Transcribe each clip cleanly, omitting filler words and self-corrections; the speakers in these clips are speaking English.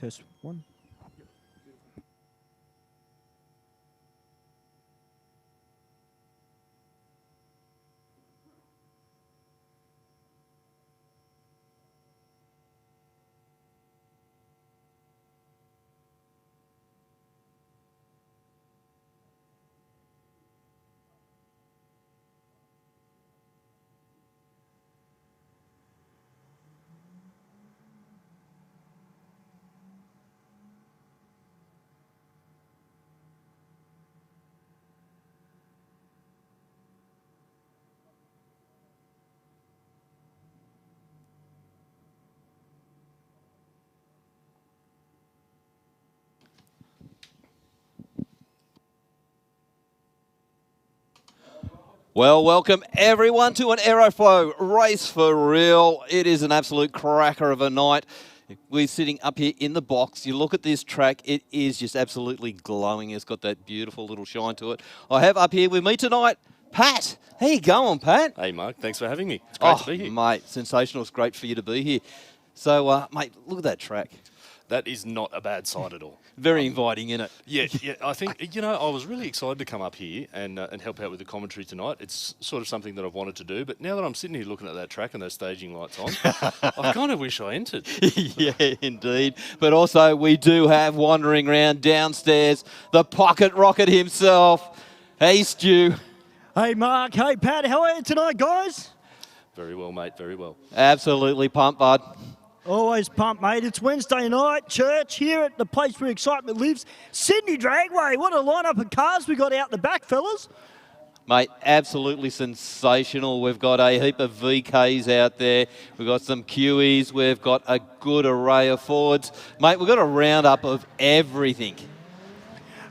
Test one. Well, welcome everyone to an Aeroflow Race for real. It is an absolute cracker of a night. We're sitting up here in the box. You look at this track, it is just absolutely glowing. It's got that beautiful little shine to it. I have up here with me tonight, Pat. How you going, Pat? Hey, Mark. Thanks for having me. It's great to be here. Mate, sensational. It's great for you to be here. So, mate, look at that track. That is not a bad sight at all. Very inviting, isn't it? Yeah. I think, I was really excited to come up here and help out with the commentary tonight. It's sort of something that I've wanted to do. But now that I'm sitting here looking at that track and those staging lights on, I kind of wish I entered. Yeah, indeed. But also, we do have wandering around downstairs the pocket rocket himself. Hey, Stu. Hey, Mark. Hey, Pat. How are you tonight, guys? Very well, mate. Very well. Absolutely pumped, bud. Always pumped, mate. It's Wednesday night, church, here at the place where excitement lives. Sydney Dragway. What a lineup of cars we got out the back, fellas. Mate, absolutely sensational. We've got a heap of VKs out there. We've got some QEs. We've got a good array of Fords. Mate, we've got a roundup of everything.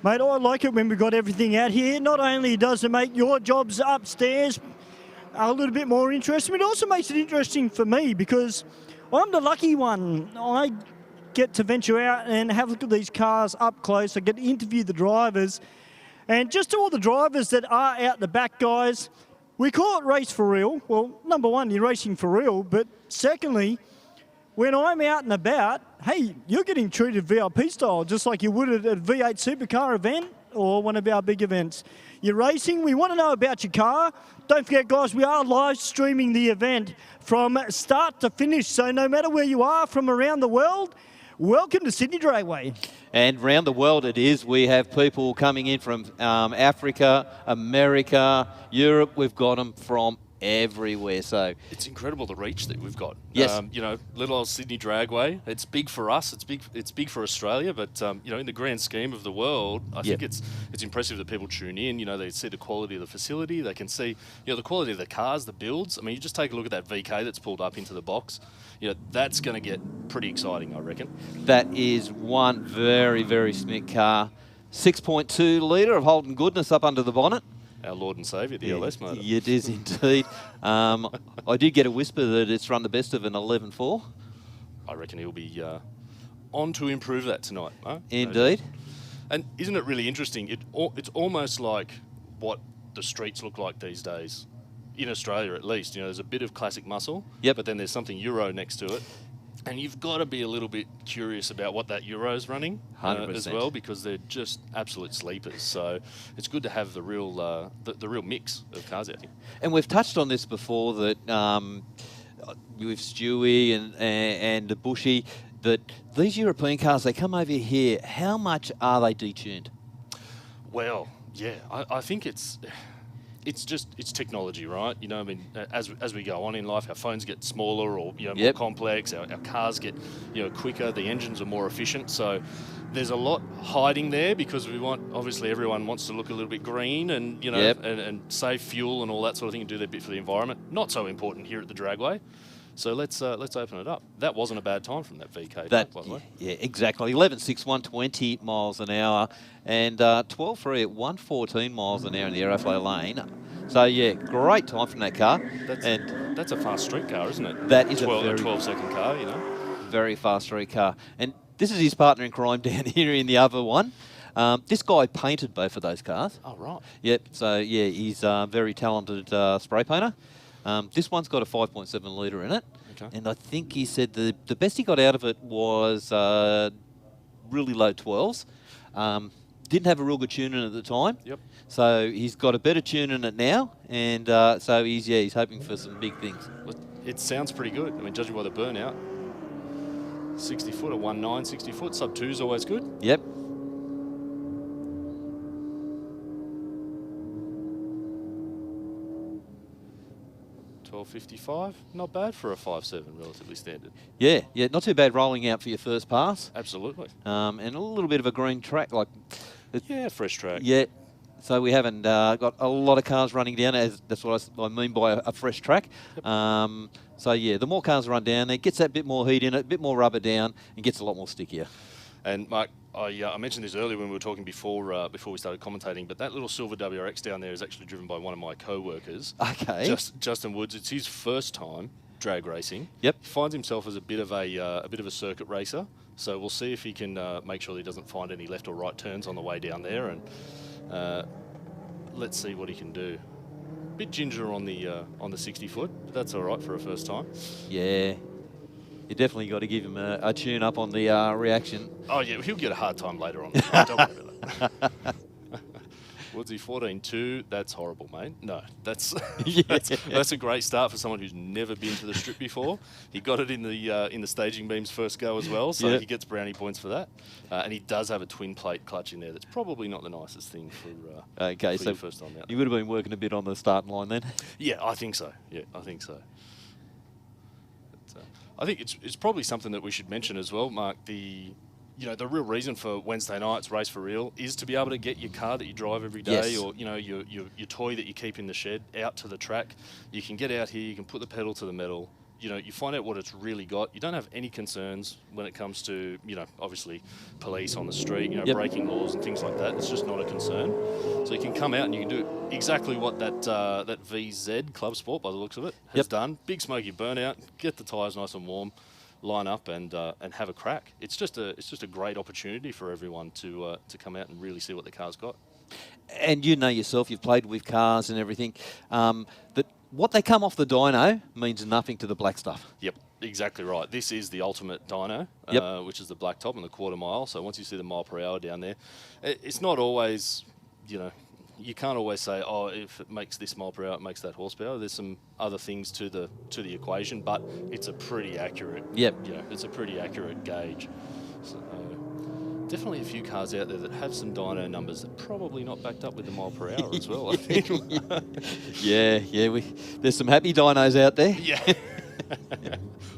Mate, I like it when we've got everything out here. Not only does it make your jobs upstairs a little bit more interesting, it also makes it interesting for me because I'm the lucky one. I get to venture out and have a look at these cars up close. I get to interview the drivers. And just to all the drivers that are out the back, guys, we call it race for real. Well, number one, you're racing for real. But secondly, when I'm out and about, hey, you're getting treated VIP style, just like you would at a V8 supercar event or one of our big events. You're racing, we want to know about your car. Don't forget, guys, we are live streaming the event from start to finish. So no matter where you are from around the world, welcome to Sydney Dragway. And around the world it is. We have people coming in from Africa, America, Europe. We've got them from everywhere. So it's incredible the reach that we've got. Yes. Little old Sydney Dragway. It's big for us. It's big for Australia. But in the grand scheme of the world, I think it's impressive that people tune in. They see the quality of the facility. They can see the quality of the cars, the builds. I mean, you just take a look at that VK that's pulled up into the box. That's going to get pretty exciting, I reckon. That is one very, very slick car. 6.2 litre of Holden goodness up under the bonnet. Our Lord and Saviour, the LS motor. It is indeed. I did get a whisper that it's run the best of an 11.4. I reckon he'll be on to improve that tonight. Huh? Indeed. And isn't it really interesting? It's almost like what the streets look like these days, in Australia at least. There's a bit of classic muscle, but then there's something Euro next to it. And you've got to be a little bit curious about what that Euro's running as well, because they're just absolute sleepers. So it's good to have the real the real mix of cars out here. And we've touched on this before that with Stewie and Bushy, that these European cars, they come over here. How much are they detuned? Well, yeah, I think it's technology, right? As we go on in life, our phones get smaller or more complex. Our cars get quicker. The engines are more efficient. So there's a lot hiding there because obviously everyone wants to look a little bit green and and save fuel and all that sort of thing and do their bit for the environment. Not so important here at the Dragway. So let's open it up. That wasn't a bad time from that VK. By the way. Yeah, exactly. 11.6, 120 miles an hour, and 12.3 at 114 miles an hour in the Aeroflow lane. So yeah, great time from that car. That's a fast street car, isn't it? That is a 12-second car. Very fast street car. And this is his partner in crime down here in the other one. This guy painted both of those cars. Oh right. Yep. So yeah, he's a very talented spray painter. This one's got a 5.7 litre in it. Okay. And I think he said the best he got out of it was really low 12s. Didn't have a real good tune in at the time. Yep. So he's got a better tune in it now, and so he's hoping for some big things. It sounds pretty good. I mean, judging by the burnout, 60 foot, a 1.9, 60 foot, sub 2 is always good. Yep. $12.55, not bad for a 5.7, relatively standard. Yeah, not too bad rolling out for your first pass. Absolutely. And a little bit of a green track, like. Yeah, fresh track. Yeah. So we haven't got a lot of cars running down. That's what I mean by a fresh track. Yep. So yeah, the more cars run down, it gets that bit more heat in it, a bit more rubber down, and gets a lot more stickier. And Mark, I mentioned this earlier when we were talking before we started commentating, but that little silver WRX down there is actually driven by one of my co-workers. Okay. Justin Woods. It's his first time drag racing. Yep. He finds himself as a bit of a circuit racer. So we'll see if he can make sure he doesn't find any left or right turns on the way down there, and let's see what he can do. Bit ginger on the 60 foot, but that's all right for a first time. Yeah. You definitely got to give him a tune up on the reaction. Oh yeah, he'll get a hard time later on. Don't worry about that. Woodsy 14.2, that's horrible, mate. No, that's that's a great start for someone who's never been to the strip before. He got it in the staging beams first go as well, so he gets brownie points for that. And he does have a twin plate clutch in there. That's probably not the nicest thing for your first time out. You would have been working a bit on the starting line then. Yeah, I think so. I think it's probably something that we should mention as well, Mark. The real reason for Wednesday night's Race for Real is to be able to get your car that you drive every day, or your toy that you keep in the shed out to the track. You can get out here, you can put the pedal to the metal. You find out what it's really got. You don't have any concerns when it comes to, obviously police on the street, breaking laws and things like that. It's just not a concern. So you can come out and you can do exactly what that VZ Club Sport, by the looks of it, has done. Big smoky burnout, get the tyres nice and warm, line up and have a crack. It's just a great opportunity for everyone to come out and really see what the car's got. And you know yourself, you've played with cars and everything, that what they come off the dyno means nothing to the black stuff. Yep, exactly right. This is the ultimate dyno, which is the black top and the quarter mile. So once you see the mile per hour down there, it's not always, you can't always say, oh, if it makes this mile per hour, it makes that horsepower. There's some other things to the equation, but it's a pretty accurate. It's a pretty accurate gauge. So, definitely a few cars out there that have some dyno numbers that are probably not backed up with the mile per hour as well, I think. There's some happy dynos out there. Yeah.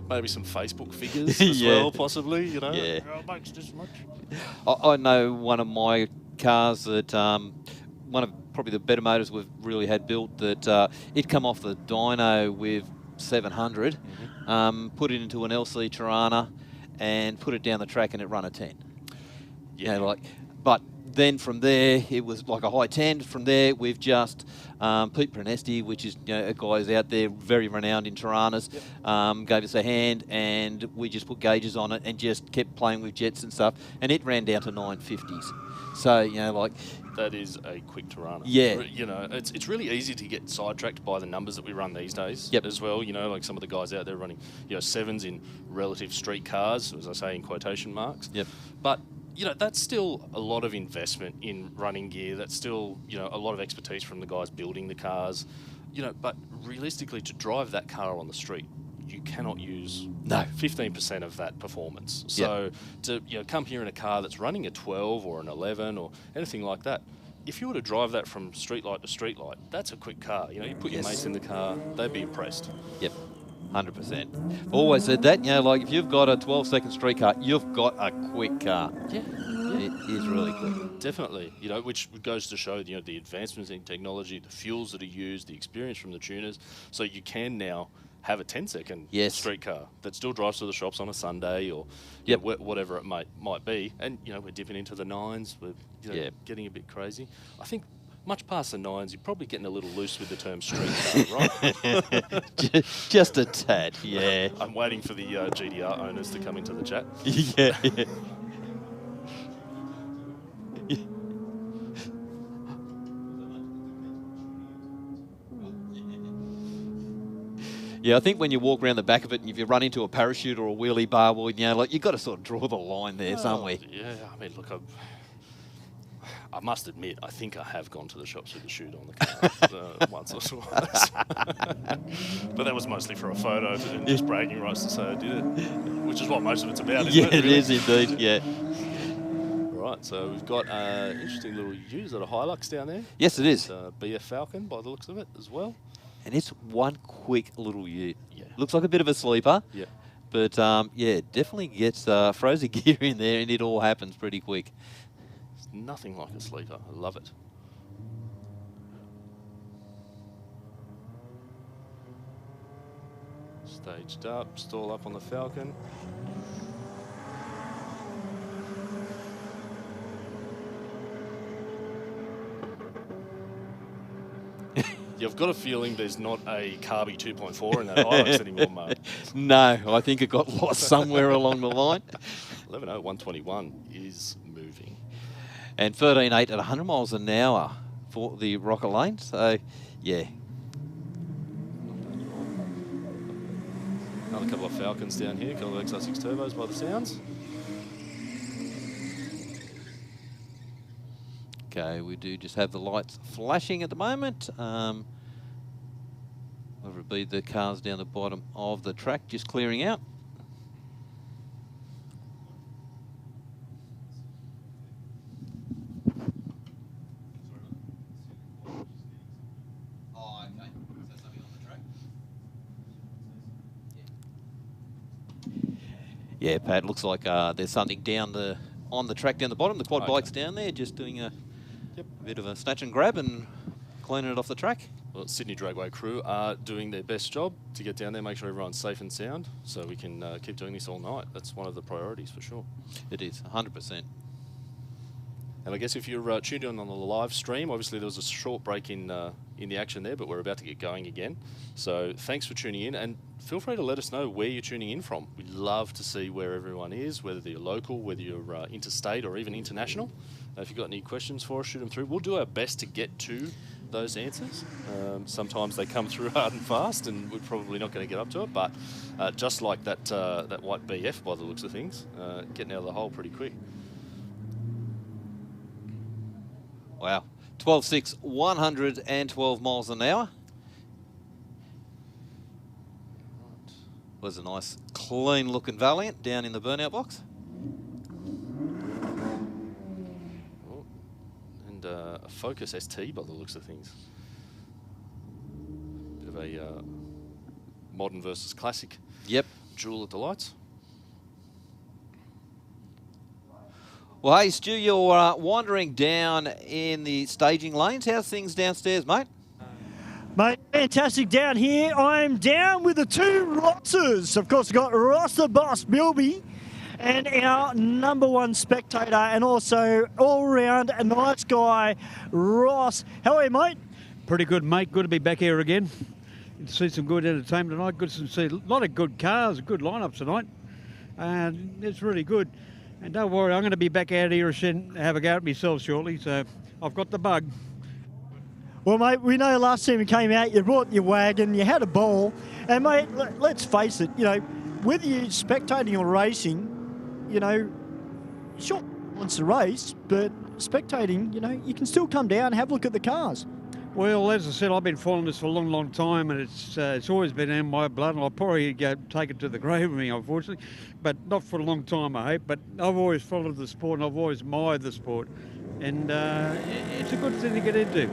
Maybe some Facebook figures as well, possibly, Yeah. It makes this much. I know one of my cars that, one of probably the better motors we've really had built, that it come off the dyno with 700, put it into an LC Tirana and put it down the track and it run a 10. Yeah. But then from there, it was like a high 10. From there, we've just Pete Prenesti, which is a guy who's out there very renowned in Tiranas, gave us a hand, and we just put gauges on it and just kept playing with jets and stuff, and it ran down to 950s. So that is a quick Tirana. Yeah. It's really easy to get sidetracked by the numbers that we run these days as well. Like some of the guys out there running 7s in relative street cars, as I say in quotation marks. Yep. But that's still a lot of investment in running gear. That's still, a lot of expertise from the guys building the cars. But realistically, to drive that car on the street, you cannot use 15% of that performance. So to come here in a car that's running a 12 or an 11 or anything like that, if you were to drive that from street light to street light, that's a quick car. You put your mates in the car, they'd be impressed. Yep. 100%. Always said that, if you've got a 12-second street car, you've got a quick car. Yeah. It is really quick. Definitely, which goes to show, the advancements in technology, the fuels that are used, the experience from the tuners. So you can now have a 10-second street car that still drives to the shops on a Sunday or whatever it might be. And, we're dipping into the 9s. We're getting a bit crazy. I think much past the 9s, you're probably getting a little loose with the term street car, right? Just a tad, yeah. I'm waiting for the GDR owners to come into the chat. Yeah, I think when you walk around the back of it and if you run into a parachute or a wheelie bar, well, you know, like you've got to sort of draw the line there, somewhere. Yeah, I mean, look, I must admit, I think I have gone to the shops with a chute on the car once or twice. But that was mostly for a photo and just bragging rights to say I did it, which is what most of it's about, isn't Yeah, it? it Really? is indeed, yeah. Right, so we've got interesting little use at a Hilux down there. Yes, it is. BF Falcon by the looks of it as well. And it's one quick little ute. Yeah. Looks like a bit of a sleeper. Yeah. But, yeah, definitely gets frozen gear in there and it all happens pretty quick. It's nothing like a sleeper. I love it. Staged up, stall up on the Falcon. You've got a feeling there's not a Carby 2.4 in that Hilux anymore, Mark. No, I think it got lost somewhere along the line. 11.0121 is moving. And 13.8 at 100 miles an hour for the Rocket Lane. So, yeah. Another couple of Falcons down here, a couple of XR6 turbos by the sounds. Okay, we do just have the lights flashing at the moment. Whether it be the cars down the bottom of the track just clearing out. Oh, okay. Is that something on the track? Yeah, Pat, looks like there's something down on the track down the bottom. The quad bike's down there, just doing a bit of a snatch and grab and cleaning it off the track. Well, Sydney Dragway crew are doing their best job to get down there, make sure everyone's safe and sound, so we can keep doing this all night. That's one of the priorities for sure. It is, 100%. And I guess if you're tuned in on the live stream, obviously there was a short break in the action there, but we're about to get going again. So thanks for tuning in, and feel free to let us know where you're tuning in from. We'd love to see where everyone is, whether you're local, whether you're interstate or even international. If you've got any questions for us, shoot them through. We'll do our best to get to those answers. Sometimes they come through hard and fast, and we're probably not going to get up to it. But just like that white BF, by the looks of things, getting out of the hole pretty quick. Wow. 12.6, 112 miles an hour. Was a nice, clean-looking Valiant down in the burnout box. A Focus ST by the looks of things. Bit of a modern versus classic. Yep. Jewel at the lights. Well, hey, Stu, you're wandering down in the staging lanes. How's things downstairs, mate? Mate, fantastic down here. I'm down with the two Rosses. Of course, we've got Ross the Boss Bilby and our number one spectator and also all-round a nice guy, Ross. How are you, mate? Pretty good, mate. Good to be back here again. See some good entertainment tonight. Good to see a lot of good cars, good lineups tonight. And it's really good. And don't worry, I'm going to be back out here and have a go at myself shortly, so I've got the bug. Well, mate, we know last time you came out, you brought your wagon, you had a ball. And, mate, let's face it, you know, whether you're spectating or racing, you know, sure, wants to race, but spectating, you know, you can still come down and have a look at the cars. Well, as I said, I've been following this for a long, long time, and it's always been in my blood, and I'll probably take it to the grave with me, unfortunately, but not for a long time, I hope. But I've always followed the sport, and I've always admired the sport, and it's a good thing to get into.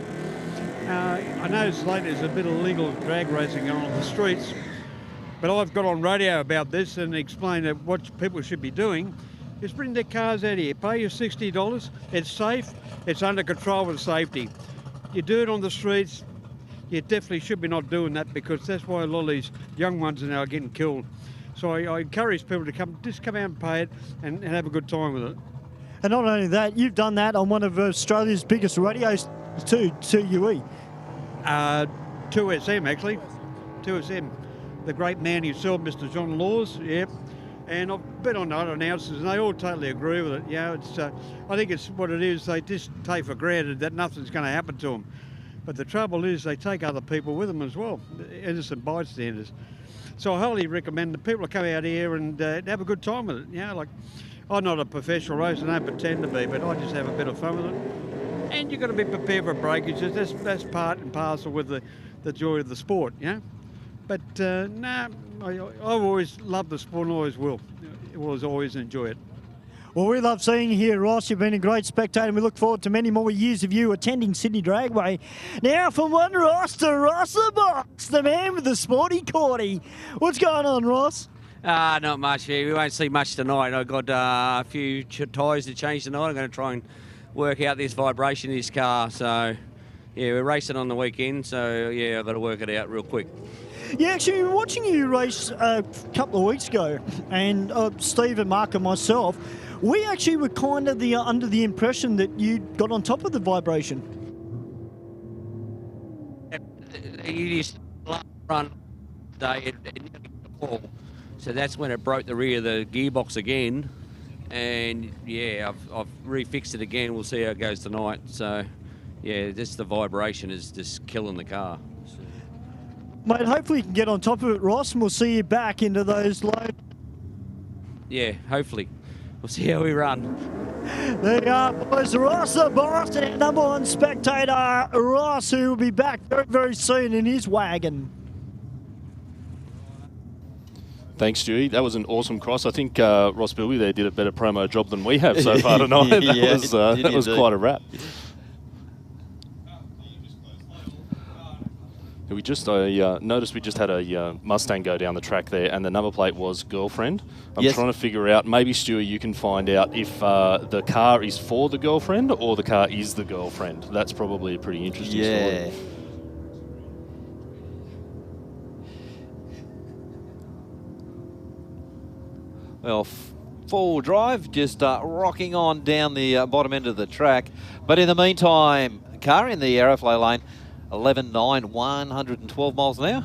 I noticed lately there's a bit of illegal drag racing going on the streets, but I've got on radio about this and explained that what people should be doing is bring their cars out here. Pay your $60. It's safe. It's under control with safety. You do it on the streets, you definitely should be not doing that, because that's why a lot of these young ones are now getting killed. So I encourage people to come out and pay it and have a good time with it. And not only that, you've done that on one of Australia's biggest radios too, 2UE. 2SM actually, 2SM. The great man himself, Mr. John Laws, yep. And I've been on other announcers and they all totally agree with it. You know, it's, I think it's what it is, they just take for granted that nothing's going to happen to them. But the trouble is they take other people with them as well, innocent bystanders. So I highly recommend that people come out here and have a good time with it. You know, like, I'm not a professional racer, I don't pretend to be, but I just have a bit of fun with it. And you've got to be prepared for breakages. That's part and parcel with the joy of the sport, you know. But I've always loved the sport and always will. Always enjoy it. Well, we love seeing you here, Ross. You've been a great spectator, and we look forward to many more years of you attending Sydney Dragway. Now, from one Ross to Ross the Box, the man with the sporty cordy. What's going on, Ross? Not much. Yeah, we won't see much tonight. I've got a few tyres to change tonight. I'm going to try and work out this vibration in this car. So, yeah, we're racing on the weekend. So, yeah, I've got to work it out real quick. Yeah, actually, we were watching you race a couple of weeks ago, and Steve and Mark and myself, we actually were kind of under the impression that you got on top of the vibration. You just run day and so that's when it broke the rear of the gearbox again, and yeah, I've refixed it again. We'll see how it goes tonight. So yeah, just the vibration is just killing the car. Mate, hopefully you can get on top of it, Ross, and we'll see you back into those low. Yeah, hopefully. We'll see how we run. There you are, boys. Ross the Boss, and number one spectator, Ross, who will be back very, very soon in his wagon. Thanks, Stewie. That was an awesome cross. I think Ross Bilby there did a better promo job than we have so far tonight. That was quite a wrap. We just noticed we just had a Mustang go down the track there, and the number plate was girlfriend. I'm trying to figure out, maybe Stewie, you can find out if the car is for the girlfriend or the car is the girlfriend. That's probably a pretty interesting story. Well, full drive, just rocking on down the bottom end of the track. But in the meantime, car in the Aeroflow lane, 11.9, 112 miles an hour.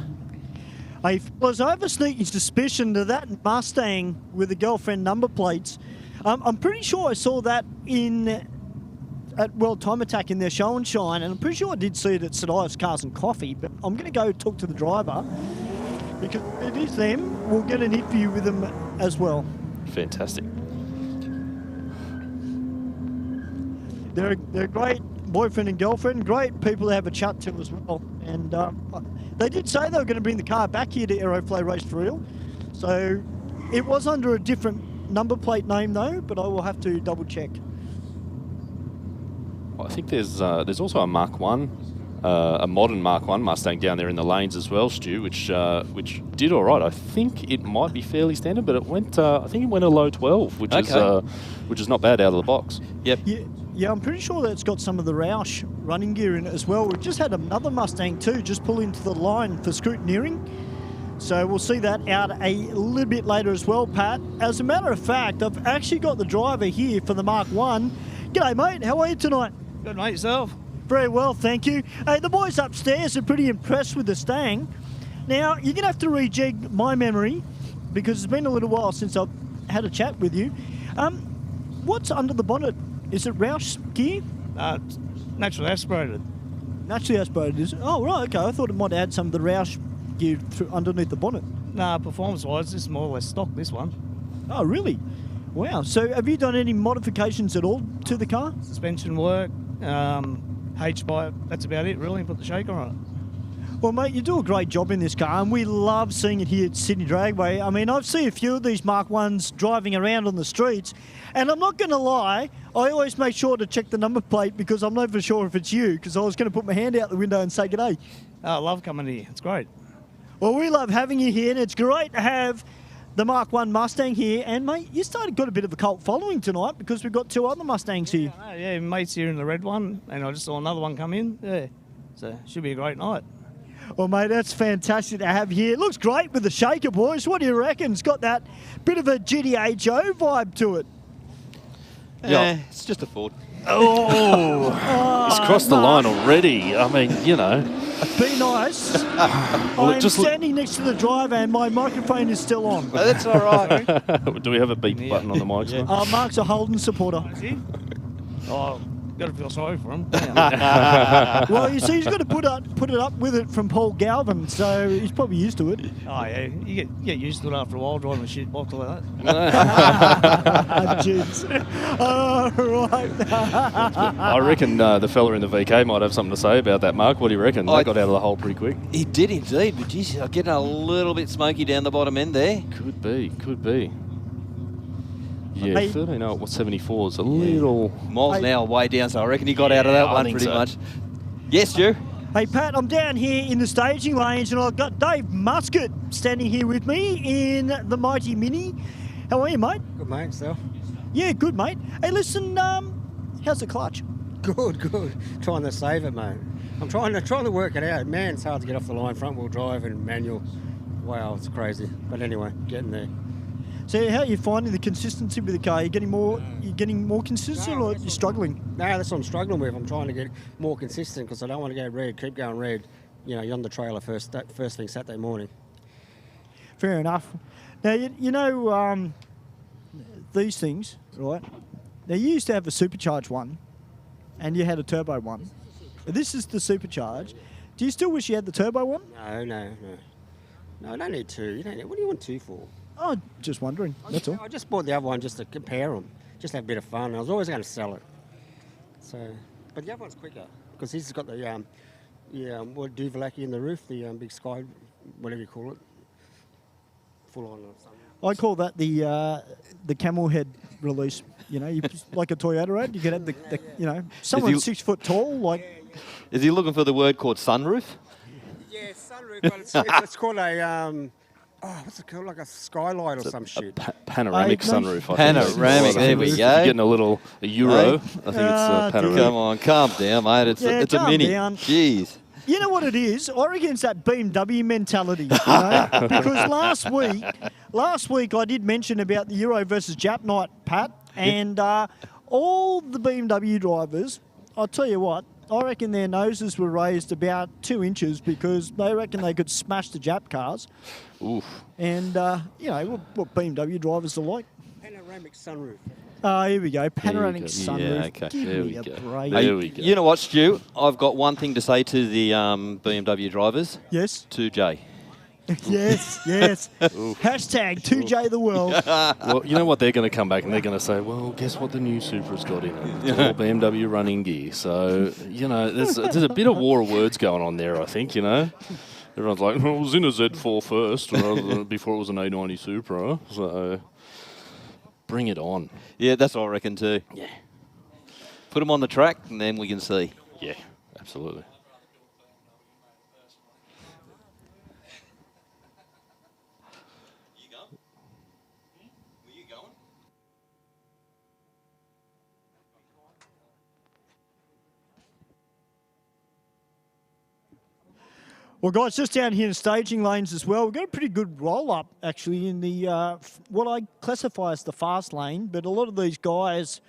Hey, fellas, I have a sneaky suspicion that that Mustang with the girlfriend number plates, I'm pretty sure I saw that at World Time Attack in their show and shine, and I'm pretty sure I did see it at Sadia's Cars and Coffee, but I'm going to go talk to the driver because it is them. We'll get an interview with them as well. Fantastic. They're great boyfriend and girlfriend, great people to have a chat to as well. And they did say they were going to bring the car back here to Aeroflow Race for real. So it was under a different number plate name though, but I will have to double check. Well, I think there's also a Mark 1, a modern Mark 1 Mustang down there in the lanes as well, Stu, which did all right. I think it might be fairly standard, but it went. I think it went a low 12, which is not bad out of the box. Yep. Yeah, I'm pretty sure that's got some of the Roush running gear in it as well. We've just had another Mustang too, just pull into the line for scrutineering. So we'll see that out a little bit later as well, Pat. As a matter of fact, I've actually got the driver here for the Mark 1. G'day, mate. How are you tonight? Good, mate. Yourself? Very well, thank you. Hey, the boys upstairs are pretty impressed with the Stang. Now, you're going to have to rejig my memory because it's been a little while since I've had a chat with you. What's under the bonnet? Is it Roush gear? It's naturally aspirated. Naturally aspirated, is it? Oh, right, okay. I thought it might add some of the Roush gear underneath the bonnet. Nah, performance-wise, this is more or less stock, this one. Oh, really? Wow. So have you done any modifications at all to the car? Suspension work, H-pipe, that's about it, really. Put the shaker on it. Well, mate, you do a great job in this car, and we love seeing it here at Sydney Dragway. I mean, I've seen a few of these Mark 1s driving around on the streets, and I'm not going to lie, I always make sure to check the number plate because I'm never sure if it's you, because I was going to put my hand out the window and say g'day. Oh, I love coming here. It's great. Well, we love having you here, and it's great to have the Mark 1 Mustang here. And, mate, you got a bit of a cult following tonight because we've got two other Mustangs here. Yeah, mate's here in the red one, and I just saw another one come in. Yeah, so should be a great night. Well, mate, that's fantastic to have here. It looks great with the shaker, boys. What do you reckon? It's got that bit of a GTA Joe vibe to it. Yeah, it's just a Ford. Oh, it's crossed the line already. I mean, you know. Be nice. I'm standing next to the driver and my microphone is still on. Oh, that's all right. Do we have a beep button on the mic? Mark's a Holden supporter. Oh, got to feel sorry for him. Well, you see, he's got to put it up with it from Paul Galvin, so he's probably used to it. Oh yeah, you get used to it after a while driving a shit box like that. Jeez. Right. I reckon the fella in the VK might have something to say about that, Mark. What do you reckon? They got out of the hole pretty quick. He did indeed, but geez, getting a little bit smoky down the bottom end there. Could be. Yeah, Hey. 13.74 is a little... Miles an hour way down, so I reckon he got out of that I one think pretty so. much. Yes, Stu? Hey, Pat, I'm down here in the staging range, and I've got Dave Muscat standing here with me in the Mighty Mini. How are you, mate? Good, mate. So Yeah, good, mate. Hey, listen, how's the clutch? good. Trying to save it, mate. I'm trying to work it out. Man, it's hard to get off the line, front wheel drive and manual. Wow, it's crazy. But anyway, getting there. So, how are you finding the consistency with the car? You getting more consistent, or you're struggling? No, that's what I'm struggling with. I'm trying to get more consistent because I don't want to go red. Keep going red. You know, you're on the trailer first thing Saturday morning. Fair enough. Now, you know these things, right? Now, you used to have a supercharged one, and you had a turbo one. This is the supercharged. Do you still wish you had the turbo one? No, I don't need two. You don't need, what do you want two for? Oh, just wondering. That's all. I just bought the other one just to compare them, just have a bit of fun. I was always going to sell it. So, but the other one's quicker because he's got the what Duvalaki in the roof, the big sky, whatever you call it, full on or something. I call that the camel head release. You know, like a Toyota road, you could have the someone 6 foot tall, like. Is he looking for the word called sunroof? Yeah, sunroof, but it's called a what's it called? Like a skylight or some shit. Panoramic no. sunroof. I think. Panoramic, there we go. You're getting a Euro. Hey. I think it's panoramic. Come on, calm down, mate. It's a calm mini. down. Jeez. You know what it is? I reckon it's that BMW mentality, you know? Because last week I did mention about the Euro versus Jap night, Pat, and all the BMW drivers, I'll tell you what, I reckon their noses were raised about 2 inches because they reckon they could smash the Jap cars. Oof. And, you know, what BMW drivers are like. Panoramic sunroof. Here we go. Panoramic go. sunroof. Yeah, okay. Give There me we a go. break. There we go. You know what, Stu? I've got one thing to say to the BMW drivers. Yes. 2J. Yes. Hashtag 2J the world. Well, you know what? They're going to come back and they're going to say, well, guess what the new Supra's got in it? It's all BMW running gear. So, you know, there's a bit of war of words going on there, I think, you know. Everyone's like, well, it was in a Z4 first rather than before it was an A90 Supra. So, bring it on. Yeah, that's what I reckon too. Yeah. Put them on the track and then we can see. Yeah, absolutely. Well, guys, just down here in staging lanes as well, we've got a pretty good roll-up, actually, in the what I classify as the fast lane, but a lot of these guys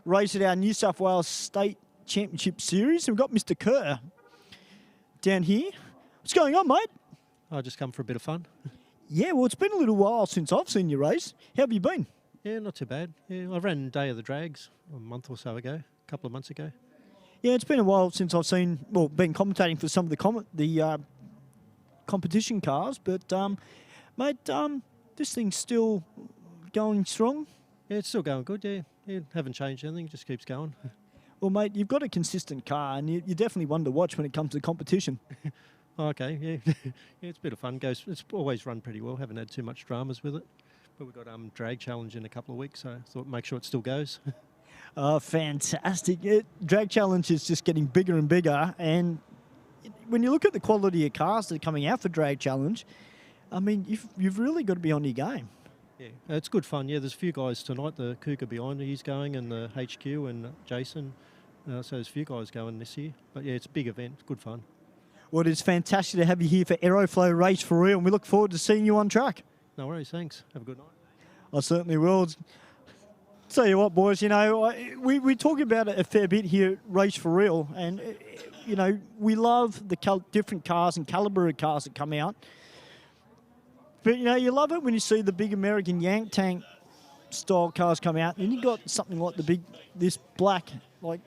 race at our New South Wales State Championship Series. And we've got Mr. Kerr down here. What's going on, mate? I just come for a bit of fun. Yeah, well, it's been a little while since I've seen you race. How have you been? Yeah, not too bad. Yeah, I ran Day of the Drags a month or so ago, a couple of months ago. Yeah, it's been a while since I've been commentating for some of the competition cars, but mate, this thing's still going strong. Yeah, it's still going good, yeah. Haven't changed anything, just keeps going. Well, mate, you've got a consistent car, and you're definitely one to watch when it comes to competition. Okay, yeah. Yeah, it's a bit of fun. It's always run pretty well. Haven't had too much dramas with it. But we've got drag challenge in a couple of weeks, so I thought make sure it still goes. Oh, fantastic. Drag challenge is just getting bigger and bigger, and when you look at the quality of cars that are coming out for drag challenge, I mean, you've really got to be on your game. Yeah, it's good fun. Yeah, there's a few guys tonight. The Cougar behind, he's going, and the HQ and Jason. So there's a few guys going this year. But yeah, it's a big event. It's good fun. Well, it's fantastic to have you here for Aeroflow Race for real, and we look forward to seeing you on track. No worries. Thanks. Have a good night. I certainly will. Tell you what, boys, you know, we talk about it a fair bit here at Race for Real, and, you know, we love the different cars and calibre of cars that come out. But, you know, you love it when you see the big American Yank Tank style cars come out, and you got something like this black, like,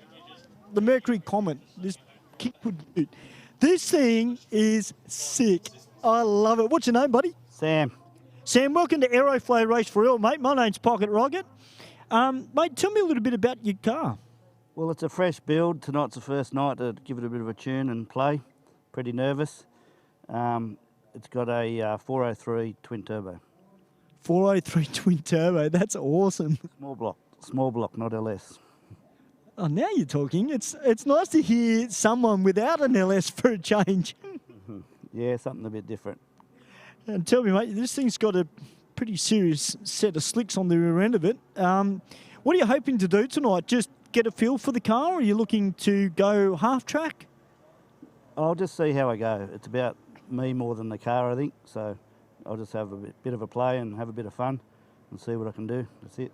the Mercury Comet. This kid could do it. This thing is sick. I love it. What's your name, buddy? Sam. Sam, welcome to Aeroflow Race for Real, mate. My name's Pocket Rocket. Mate, tell me a little bit about your car. Well, it's a fresh build. Tonight's the first night to give it a bit of a tune and play. Pretty nervous. It's got a 403 twin turbo. 403 twin turbo. That's awesome. Small block, not LS. Oh, now you're talking. It's nice to hear someone without an LS for a change. Yeah, something a bit different. And tell me, mate, this thing's got a pretty serious set of slicks on the rear end of it. What are you hoping to do tonight? Just get a feel for the car, or are you looking to go half track? I'll just see how I go. It's about me more than the car, I think. So I'll just have a bit of a play and have a bit of fun and see what I can do. That's it.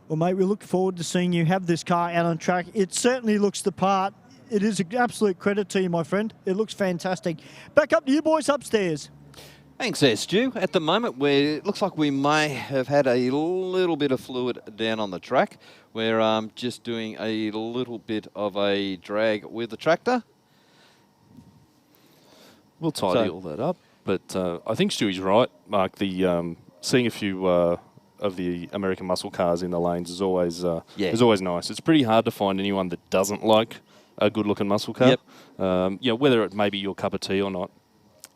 Well, mate, we look forward to seeing you have this car out on track. It certainly looks the part. It is an absolute credit to you, my friend. It looks fantastic. Back up to you boys upstairs. Thanks there, Stu. At the moment, it looks like we may have had a little bit of fluid down on the track. We're just doing a little bit of a drag with the tractor. We'll tidy all that up. But I think Stu's right, Mark. The seeing a few of the American muscle cars in the lanes is always nice. It's pretty hard to find anyone that doesn't like a good-looking muscle car. Yep. Whether it may be your cup of tea or not,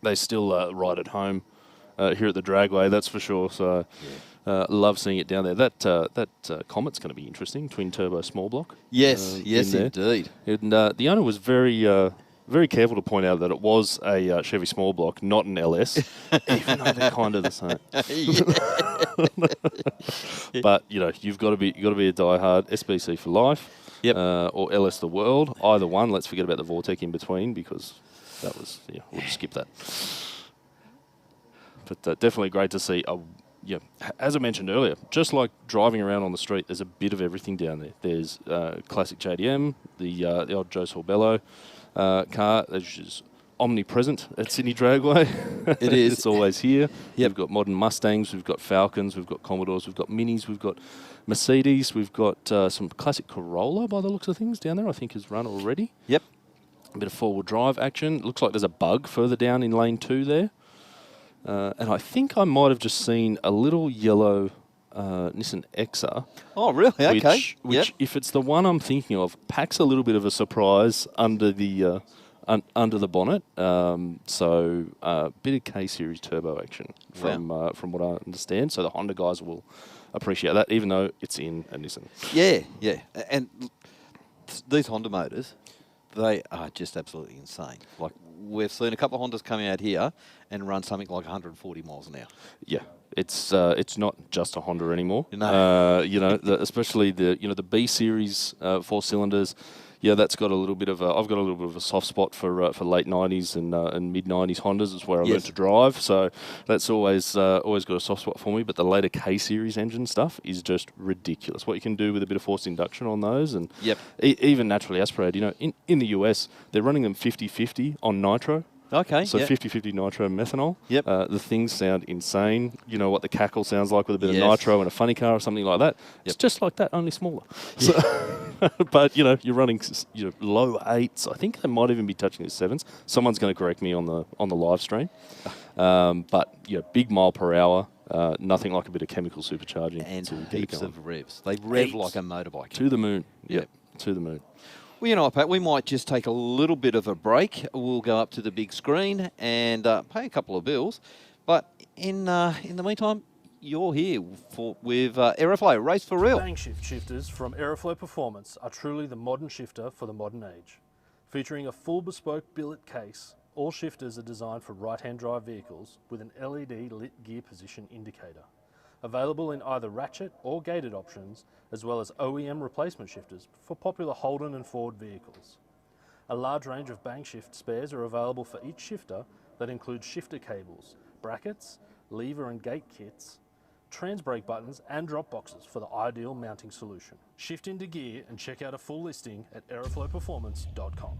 they still ride at home here at the Dragway, that's for sure. So love seeing it down there. That Comet's going to be interesting, twin turbo small block. Yes, indeed. And the owner was very careful to point out that it was a Chevy small block, not an LS, even though they're kind of the same. But you've got to be a diehard SBC for life, or LS the world. Either one. Let's forget about the Vortec in between because that was we'll just skip that. But definitely great to see. As I mentioned earlier, just like driving around on the street, there's a bit of everything down there. There's classic JDM, the old Joe Sorbello car, which is omnipresent at Sydney Dragway. It is. It's always here. We've got modern Mustangs, we've got Falcons, we've got Commodores, we've got Minis, we've got Mercedes, we've got some classic Corolla by the looks of things down there, I think has run already. Yep. A bit of four-wheel drive action. Looks like there's a bug further down in lane 2 there. And I think I might have just seen a little yellow Nissan Exa. Oh, really? Okay. Which if it's the one I'm thinking of, packs a little bit of a surprise under the bonnet. So a bit of K-Series turbo action from what I understand. So the Honda guys will appreciate that, even though it's in a Nissan. Yeah. And these Honda motors, they are just absolutely insane. Like, we've seen a couple of Hondas coming out here and run something like 140 miles an hour. Yeah. It's not just a Honda anymore. No. Especially the B series 4 cylinders. Yeah, that's got a little bit of I've got a little bit of a soft spot for late 90s and mid 90s Hondas. It's where I learned to drive, so that's always got a soft spot for me. But the later K series engine stuff is just ridiculous. What you can do with a bit of forced induction on those, and even naturally aspirated. In the US, they're running them 50-50 on nitro. Okay. So 50-50 nitro and methanol. Yep. The things sound insane. You know what the cackle sounds like with a bit of nitro and a funny car or something like that. It's just like that, only smaller. So, but you're running low 8s. I think they might even be touching the 7s. Someone's going to correct me on the live stream. But big mile per hour. Nothing like a bit of chemical supercharging and heaps of revs. They rev like a motorbike. To the moon. Yep. To the moon. Well, you know what, Pat, we might just take a little bit of a break. We'll go up to the big screen and pay a couple of bills. But in the meantime, you're here with Aeroflow Race for Real. Bang shift shifters from Aeroflow Performance are truly the modern shifter for the modern age. Featuring a full bespoke billet case, all shifters are designed for right-hand drive vehicles with an LED lit gear position indicator. Available in either ratchet or gated options, as well as OEM replacement shifters for popular Holden and Ford vehicles. A large range of bang shift spares are available for each shifter that includes shifter cables, brackets, lever and gate kits, trans brake buttons and drop boxes for the ideal mounting solution. Shift into gear and check out a full listing at aeroflowperformance.com.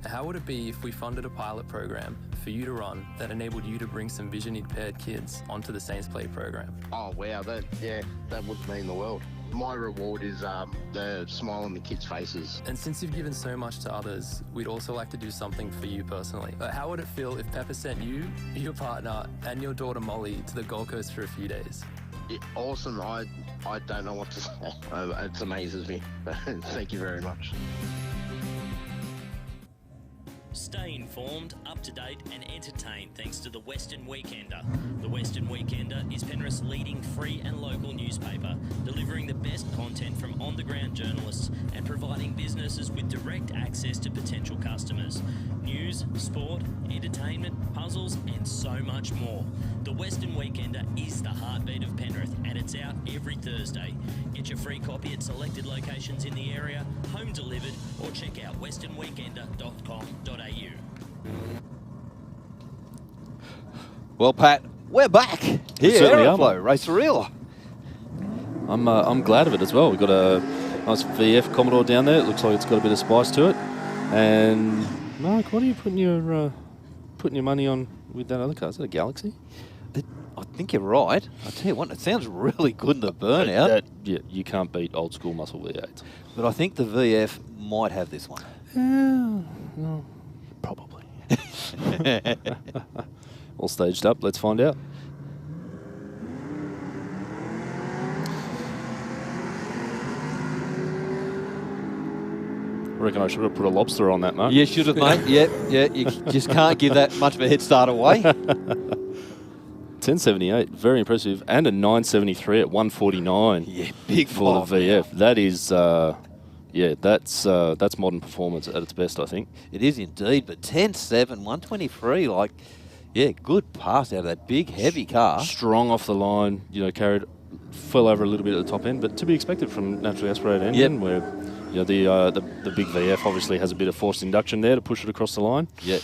How would it be if we funded a pilot program for you to run that enabled you to bring some vision impaired kids onto the Saints Play program? Oh wow, that would mean the world. my reward is the smile on the kids' faces. And since you've given so much to others, we'd also like to do something for you personally. But how would it feel if Pepper sent you, your partner, and your daughter Molly to the Gold Coast for a few days? Awesome. I don't know what to say. It amazes me. Thank you very much. Stay informed, up to date and entertained thanks to the Western Weekender. The Western Weekender is Penrith's leading free and local newspaper, delivering the best content from on-the-ground journalists and providing businesses with direct access to potential customers. News, sport, entertainment, puzzles and so much more. The Western Weekender is the heartbeat of Penrith and it's out every Thursday. Get your free copy at selected locations in the area, home delivered, or check out westernweekender.com.au. Well, Pat, we're back here. Certainly are, Aeroflow mate. Race for Real. I'm glad of it as well. We've got a nice VF Commodore down there. It looks like it's got a bit of spice to it. And Mark, what are you putting your money on with that other car? Is that a Galaxy? I think you're right. I tell you what, it sounds really good in the burnout. Yeah, you can't beat old school muscle V8s. But I think the VF might have this one. Well, probably. All staged up. Let's find out. I reckon I should have put a lobster on that, Mark. You should have, mate. Yeah. You just can't give that much of a head start away. 1078, very impressive, and a 973 at 149. Yeah, big for the VF. now. That is, that's modern performance at its best, I think. It is indeed, but 10.7, 123, like, yeah, good pass out of that big, heavy car. Strong off the line, fell over a little bit at the top end, but to be expected from naturally aspirated engine, where the big VF obviously has a bit of forced induction there to push it across the line. Yeah.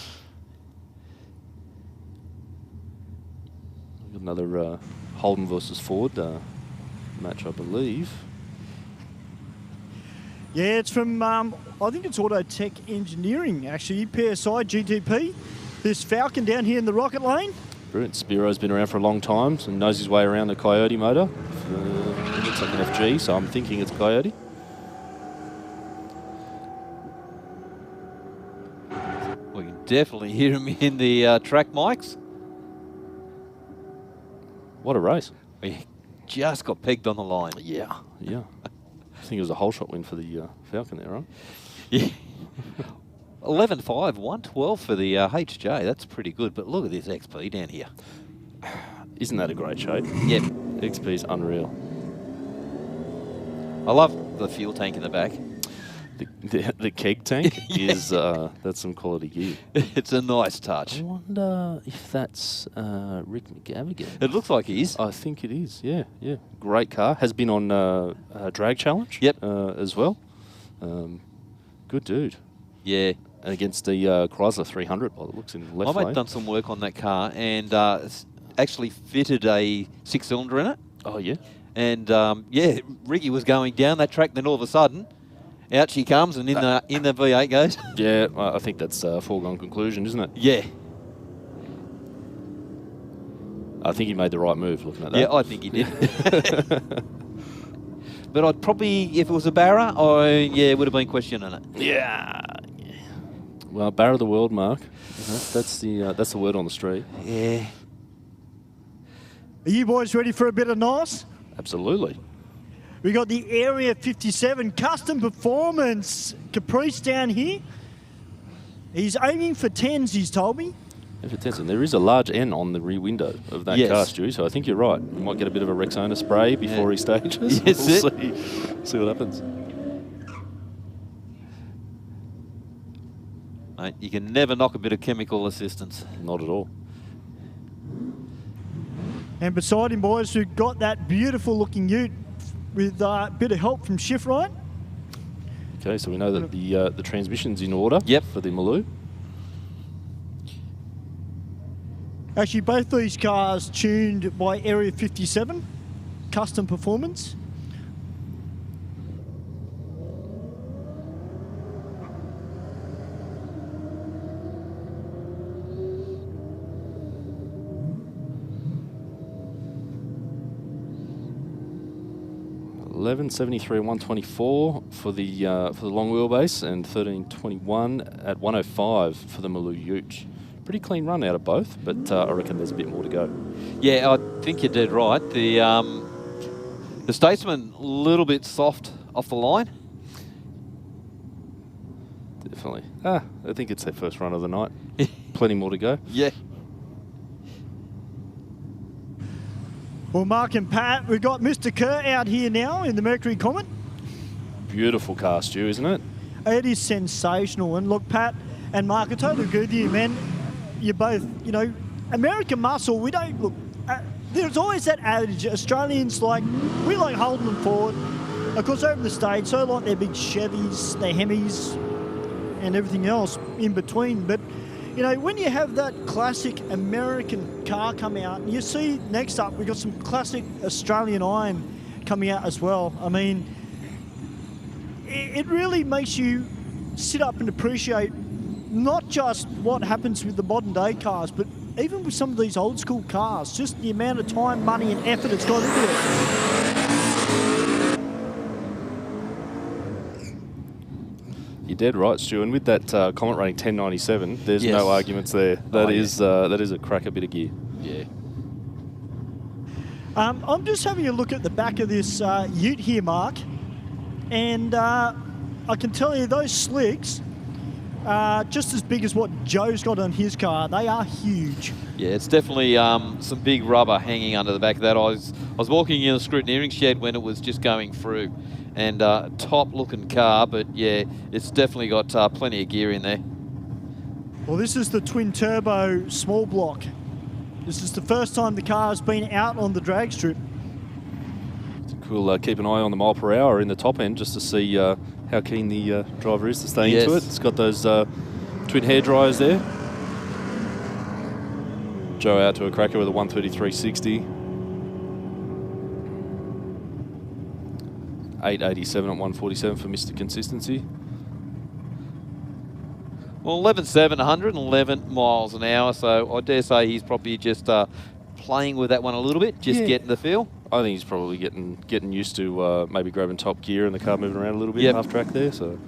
Another Holden versus Ford match, I believe. Yeah, it's from, I think it's Auto Tech Engineering, actually, PSI, GTP. This Falcon down here in the rocket lane. Brilliant. Spiro's been around for a long time and knows his way around the Coyote motor. It looks like an FG, so I'm thinking it's Coyote. We can definitely hear him in the track mics. What a race. We just got pegged on the line. Yeah. I think it was a whole shot win for the Falcon there, right? Yeah. 11.5, 112 for the HJ. That's pretty good, but look at this XP down here. Isn't that a great shape? Yep. XP's unreal. I love the fuel tank in the back. The keg tank is that's some quality gear. It's a nice touch. I wonder if that's Rick McGavigan. It looks like he is. I think it is. Yeah. Great car. Has been on a drag challenge. Yep. As well. Good dude. Yeah. And against the Chrysler 300 by the looks in the left lane. I've done some work on that car and actually fitted a 6-cylinder in it. Oh yeah. And Riggy was going down that track, then all of a sudden, out she comes, and in the V8 goes. Yeah, I think that's a foregone conclusion, isn't it? Yeah. I think he made the right move looking at that. Yeah, I think he did. But I'd probably, if it was a Barra, would have been questioning it. Yeah. Well, Barra of the world, Mark. That's the word on the street. Yeah. Are you boys ready for a bit of nice? Absolutely. We got the Area 57 Custom Performance Caprice down here. He's aiming for 10s, he's told me. And for 10s, and there is a large N on the rear window of that car, Stu, so I think you're right. We might get a bit of a Rexona spray before he stages. Yes, we'll see what happens. Mate, you can never knock a bit of chemical assistance. Not at all. And beside him, boys, we've got that beautiful looking ute with a bit of help from Shift Right. Okay, so we know that the transmission's in order for the Maloo. Actually, both these cars tuned by Area 57, Custom Performance. 11.73 and 124 for the long wheelbase, and 13.21 at 105 for the Maloo Ute. Pretty clean run out of both, but I reckon there's a bit more to go. Yeah, I think you're dead right. The Statesman, a little bit soft off the line. Definitely. I think it's their first run of the night. Plenty more to go. Yeah. Well, Mark and Pat, we've got Mr. Kerr out here now in the Mercury Comet. Beautiful car, Stu, isn't it? It is sensational. And look, Pat and Mark, I totally agree with you, man. You're both, you know, American muscle, we don't, look, there's always that adage, Australians we like holding them forward. Of course, over in the States, so like their big Chevys, their Hemis, and everything else in between. But, you know, when you have that classic American car come out, and you see next up, we've got some classic Australian iron coming out as well. I mean, it really makes you sit up and appreciate not just what happens with the modern day cars, but even with some of these old school cars, just the amount of time, money and effort it's got into it. You're dead right, Stu. And with that Comet running 10.97, there's no arguments there. That is a cracker bit of gear. Yeah. I'm just having a look at the back of this Ute here, Mark, and I can tell you those slicks are just as big as what Joe's got on his car. They are huge. Yeah, it's definitely some big rubber hanging under the back of that. I was walking in the scrutineering shed when it was just going through, and top looking car, but yeah, it's definitely got plenty of gear in there. Well, this is the twin turbo small block. This is the first time the car has been out on the drag strip. It's cool. Keep an eye on the mile per hour in the top end just to see how keen the driver is to stay into it. It's got those twin hair dryers there. Joe out to a cracker with a 133.60. 8.87 at 147 for Mr. Consistency. Well, 11.7, 111 miles an hour, so I dare say he's probably just playing with that one a little bit, just getting the feel. I think he's probably getting used to maybe grabbing top gear and the car moving around a little bit half track there. So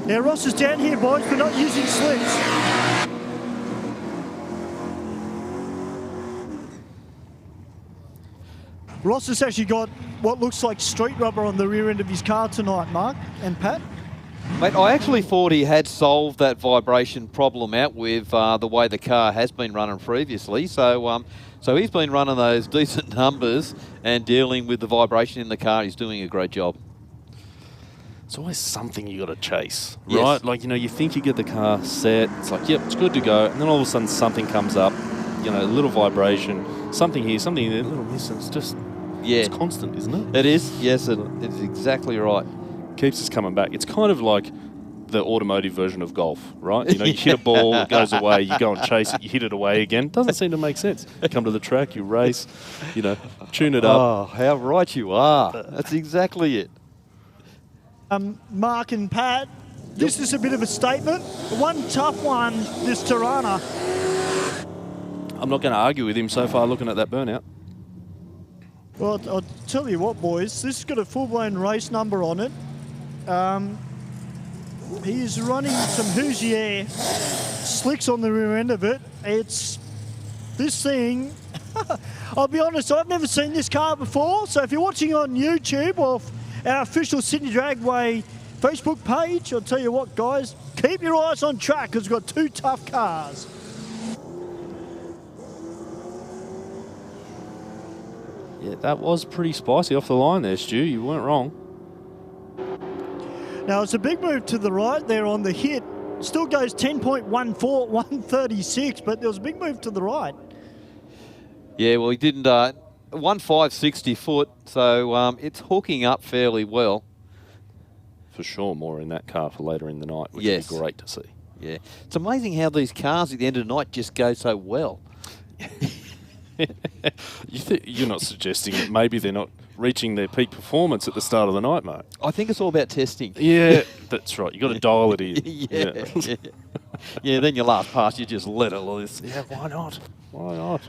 Now Ross is down here, boys, but not using slicks. Ross has actually got what looks like street rubber on the rear end of his car tonight, Mark and Pat. Mate, I actually thought he had solved that vibration problem out with the way the car has been running previously. So he's been running those decent numbers and dealing with the vibration in the car. He's doing a great job. it's always something you got to chase, right? Like, you know, you think you get the car set, it's like, yep, it's good to go, and then all of a sudden something comes up, you know, a little vibration, something here, something there, a little miss, and it's just, it's constant, isn't it? It is, yes, it's exactly right. Keeps us coming back. It's kind of like the automotive version of golf, right? You know, you hit a ball, it goes away, you go and chase it, you hit it away again. Doesn't seem to make sense. You come to the track, you race, you know, tune it up. Oh, how right you are. That's exactly it. Mark and Pat, this is a bit of a statement. One tough one, this Tirana. I'm not going to argue with him so far looking at that burnout. Well, I'll tell you what, boys, this has got a full-blown race number on it. He's running some Hoosier slicks on the rear end of it. It's this thing. I'll be honest, I've never seen this car before. So if you're watching on YouTube or our official Sydney Dragway Facebook page, I'll tell you what, guys, keep your eyes on track because we've got two tough cars. Yeah, that was pretty spicy off the line there, Stu. You weren't wrong. Now, it's a big move to the right there on the hit. Still goes 10.14, 136, but there was a big move to the right. Yeah, well, he didn't, 1.560 foot, so it's hooking up fairly well. For sure, more in that car for later in the night, which would be great to see. Yeah. It's amazing how these cars at the end of the night just go so well. You're not suggesting that maybe they're not reaching their peak performance at the start of the night, mate? I think it's all about testing. Yeah, that's right. You've got to dial it in. Yeah, then your last pass, you just let it loose. Yeah, why not? Why not?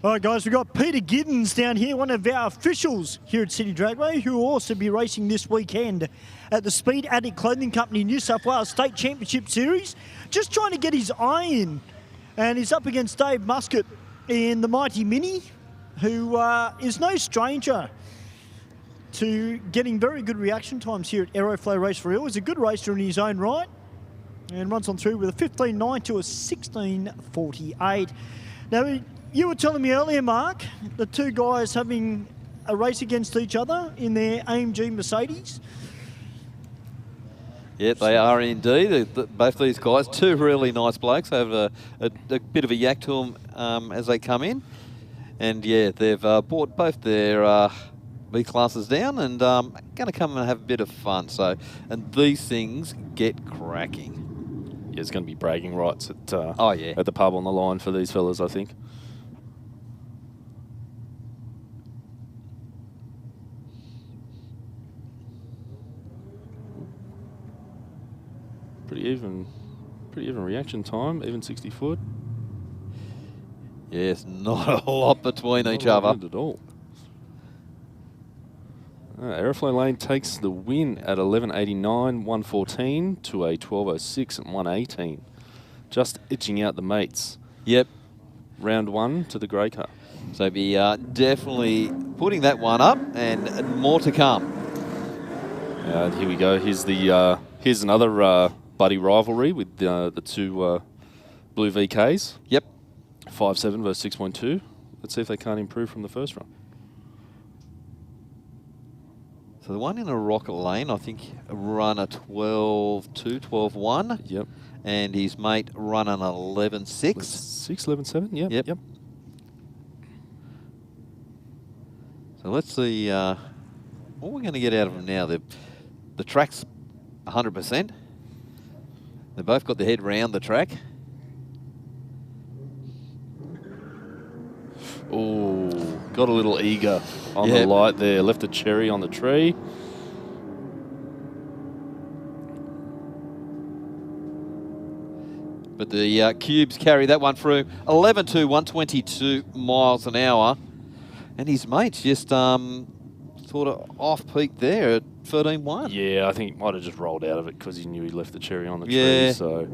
All right, guys, we've got Peter Giddens down here, one of our officials here at Sydney Dragway, who will also be racing this weekend at the Speed Addict Clothing Company New South Wales State Championship Series. Just trying to get his eye in. And he's up against Dave Muscat in the Mighty Mini, who is no stranger to getting very good reaction times here at Aeroflow Race for Real. He's a good racer in his own right and runs on through with a 15.9 to a 16.48. Now, you were telling me earlier, Mark, the two guys having a race against each other in their AMG Mercedes. Yeah, they are indeed. Both these guys, two really nice blokes, have a bit of a yak to them as they come in. And yeah, they've brought both their B classes down and going to come and have a bit of fun. So, and these things get cracking. Yeah, it's going to be bragging rights at at the pub on the line for these fellas, I think. Pretty even reaction time, even 60 foot. Yes, not a lot between each other. Not at all. Aeroflow Lane takes the win at 11.89, 114 to a 12.06 and 118. Just itching out the mates. Yep. Round one to the grey car. So be definitely putting that one up and more to come. Here we go. Here's another buddy rivalry with the two blue VKs. Yep. 5.7 versus 6.2. Let's see if they can't improve from the first run. So the one in a Rocket Lane, I think, run a 12.2, 12.1. Yep. And his mate run an 11.6. 6, 11.7, yep. So let's see what we're going to get out of them now. The track's 100%. They both got their head round the track. Oh, got a little eager on the light there. Left a cherry on the tree. But the Cubes carry that one through. 11.2, 122 miles an hour. And his mates just sort of off-peak there at 13.1. Yeah, I think he might have just rolled out of it because he knew he left the cherry on the tree. So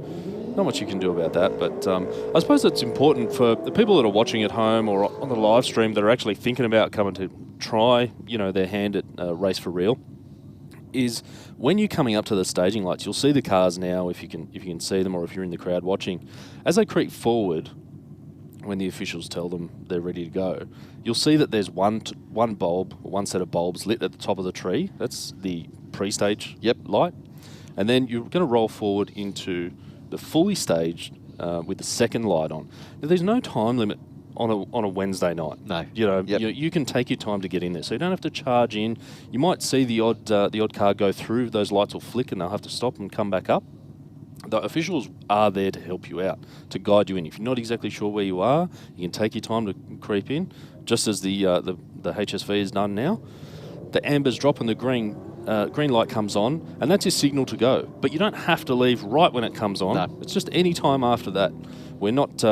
not much you can do about that. But I suppose it's important for the people that are watching at home or on the live stream that are actually thinking about coming to try, their hand at Race for Real, is when you're coming up to the staging lights, you'll see the cars now, if you can see them or if you're in the crowd watching. As they creep forward, when the officials tell them they're ready to go, you'll see that there's one bulb, one set of bulbs lit at the top of the tree. That's the pre-stage light. And then you're going to roll forward into the fully staged with the second light on. Now, there's no time limit on a Wednesday night. No. You can take your time to get in there, so you don't have to charge in. You might see the odd car go through. Those lights will flick, and they'll have to stop and come back up. The officials are there to help you out, to guide you in. If you're not exactly sure where you are, you can take your time to creep in, just as the HSV is done now. The amber's drop and the green light comes on, and that's your signal to go. But you don't have to leave right when it comes on. No. It's just any time after that. We're not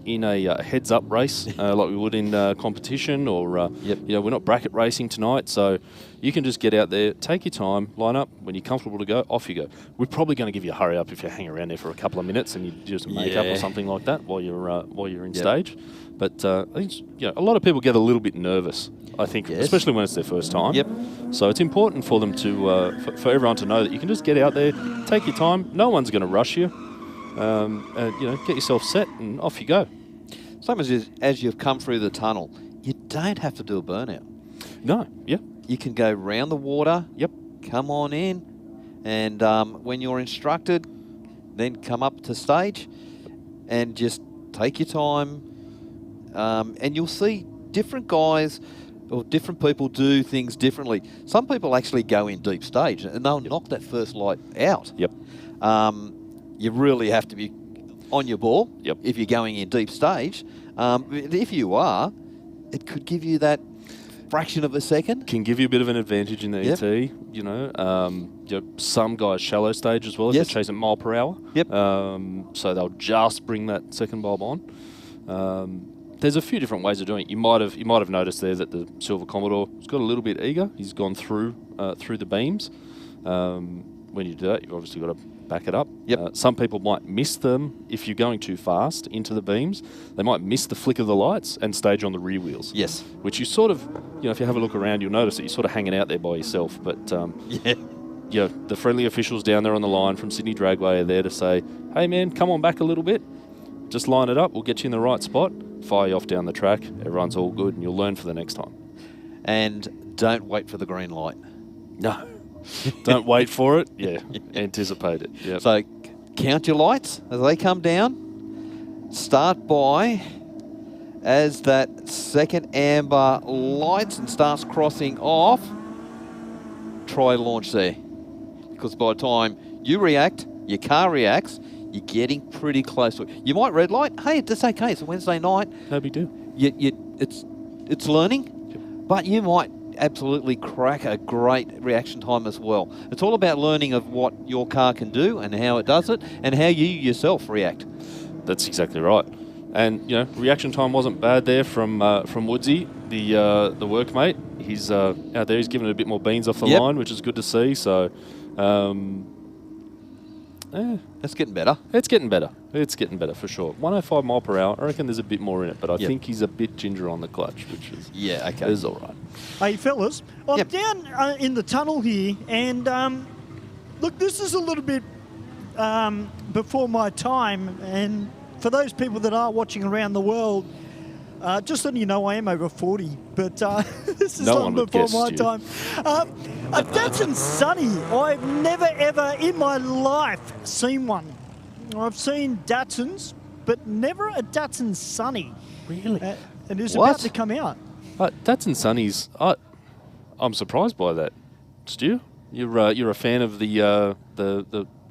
in a heads-up race like we would in competition, or we're not bracket racing tonight. So you can just get out there, take your time, line up. When you're comfortable to go, off you go. We're probably going to give you a hurry up if you hang around there for a couple of minutes and you do some makeup or something like that while you're in stage. But I think a lot of people get a little bit nervous, I think, especially when it's their first time. Yep. So it's important for them to for everyone to know that you can just get out there, take your time. No one's going to rush you. Get yourself set and off you go. Same as you've come through the tunnel, you don't have to do a burnout. No, You can go round the water. Yep. Come on in, and when you're instructed, then come up to stage, and just take your time. And you'll see different guys or different people do things differently. Some people actually go in deep stage, and they'll knock that first light out. Yep. You really have to be on your ball if you're going in deep stage. If you are, it could give you that fraction of a second. Can give you a bit of an advantage in the ET. Some guys shallow stage as well if they're chasing mile per hour. Yep. So they'll just bring that second bulb on. there's a few different ways of doing it. You might have noticed there that the Silver Commodore has got a little bit eager. He's gone through the beams. When you do that, you've obviously got to back it up. Yep. Some people might miss them if you're going too fast into the beams. They might miss the flick of the lights and stage on the rear wheels. Yes. Which you sort of, if you have a look around, you'll notice that you're sort of hanging out there by yourself. But the friendly officials down there on the line from Sydney Dragway are there to say, hey man, come on back a little bit. Just line it up. We'll get you in the right spot. Fire you off down the track. Everyone's all good, and you'll learn for the next time. And don't wait for the green light. No. Don't wait for it. Yeah. Anticipate it. Yep. So count your lights as they come down. Start by as that second amber lights and starts crossing off. Try launch there. Because by the time you react, your car reacts, you're getting pretty close to it. You might red light. Hey, it's okay. It's a Wednesday night. No big deal. It's learning, but you might absolutely crack a great reaction time as well. It's all about learning of what your car can do and how it does it and how you yourself react. That's exactly right. And reaction time wasn't bad there from Woodsy, the workmate. He's out there. He's given it a bit more beans off the line, which is good to see. So. It's getting better. It's getting better. It's getting better for sure. 105 mile per hour. I reckon there's a bit more in it, but I think he's a bit ginger on the clutch, which is is all right. Hey fellas, I'm down in the tunnel here, and look, this is a little bit before my time, and for those people that are watching around the world, just letting you know I am over 40, but this is long before my time. A Datsun Sunny, I've never ever in my life seen one. I've seen Datsuns, but never a Datsun Sunny. Really? And it's about to come out. Datsun Sunnies, I'm surprised by that. Stu, you're a fan of the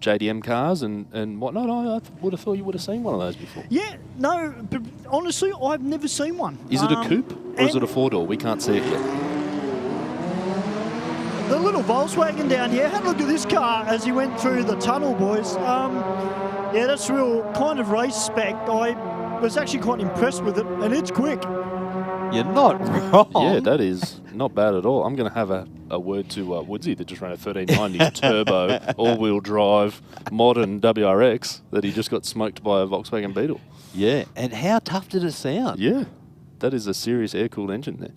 JDM cars and whatnot. I would have thought you would have seen one of those before. Yeah, no, but honestly, I've never seen one. Is it a coupe or is it a four-door? We can't see it yet. The little Volkswagen down here, had a look at this car as he went through the tunnel, boys. Yeah, that's real kind of race spec. I was actually quite impressed with it, and it's quick. You're not wrong. Yeah, that is not bad at all. I'm going to have a word to Woodsy that just ran a 1390 turbo, all-wheel drive, modern WRX that he just got smoked by a Volkswagen Beetle. Yeah, and how tough did it sound? Yeah, that is a serious air-cooled engine there.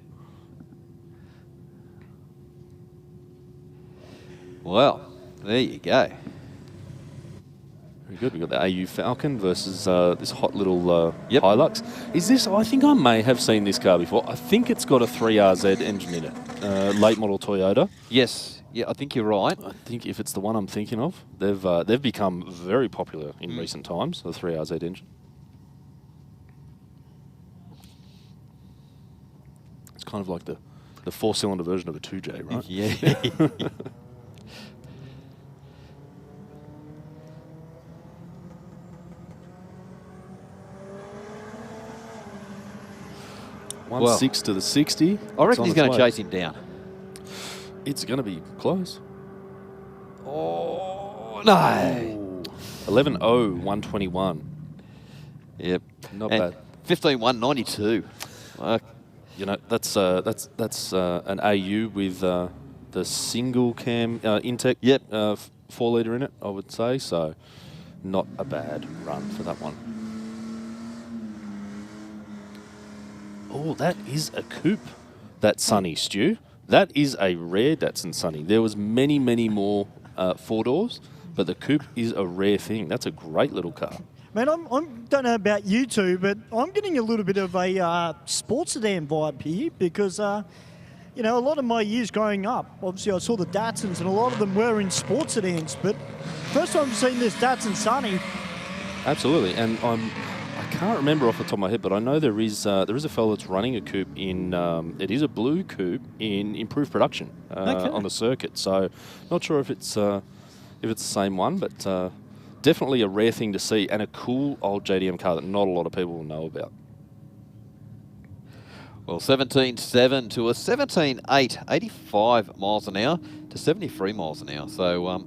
Well, there you go. Very good. We've got the AU Falcon versus this hot little Hilux. Is this, I think I may have seen this car before. I think it's got a 3RZ engine in it. Late model Toyota. Yes. Yeah, I think you're right. I think if it's the one I'm thinking of, they've become very popular in recent times, the 3RZ engine. It's kind of like the 4-cylinder version of a 2J, right? Yeah. 1.6 to the 60. I reckon he's going to chase him down. It's going to be close. Oh, no. 11.0, 121. Yep. Not bad. 15.192. That's an AU with the single cam Intec. Yep. 4-litre in it, I would say. So not a bad run for that one. Oh, that is a coupe. That Sunny, Stu. That is a rare Datsun Sunny. There was many, many more 4-doors, but the coupe is a rare thing. That's a great little car. Man, I don't know about you two, but I'm getting a little bit of a sports sedan vibe here because, a lot of my years growing up, obviously I saw the Datsuns and a lot of them were in sports sedans, but first time I've seen this Datsun Sunny. Absolutely, and I can't remember off the top of my head, but I know there is a fellow that's running a coupe in. It is a blue coupe in improved production on the circuit. So, not sure if it's the same one, but definitely a rare thing to see and a cool old JDM car that not a lot of people will know about. Well, 17.7 to a 17.8, 85 miles an hour to 73 miles an hour. So,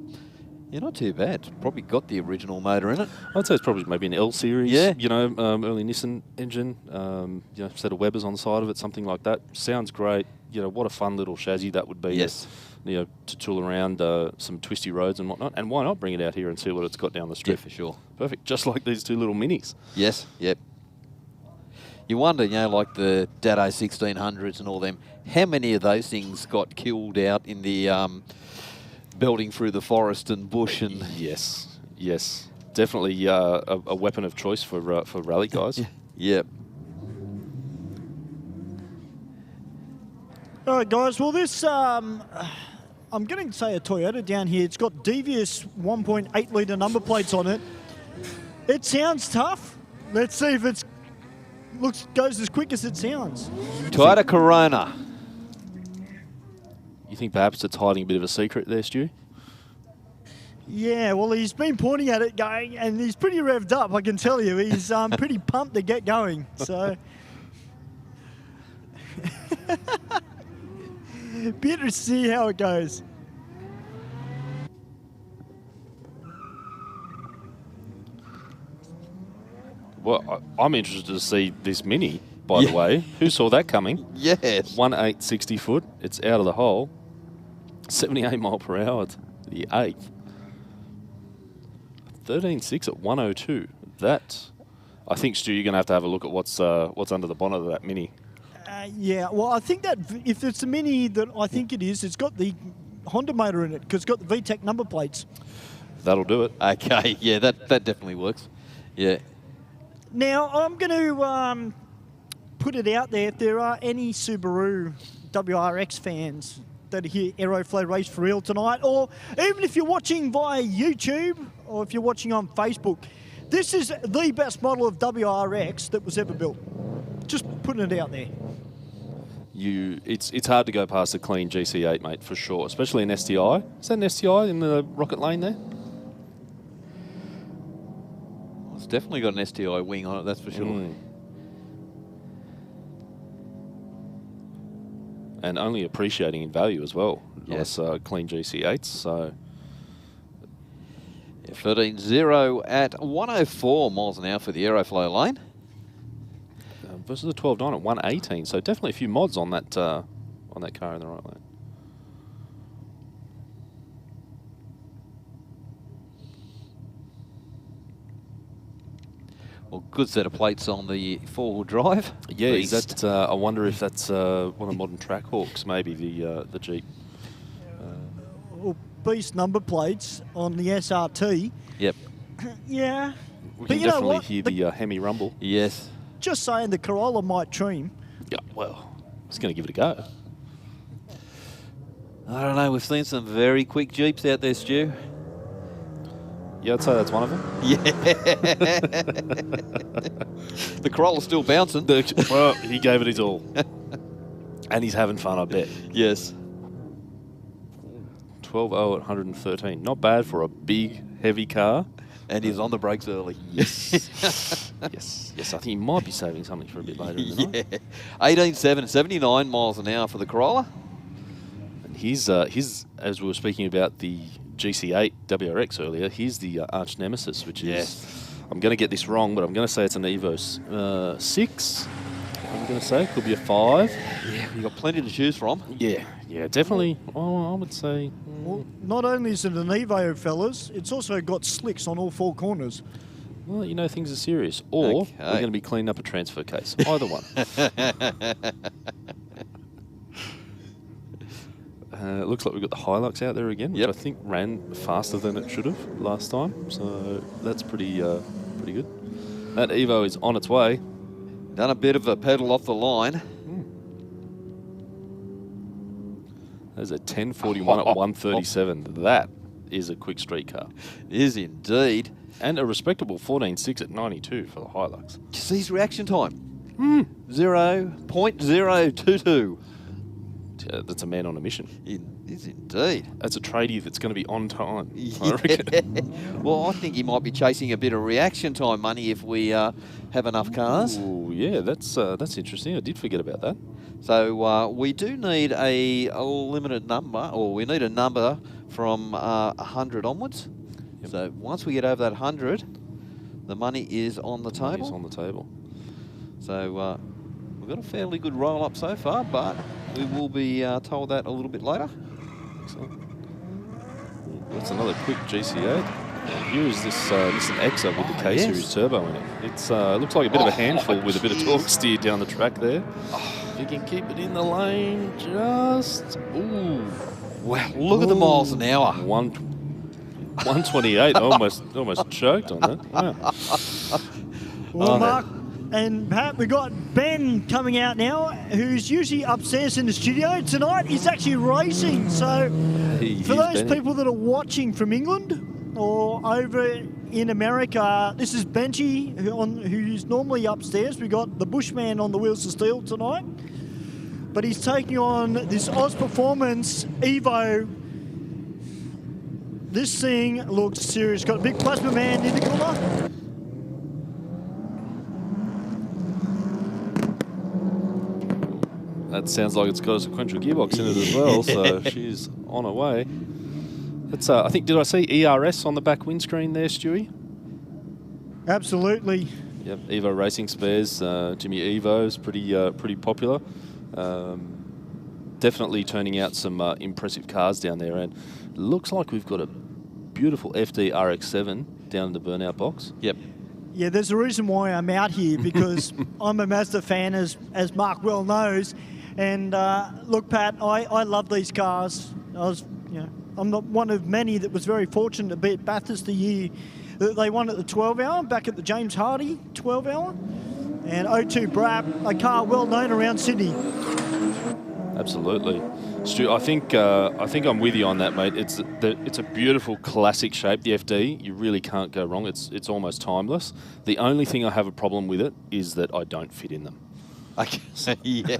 Yeah, not too bad. Probably got the original motor in it. I'd say it's probably maybe an L series. Yeah. You know, early Nissan engine. You know, set of Webers on the side of it, something like that. Sounds great. You know, what a fun little chassis that would be. Yes. You know, to tool around some twisty roads and whatnot. And why not bring it out here and see what it's got down the strip? Yeah, for sure. Perfect. Just like these two little minis. Yes. Yep. You wonder, you know, like the Dado 1600s and all them, how many of those things got killed out in the belting through the forest and bush and... Yes, yes. Definitely a weapon of choice for rally guys. Yep. All right, guys. Well, this, I'm going to say a Toyota down here. It's got devious 1.8 litre number plates on it. It sounds tough. Let's see if it goes as quick as it sounds. Toyota Corona. You think perhaps it's hiding a bit of a secret there, Stu? Yeah, well, he's been pointing at it going, and he's pretty revved up, I can tell you. He's pretty pumped to get going, so... Be interested to see how it goes. Well, I'm interested to see this Mini, by the way. Who saw that coming? Yes. 1.860 foot. It's out of the hole. 78 mile per hour. The 8th. 13.6 at 102. That, I think, Stu, you're going to have a look at what's under the bonnet of that Mini. Yeah, well, I think that if it's a Mini that I think it is, it's got the Honda motor in it because it's got the VTEC number plates. That'll do it. Okay, yeah, that definitely works. Yeah. Now, I'm going to put it out there. If there are any Subaru WRX fans that are here Aeroflow Race for Real tonight, or even if you're watching via YouTube or if you're watching on Facebook, this is the best model of WRX that was ever built. Just putting it out there. It's hard to go past a clean GC8, mate, for sure, especially an STI. Is that an STI in the rocket lane there? It's definitely got an STI wing on it, that's for sure. And only appreciating in value as well. Yes. Nice clean GC8s, so... 13.0 at 104 miles an hour for the Aeroflow lane. Versus a 12.9 at 118, so definitely a few mods on that car in the right lane. Well, good set of plates on the four-wheel drive. Yeah, is Beast. that? I wonder if that's one of modern Trackhawks, maybe the Jeep. Well, Beast number plates on the SRT. Yep. Yeah. We But can you know definitely what? hear the Hemi rumble. Yes. Just saying the Corolla might trim. Yeah, well, I was going to give it a go. I don't know, we've seen some very quick Jeeps out there, Stu. Yeah, I'd say that's one of them. Yeah. The Corolla's still bouncing. Well, he gave it his all. And he's having fun, I bet. Yes. 12.0 at 113. Not bad for a big, heavy car. And he's on the brakes early. Yes. Yes. Yes, I think he might be saving something for a bit later in the night. Yeah. 18.7, 79 miles an hour for the Corolla. And his, as we were speaking about the GC8 WRX earlier, here's the arch nemesis, which is, I'm going to get this wrong, but I'm going to say it's an Evo 6. I'm going to say could be a 5. Yeah, you've got plenty to choose from. Yeah, yeah, definitely. Oh, I would say. Well, not only is it an Evo, fellas, it's also got slicks on all four corners. Well, you know things are serious. Or we're going to be cleaning up a transfer case. Either one. It looks like we've got the Hilux out there again, which I think ran faster than it should have last time. So that's pretty good. That Evo is on its way. Done a bit of a pedal off the line. There's a 1041 at 137. That is a quick street car. It is indeed. And a respectable 14.6 at 92 for the Hilux. Just his reaction time. 0.022. That's a man on a mission. It is indeed. That's a tradie that's going to be on time, I reckon. Well, I think he might be chasing a bit of reaction time money if we have enough cars. Ooh, yeah, that's interesting. I did forget about that. So we do need a limited number, or we need a number from 100 onwards So once we get over that 100, the money is on the table. It's on the table. So we've got a fairly good roll up so far, but we will be told that a little bit later. Excellent. That's another quick GC8. And here is this Nissan Exa with the K Series turbo in it. It looks like a bit of a handful with a bit of torque steered down the track there. If you can keep it in the lane, just wow! Look at the miles an hour. 128. almost choked on that. Wow. Well, Mark and Pat, we got Ben coming out now, who's usually upstairs in the studio. Tonight he's actually racing. So for those people that are watching from England or over in America, this is Benji, who's normally upstairs. We got the Bushman on the wheels of steel tonight, but he's taking on this Oz Performance Evo. This thing looks serious. Got a big plasma man in the corner. That sounds like it's got a sequential gearbox in it as well, so she's on her way. It's, I think, did I see ERS on the back windscreen there, Stewie? Absolutely. Yep, Evo Racing Spares, Jimmy Evo's pretty popular. Definitely turning out some impressive cars down there, and looks like we've got a beautiful FD RX-7 down in the burnout box. Yep. Yeah, there's a reason why I'm out here, because I'm a Mazda fan, as Mark well knows. And look, Pat, I love these cars. I'm not one of many that was very fortunate to be at Bathurst the year that they won at the 12-hour, back at the James Hardy 12-hour. And O2 Brap, a car well known around Sydney. Absolutely. Stu, I think I'm with you on that, mate. It's a beautiful classic shape, the FD. You really can't go wrong. It's almost timeless. The only thing I have a problem with it is that I don't fit in them. Yeah.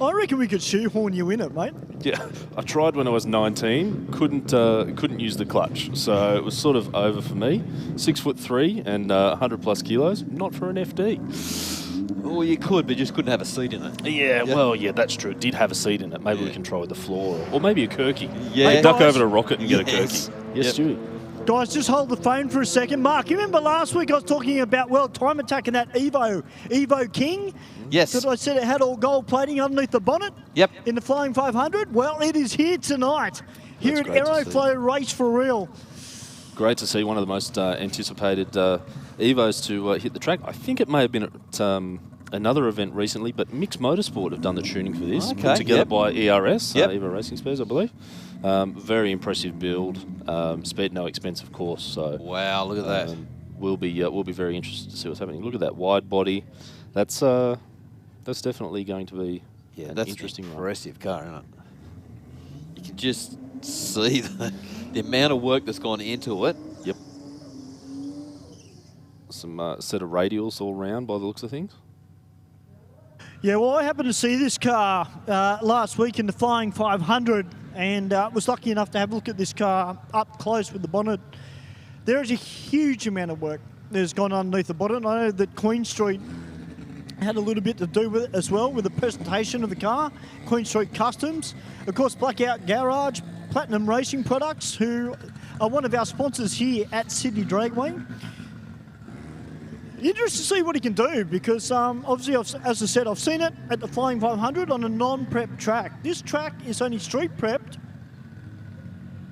I reckon we could shoehorn you in it, mate. Yeah, I tried when I was 19. Couldn't use the clutch, so it was sort of over for me. 6'3" and 100+ kilos. Not for an FD. Well, you could, but you just couldn't have a seat in it. Yeah, well, yeah, that's true. It did have a seat in it. Maybe we can try with the floor, or maybe a Kirky. Yeah. Hey, duck over to Rocket and get a Kirky. Yes, Stewie. Guys, just hold the phone for a second. Mark, you remember last week I was talking about World Time Attack and that Evo King? Yes. That I said it had all gold plating underneath the bonnet? Yep. In the Flying 500? Well, it is here tonight. Here at Aeroflow Race for Real. Great to see one of the most anticipated Evos to hit the track. I think it may have been at another event recently, but Mixed Motorsport have done the tuning for this. Put together by ERS, Evo Racing Spares, I believe. Very impressive build. Spared no expense, of course. So wow, look at that. We'll be very interested to see what's happening. Look at that wide body. That's definitely going to be that's interesting. An impressive car, isn't it? You can just see the amount of work that's gone into it. Yep. Some set of radials all round by the looks of things. Yeah, well, I happened to see this car last week in the Flying 500 and was lucky enough to have a look at this car up close with the bonnet. There is a huge amount of work that has gone underneath the bonnet. I know that Queen Street had a little bit to do with it as well, with the presentation of the car. Queen Street Customs. Of course, Blackout Garage, Platinum Racing Products, who are one of our sponsors here at Sydney Dragway. Interested to see what he can do, because obviously, as I said, I've seen it at the Flying 500 on a non-prep track. This track is only street prepped,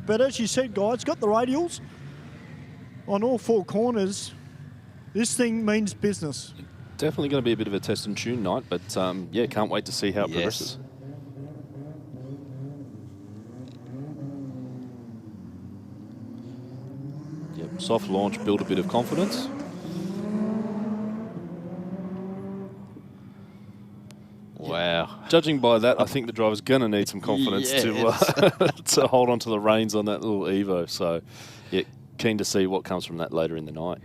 but as you said, guys, it's got the radials on all four corners. This thing means business. Definitely going to be a bit of a test and tune night, but yeah, can't wait to see how it progresses. Yep, soft launch, build a bit of confidence. Wow. Judging by that, I think the driver's going to need some confidence to hold on to the reins on that little Evo. So, yeah, keen to see what comes from that later in the night.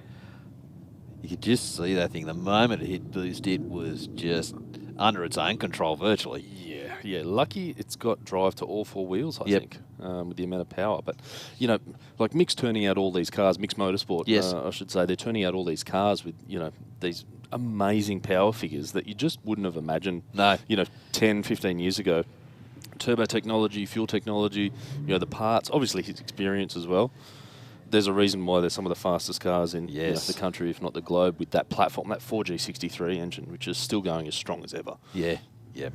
You could just see that thing. The moment it hit boost, it was just under its own control virtually. Yeah, lucky it's got drive to all four wheels, I think, with the amount of power. But, you know, like Mixed turning out all these cars, Mixed Motorsport, I should say, they're turning out all these cars with, you know, these amazing power figures that you just wouldn't have imagined, you know, 10, 15 years ago. Turbo technology, fuel technology, you know, the parts, obviously his experience as well. there's a reason why they're some of the fastest cars in Yes. the country, if not the globe, with that platform, that 4G63 engine, which is still going as strong as ever. Yeah, yeah.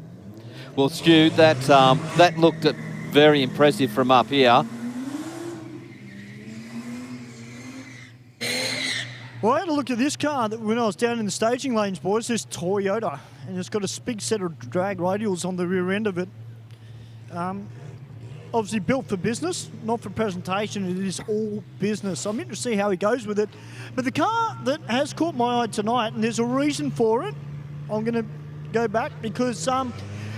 Well, Stu, that looked very impressive from up here. Well, I had a look at this car when I was down in the staging lanes, boys. This Toyota, and it's got a big set of drag radials on the rear end of it. Obviously built for business, not for presentation. It is all business. I'm interested to see how he goes with it. But the car that has caught my eye tonight, and there's a reason for it, I'm going to go back because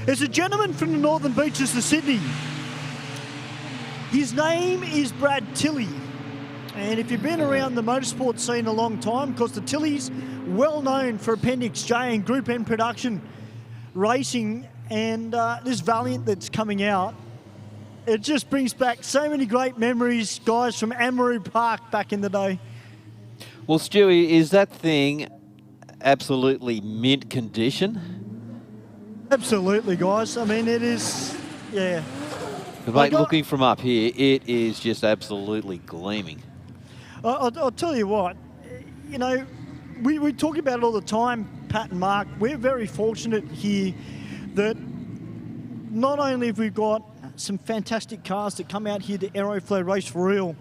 there's a gentleman from the northern beaches of Sydney. His name is Brad Tilley. And if you've been around the motorsport scene a long time, because the Tilley's well known for Appendix J and Group N production racing, and this Valiant that's coming out, it just brings back so many great memories, guys, from Amaru Park back in the day. Well, Stewie, is that thing absolutely mint condition? Absolutely, guys. I mean, it is, yeah. Mate, looking from up here, it is just absolutely gleaming. I'll tell you what, you know, we talk about it all the time, Pat and Mark. We're very fortunate here that not only have we got some fantastic cars that come out here to Aeroflow Race for real,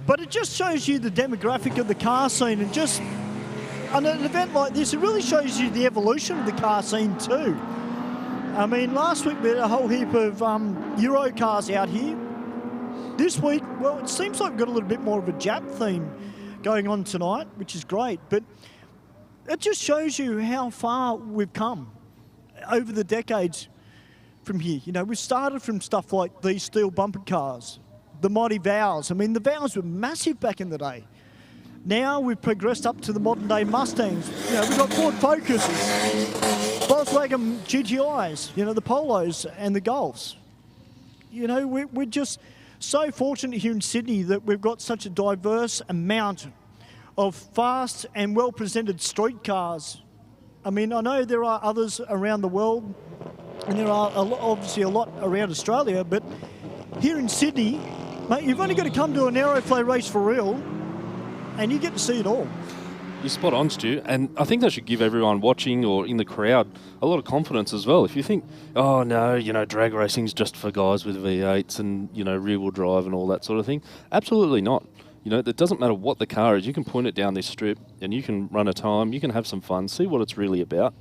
but it just shows you the demographic of the car scene, and just on an event like this, it really shows you the evolution of the car scene too. I mean, last week we had a whole heap of Euro cars out here. This week, well, it seems like we've got a little bit more of a Jap theme going on tonight, which is great, but it just shows you how far we've come over the decades from here. You know, we started from stuff like these steel bumper cars, the mighty Vows. I mean, the Vows were massive back in the day. Now we've progressed up to the modern day Mustangs. You know, we've got Ford Focuses, Volkswagen GTIs, you know, the Polos and the Golfs. You know, we're just so fortunate here in Sydney that we've got such a diverse amount of fast and well-presented street cars. I mean, I know there are others around the world, and there are obviously a lot around Australia, but here in Sydney, mate, you've only got to come to an Aeroflow Race for real, and you get to see it all. You're spot on, Stu, and I think that should give everyone watching or in the crowd a lot of confidence as well. If you think, oh no, you know, drag racing's just for guys with V8s and, you know, rear-wheel drive and all that sort of thing, absolutely not. You know, it doesn't matter what the car is. You can point it down this strip and you can run a time, you can have some fun, see what it's really about.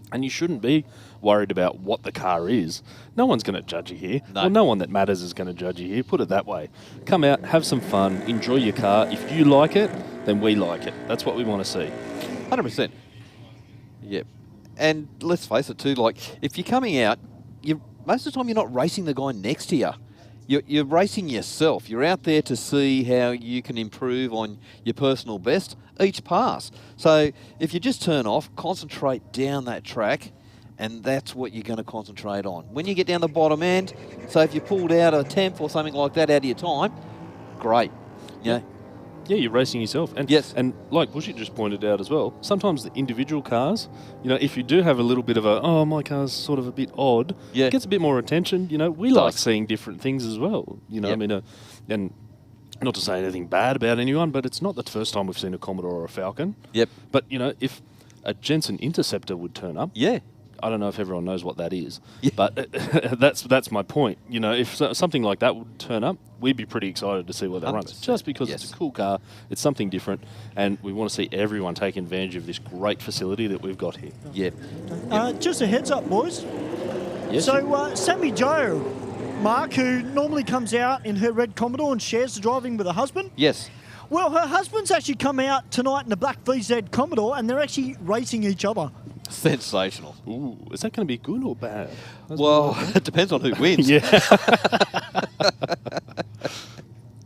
And you shouldn't be worried about what the car is. No one's going to judge you here. No. Well, no one that matters is going to judge you here. Put it that way. Come out, have some fun, enjoy your car. If you like it, then we like it. That's what we want to see. 100%. Yep. And let's face it too, like, if you're coming out, most of the time you're not racing the guy next to you. You're racing yourself. You're out there to see how you can improve on your personal best each pass. So if you just turn off, concentrate down that track, and that's what you're going to concentrate on. When you get down the bottom end, so if you pulled out a 10th or something like that out of your time, great. You know? Yeah, you're racing yourself. And yes. And like Bushy just pointed out as well, sometimes the individual cars, you know, if you do have a little bit of a, oh, my car's sort of a bit odd, it gets a bit more attention. You know, we like seeing different things as well. You know, I mean, and not to say anything bad about anyone, but it's not the first time we've seen a Commodore or a Falcon. Yep. But, you know, if a Jensen Interceptor would turn up. Yeah. I don't know if everyone knows what that is, but that's my point. You know, if something like that would turn up, we'd be pretty excited to see what that runs. Just because it's a cool car, it's something different, and we want to see everyone take advantage of this great facility that we've got here. Yeah. Just a heads up, boys. Yes, so Sammy Jo, Mark, who normally comes out in her red Commodore and shares the driving with her husband. Yes. Well, her husband's actually come out tonight in the black VZ Commodore, and they're actually racing each other. Sensational. Ooh, is that going to be good or bad? Well, it depends on who wins. Yeah.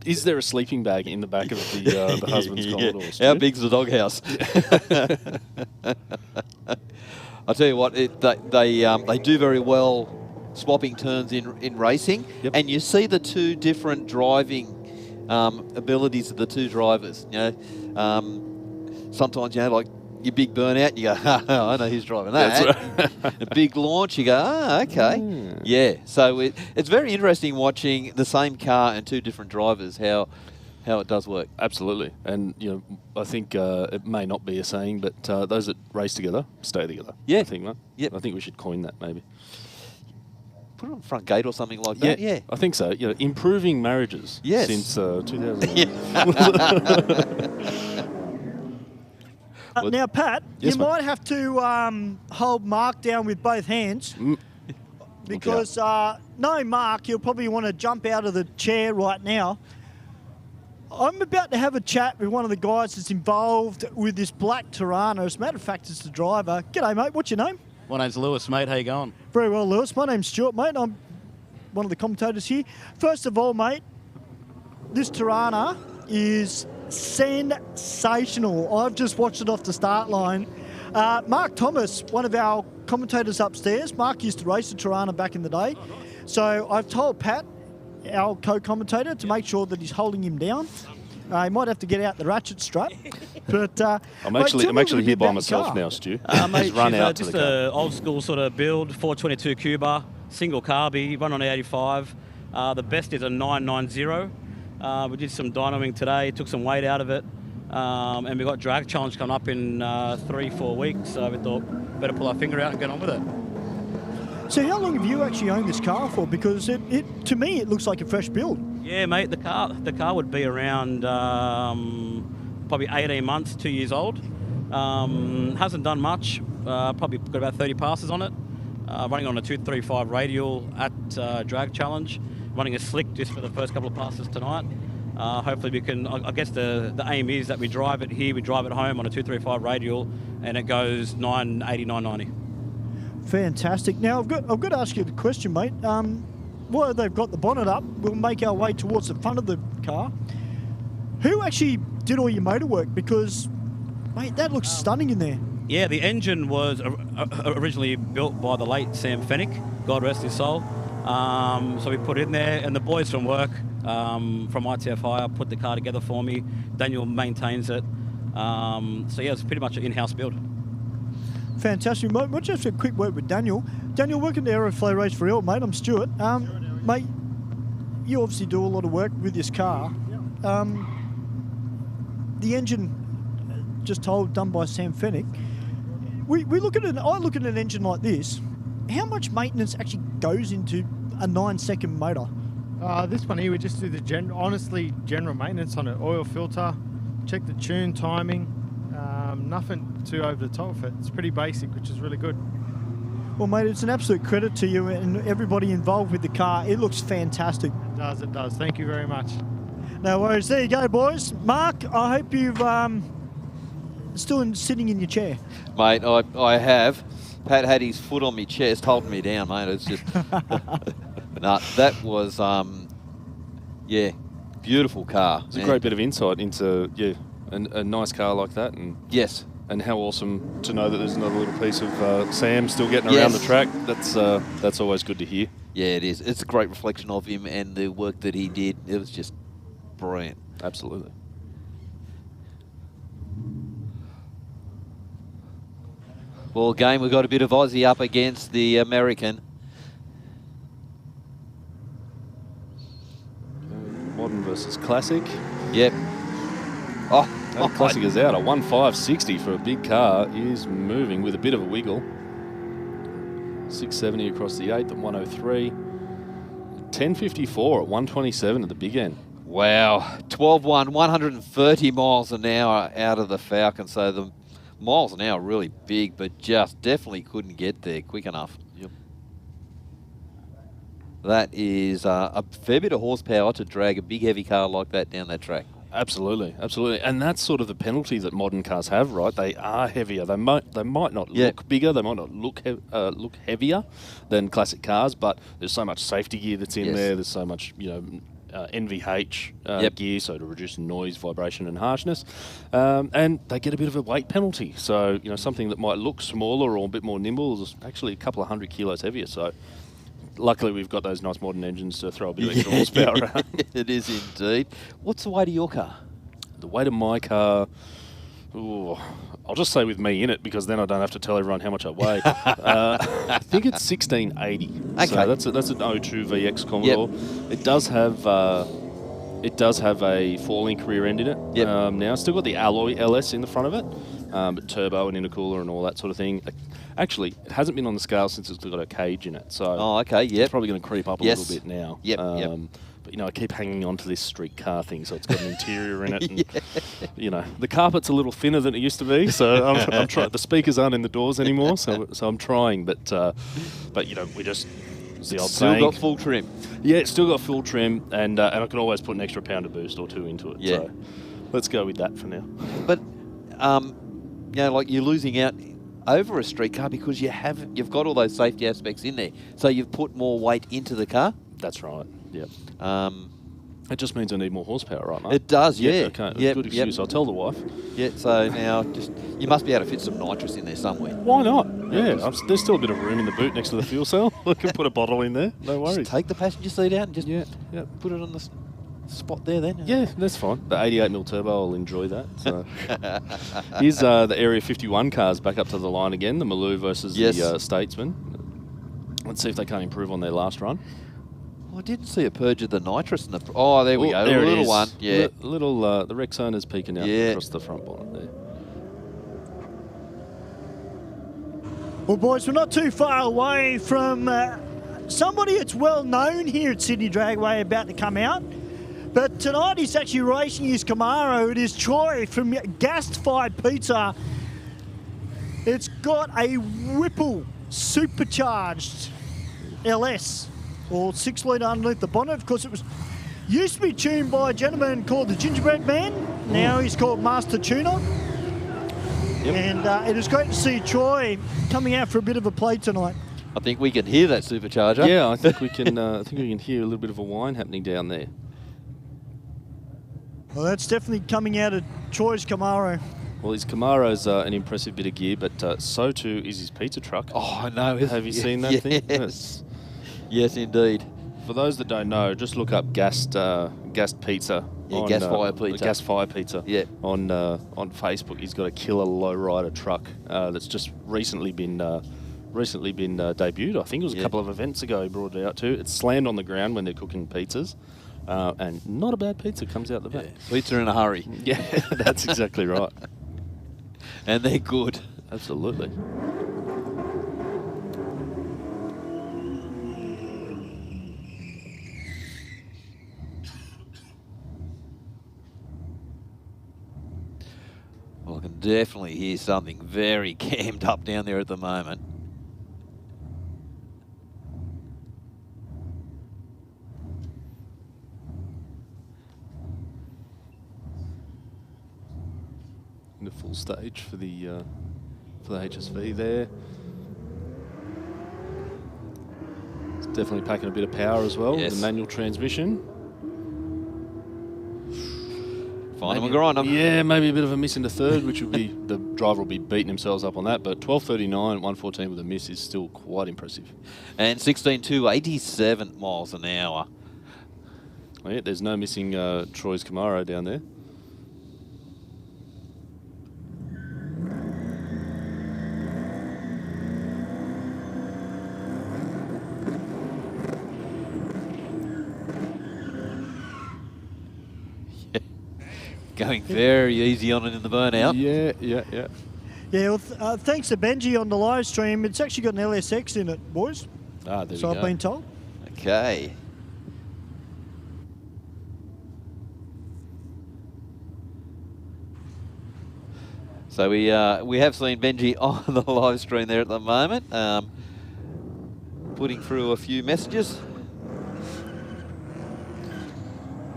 Is there a sleeping bag in the back of the husband's Commodore? How big's the doghouse? I'll tell you what, they do very well swapping turns in racing, and you see the two different driving abilities of the two drivers. You know, sometimes, you know, like your big burnout, you go, I know who's driving that. That's right. A big launch, you go, okay. Yeah, so it's very interesting watching the same car and two different drivers, how how it does work. Absolutely. And, I think it may not be a saying, but those that race together stay together. Yeah. I think, mate. Yep. I think we should coin that, maybe. Put it on the front gate or something like that. Yeah. I think so. Improving marriages Yes. since 2000. Now, Pat, Yes, you mate. might have to hold Mark down with both hands because knowing Mark, he'll probably want to jump out of the chair right now. I'm about to have a chat with one of the guys that's involved with this black Tirana. As a matter of fact, it's the driver. G'day, mate. What's your name? My name's Lewis, mate. How you going? Very well, Lewis. My name's Stuart, mate. I'm one of the commentators here. First of all, mate, this Tirana is sensational. I've just watched it off the start line. Mark Thomas, one of our commentators upstairs, Mark used to race the Tirana back in the day. So I've told Pat, our co-commentator, to make sure that he's holding him down. He might have to get out the ratchet strap. But I'm mate, actually tell me a here little bit by about myself your car. now, Stu. Mate, He's run she's, out to just the car. a old school sort of build, 422 Cuba, single carby, run on 85. The best is a 990. We did some dynoing today, took some weight out of it, and we got drag challenge coming up in 3-4 weeks. So we thought better pull our finger out and get on with it. So how long have you actually owned this car for? Because it to me, it looks like a fresh build. Yeah, mate. The car would be around probably 18 months, 2 years old. Hasn't done much. Probably got about 30 passes on it. Running on a 235 radial at drag challenge. Running a slick just for the first couple of passes tonight. Hopefully we can. I guess the aim is that we drive it here, we drive it home on a 235 radial, and it goes 980, 990. Fantastic. Now I've got to ask you the question, mate. While they've got the bonnet up, we'll make our way towards the front of the car. Who actually did all your motor work? Because, mate, that looks stunning in there. Yeah, the engine was originally built by the late Sam Fennick, God rest his soul. So we put it in there, and the boys from work, from ITF Hire, put the car together for me. Daniel maintains it. So yeah, it's pretty much an in-house build. Fantastic. We'll just have a quick word with Daniel. Daniel, welcome to Aeroflow Race for Real, mate. I'm Stuart. Mate, you obviously do a lot of work with this car. The engine, just told, done by Sam Fennick. I look at an engine like this. How much maintenance actually goes into a 9-second motor? This one here, we just do the general maintenance on it. Oil filter, check the tune, timing. Nothing too over the top of it. It's pretty basic, which is really good. Well, mate, it's an absolute credit to you and everybody involved with the car. It looks fantastic. It does. Thank you very much. No worries. There you go, boys. Mark, I hope you've still sitting in your chair. Mate, I have. Pat had his foot on my chest, holding me down, mate. It's just... Nah, that was, beautiful car. It's a great bit of insight into, a nice car like that. And yes. And how awesome to know that there's another little piece of Sam still getting around the track. That's always good to hear. Yeah, it is. It's a great reflection of him and the work that he did. It was just brilliant. Absolutely. Well, again, we've got a bit of Aussie up against the American. Modern versus classic. Yep. Oh, classic is out. A 1.560 for a big car is moving with a bit of a wiggle. 670 across the 8th at 103. 1054 at 127 at the big end. Wow. 12-1, 130 miles an hour out of the Falcon. So the miles an hour are really big, but just definitely couldn't get there quick enough. Yep. That is a fair bit of horsepower to drag a big heavy car like that down that track. Absolutely, absolutely, and that's sort of the penalty that modern cars have, right? They are heavier. They might not look bigger. They might not look heavier than classic cars, but there's so much safety gear that's in there. There's so much, NVH gear, so to reduce noise, vibration, and harshness, and they get a bit of a weight penalty. So something that might look smaller or a bit more nimble is actually a couple of 100 kilos heavier. So. Luckily, we've got those nice modern engines to throw a bit of extra horsepower around. It is indeed. What's the weight of your car? The weight of my car, I'll just say with me in it because then I don't have to tell everyone how much I weigh. I think it's 1680. Okay. So that's an 02 VX Commodore. It does have It does have a 4-link rear end in it. Yep. Now, still got the alloy LS in the front of it, but turbo and intercooler and all that sort of thing. Actually, it hasn't been on the scale since it's got a cage in it, so okay, it's probably going to creep up a Yes. little bit now. Yep, But, I keep hanging on to this street car thing, so it's got an interior in it. And, the carpet's a little thinner than it used to be, so I'm trying. The speakers aren't in the doors anymore, so I'm trying. But we just... It's the old Still saying. got full trim. Yeah, it's still got full trim, and I can always put an extra pound of boost or 2 into it. Yeah. So let's go with that for now. But, like you're losing out over a street car because you've got all those safety aspects in there. So you've put more weight into the car. That's right. Yep. It just means I need more horsepower, right, mate? It does, yeah. Okay. Good excuse. I'll tell the wife. Yeah. So now, you must be able to fit some nitrous in there somewhere. Why not? Yeah. There's still a bit of room in the boot next to the fuel cell. I can put a bottle in there. No worries. Just take the passenger seat out and just put it on the spot there. Then. Yeah, that's fine. The 88mm turbo, I'll enjoy that. So. Here's the Area 51 cars back up to the line again. The Maloo versus the Statesman. Let's see if they can't improve on their last run. I didn't see a purge of the nitrous in the... Oh, there we go. There a little one. Yeah. The Rexona's peeking out across the front bonnet there. Well, boys, we're not too far away from somebody that's well known here at Sydney Dragway about to come out. But tonight he's actually racing his Camaro. It is Troy from Gas-Fired Pizza. It's got a Whipple Supercharged LS. Or 6 litre underneath the bonnet. Of course, it used to be tuned by a gentleman called the Gingerbread Man. Now he's called Master Tuner. Yep. And it is great to see Troy coming out for a bit of a play tonight. I think we can hear that supercharger. Yeah, I think we can. I think we can hear a little bit of a whine happening down there. Well, that's definitely coming out of Troy's Camaro. Well, his Camaro's an impressive bit of gear, but so too is his pizza truck. Oh, I know. Have you seen that thing? Yes. Yes, indeed. For those that don't know, just look up gassed pizza. Yeah, gas-fired pizza. Gas-fired pizza. Yeah. On Facebook, he's got a killer lowrider truck that's just recently been debuted. I think it was a couple of events ago he brought it out too. It's slammed on the ground when they're cooking pizzas, and not a bad pizza comes out the back. Pizza in a hurry. Yeah, that's exactly right. And they're good. Absolutely. Well, I can definitely hear something very cammed up down there at the moment. In the full stage for the HSV there. It's definitely packing a bit of power as well. Yes. The manual transmission. Find them and grind them. Yeah, maybe a bit of a miss in the third, which would be the driver will be beating themselves up on that. But 12:39, 1:14 with a miss is still quite impressive. And 16.2, 87 miles an hour. Yeah, there's no missing Troy's Camaro down there. Going very easy on it in the burnout. Yeah. Yeah, well, thanks to Benji on the live stream, it's actually got an LSX in it, boys. Ah, there so we go. I've been told. Okay. So we have seen Benji on the live stream there at the moment, putting through a few messages.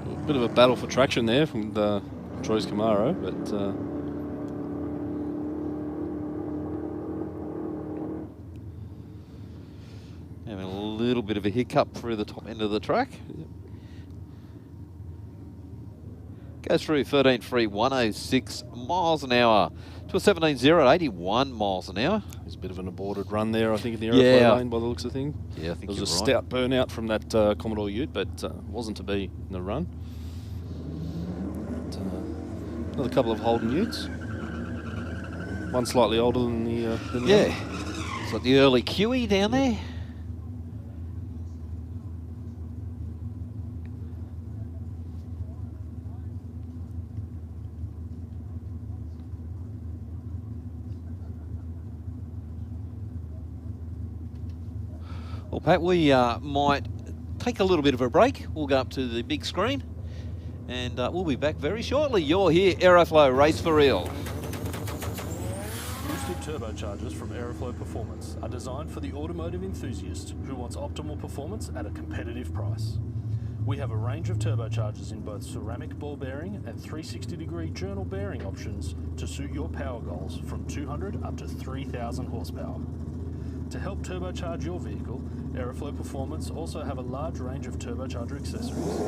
A bit of a battle for traction there from the Troy's Camaro, but having a little bit of a hiccup through the top end of the track. Yep. Goes through 13.3, 106 miles an hour to a 17.0 at 81 miles an hour. There's a bit of an aborted run there, I think, in the Aeroflow lane by the looks of things. Yeah, I think there was a you're stout burnout from that Commodore Ute, but wasn't to be in the run. But, another couple of Holden Utes. One slightly older than the other. It's got the early QE down there. Well, Pat, we might take a little bit of a break. We'll go up to the big screen and we'll be back very shortly. You're here, Aeroflow Race for Real. Boosted turbochargers from Aeroflow Performance are designed for the automotive enthusiast who wants optimal performance at a competitive price. We have a range of turbochargers in both ceramic ball bearing and 360-degree journal bearing options to suit your power goals from 200 up to 3,000 horsepower. To help turbocharge your vehicle, Aeroflow Performance also have a large range of turbocharger accessories.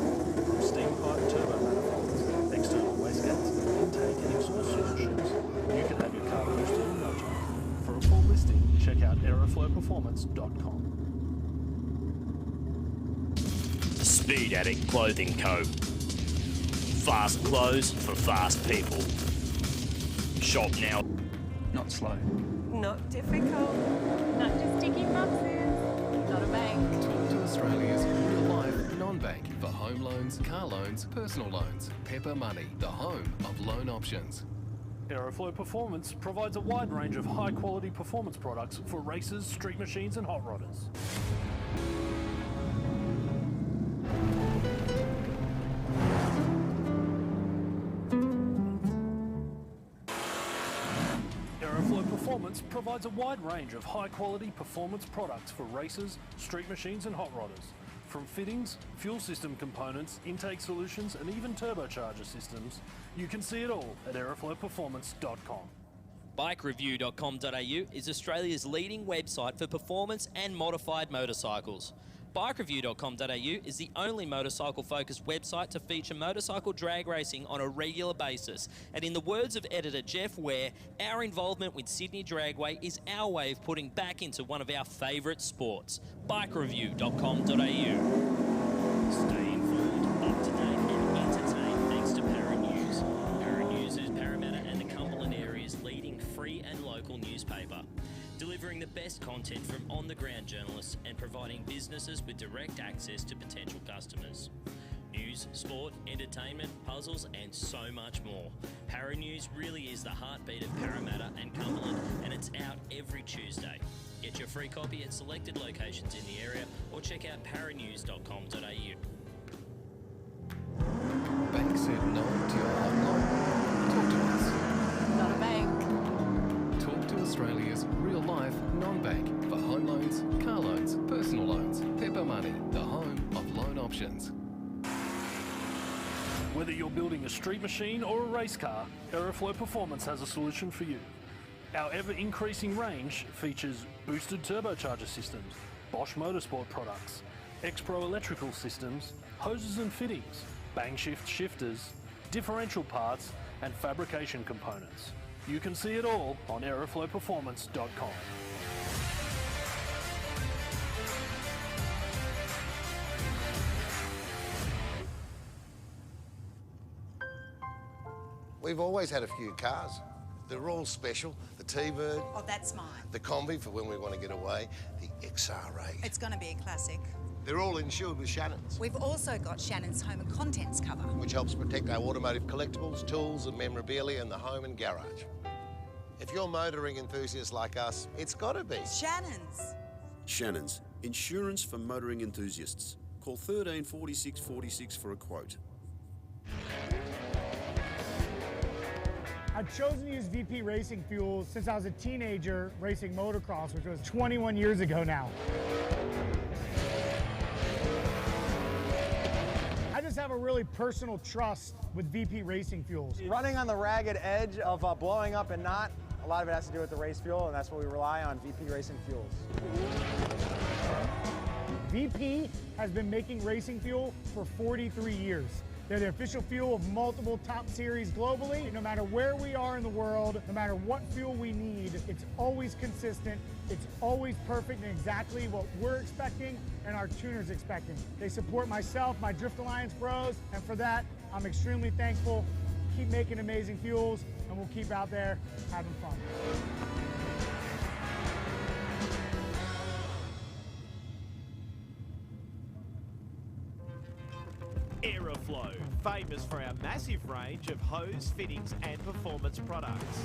From steam pipe turbo manifolds, external wastegates, intake and exhaust solutions, you can have your car boosted in no time. For a full listing, check out aeroflowperformance.com. Speed Addict Clothing Co. Fast clothes for fast people. Shop now. Not slow. Not difficult. Not just ticking boxes. Not a bank. Talk to Australia's real-life non-bank for home loans, car loans, personal loans. Pepper Money, the home of loan options. Aeroflow Performance provides a wide range of high-quality performance products for racers, street machines and hot rodders. Aeroflow Performance provides a wide range of high-quality performance products for racers, street machines and hot rodders. From fittings, fuel system components, intake solutions and even turbocharger systems, you can see it all at aeroflowperformance.com. Bikereview.com.au is Australia's leading website for performance and modified motorcycles. Bikereview.com.au is the only motorcycle-focused website to feature motorcycle drag racing on a regular basis. And in the words of editor Jeff Ware, our involvement with Sydney Dragway is our way of putting back into one of our favourite sports. Bikereview.com.au. Stay informed, up to date and entertained thanks to Para News. Para News is Parramatta and the Cumberland area's leading free and local newspaper, delivering the best content from on-the-ground journalists and providing businesses with direct access to potential customers. News, sport, entertainment, puzzles and so much more. Para News really is the heartbeat of Parramatta and Cumberland, and it's out every Tuesday. Get your free copy at selected locations in the area or check out paranews.com.au. Bank said no to your home loan? Talk to us. Not a bank. Talk to Australia's real-life non-bank for home loans, car loans, personal loans. Pepper Money, the home of loan options. Whether you're building a street machine or a race car, Aeroflow Performance has a solution for you. Our ever-increasing range features boosted turbocharger systems, Bosch Motorsport products, X-Pro electrical systems, hoses and fittings, bang shift shifters, differential parts and fabrication components. You can see it all on aeroflowperformance.com. We've always had a few cars. They're all special. The T-Bird. Oh, that's mine. The Combi for when we want to get away. The XR8. It's going to be a classic. They're all insured with Shannon's, We've also got Shannon's Home and Contents cover, which helps protect our automotive collectibles, tools and memorabilia in the home and garage. If you're motoring enthusiasts like us, it's got to be Shannon's. Shannon's, insurance for motoring enthusiasts. Call 13 46 46 for a quote. I've chosen to use VP Racing fuel since I was a teenager racing motocross, which was 21 years ago now. I just have a really personal trust with VP Racing fuels. Running on the ragged edge of blowing up and not, a lot of it has to do with the race fuel, and that's what we rely on, VP Racing fuels. VP has been making racing fuel for 43 years. They're the official fuel of multiple top series globally. No matter where we are in the world, no matter what fuel we need, it's always consistent, it's always perfect and exactly what we're expecting and our tuners expecting. They support myself, my Drift Alliance bros, and for that, I'm extremely thankful. Keep making amazing fuels, and we'll keep out there having fun. Aeroflow, famous for our massive range of hose, fittings and performance products.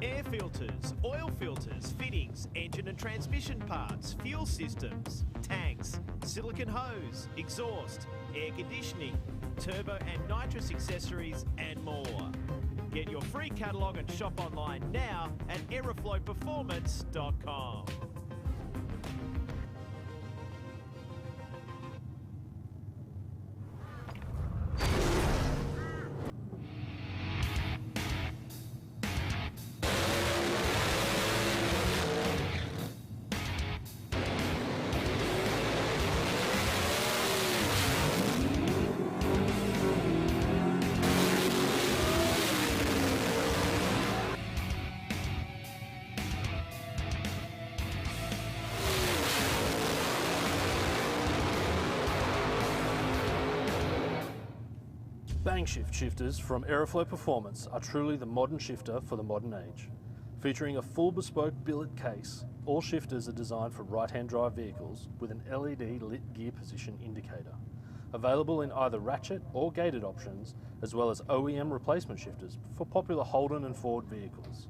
air filters, oil filters, fittings, engine and transmission parts, fuel systems, tanks, silicone hose, exhaust, air conditioning, turbo and nitrous accessories, and more. Get your free catalogue and shop online now at aeroflowperformance.com. Bang shift shifters from Aeroflow Performance are truly the modern shifter for the modern age. Featuring a full bespoke billet case, all shifters are designed for right-hand drive vehicles with an LED lit gear position indicator. Available in either ratchet or gated options, as well as OEM replacement shifters for popular Holden and Ford vehicles.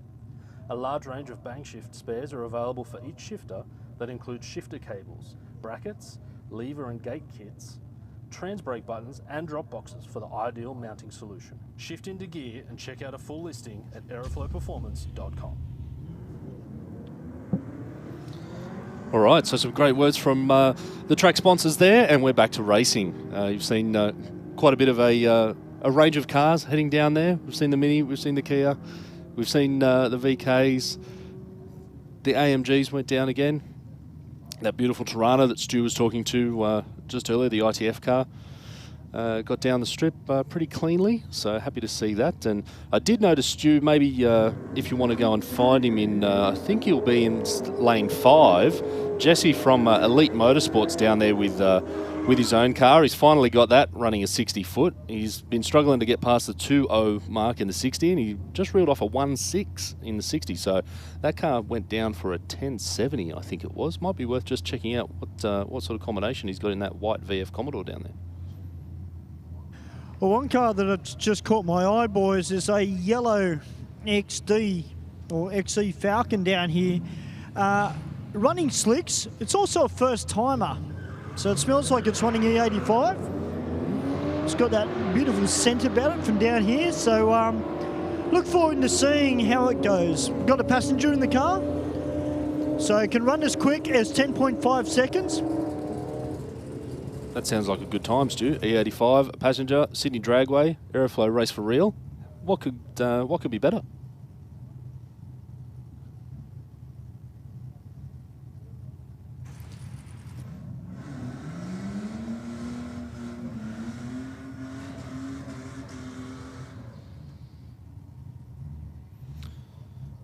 A large range of bang shift spares are available for each shifter that includes shifter cables, brackets, lever and gate kits, trans brake buttons and drop boxes for the ideal mounting solution. Shift into gear and check out a full listing at aeroflowperformance.com. All right, so some great words from the track sponsors there, and we're back to racing. You've seen quite a bit of a range of cars heading down there. We've seen the Mini, we've seen the Kia, we've seen the VKs, the AMGs went down again. That beautiful Tirana that Stu was talking to just earlier, the ITF car, got down the strip pretty cleanly, so happy to see that. And I did notice, Stu, maybe if you want to go and find him in, I think he'll be in lane 5. Jesse from Elite Motorsports down there with his own car. He's finally got that running a 60 foot. He's been struggling to get past the 2.0 mark in the 60, and he just reeled off a 1.6 in the 60. So that car went down for a 1070, I think it was. Might be worth just checking out what sort of combination he's got in that white VF Commodore down there. Well, one car that has just caught my eye, boys, is a yellow XD or XE Falcon down here. Running slicks. It's also a first timer. So it smells like it's running E85. It's got that beautiful scent about it from down here. So look forward to seeing how it goes. We've got a passenger in the car. So it can run as quick as 10.5 seconds. That sounds like a good time, Stu. E85, a passenger, Sydney Dragway, Aeroflow Race for real. What could be better?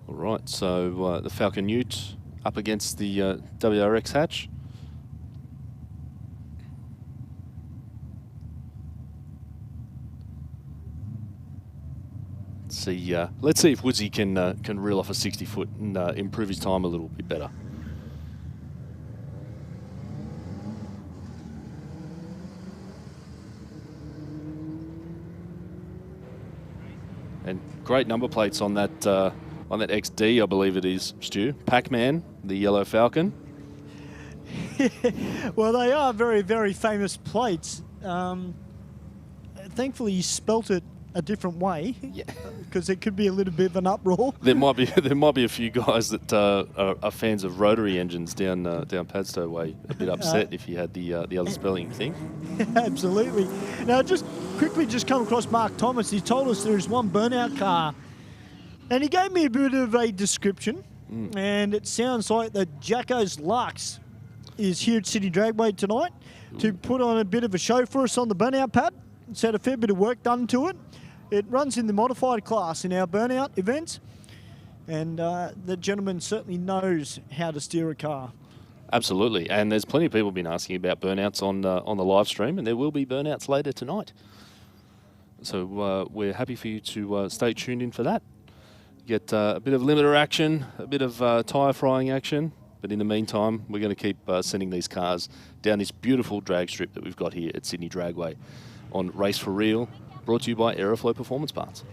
All right, so the Falcon Ute up against the WRX hatch. Let's see if Woodsy can reel off a 60 foot and improve his time a little bit better. And great number plates on that XD, I believe it is, Stu. Pac-Man, the yellow Falcon. Well, they are very, very famous plates. Thankfully, you spelt it a different way, because it could be a little bit of an uproar. There might be a few guys that are fans of rotary engines down Padstow way a bit upset if you had the other spelling thing. Absolutely. Now, just quickly, come across Mark Thomas. He told us there is one burnout car, and he gave me a bit of a description, and it sounds like the Jacko's Lux is here at Sydney Dragway tonight to put on a bit of a show for us on the burnout pad. It's had a fair bit of work done to it. It runs in the modified class in our burnout events, and the gentleman certainly knows how to steer a car. Absolutely, and there's plenty of people been asking about burnouts on the live stream, and there will be burnouts later tonight. So we're happy for you to stay tuned in for that. Get a bit of limiter action, a bit of tyre frying action, but in the meantime, we're going to keep sending these cars down this beautiful drag strip that we've got here at Sydney Dragway on Race for Real, brought to you by Aeroflow Performance Parts.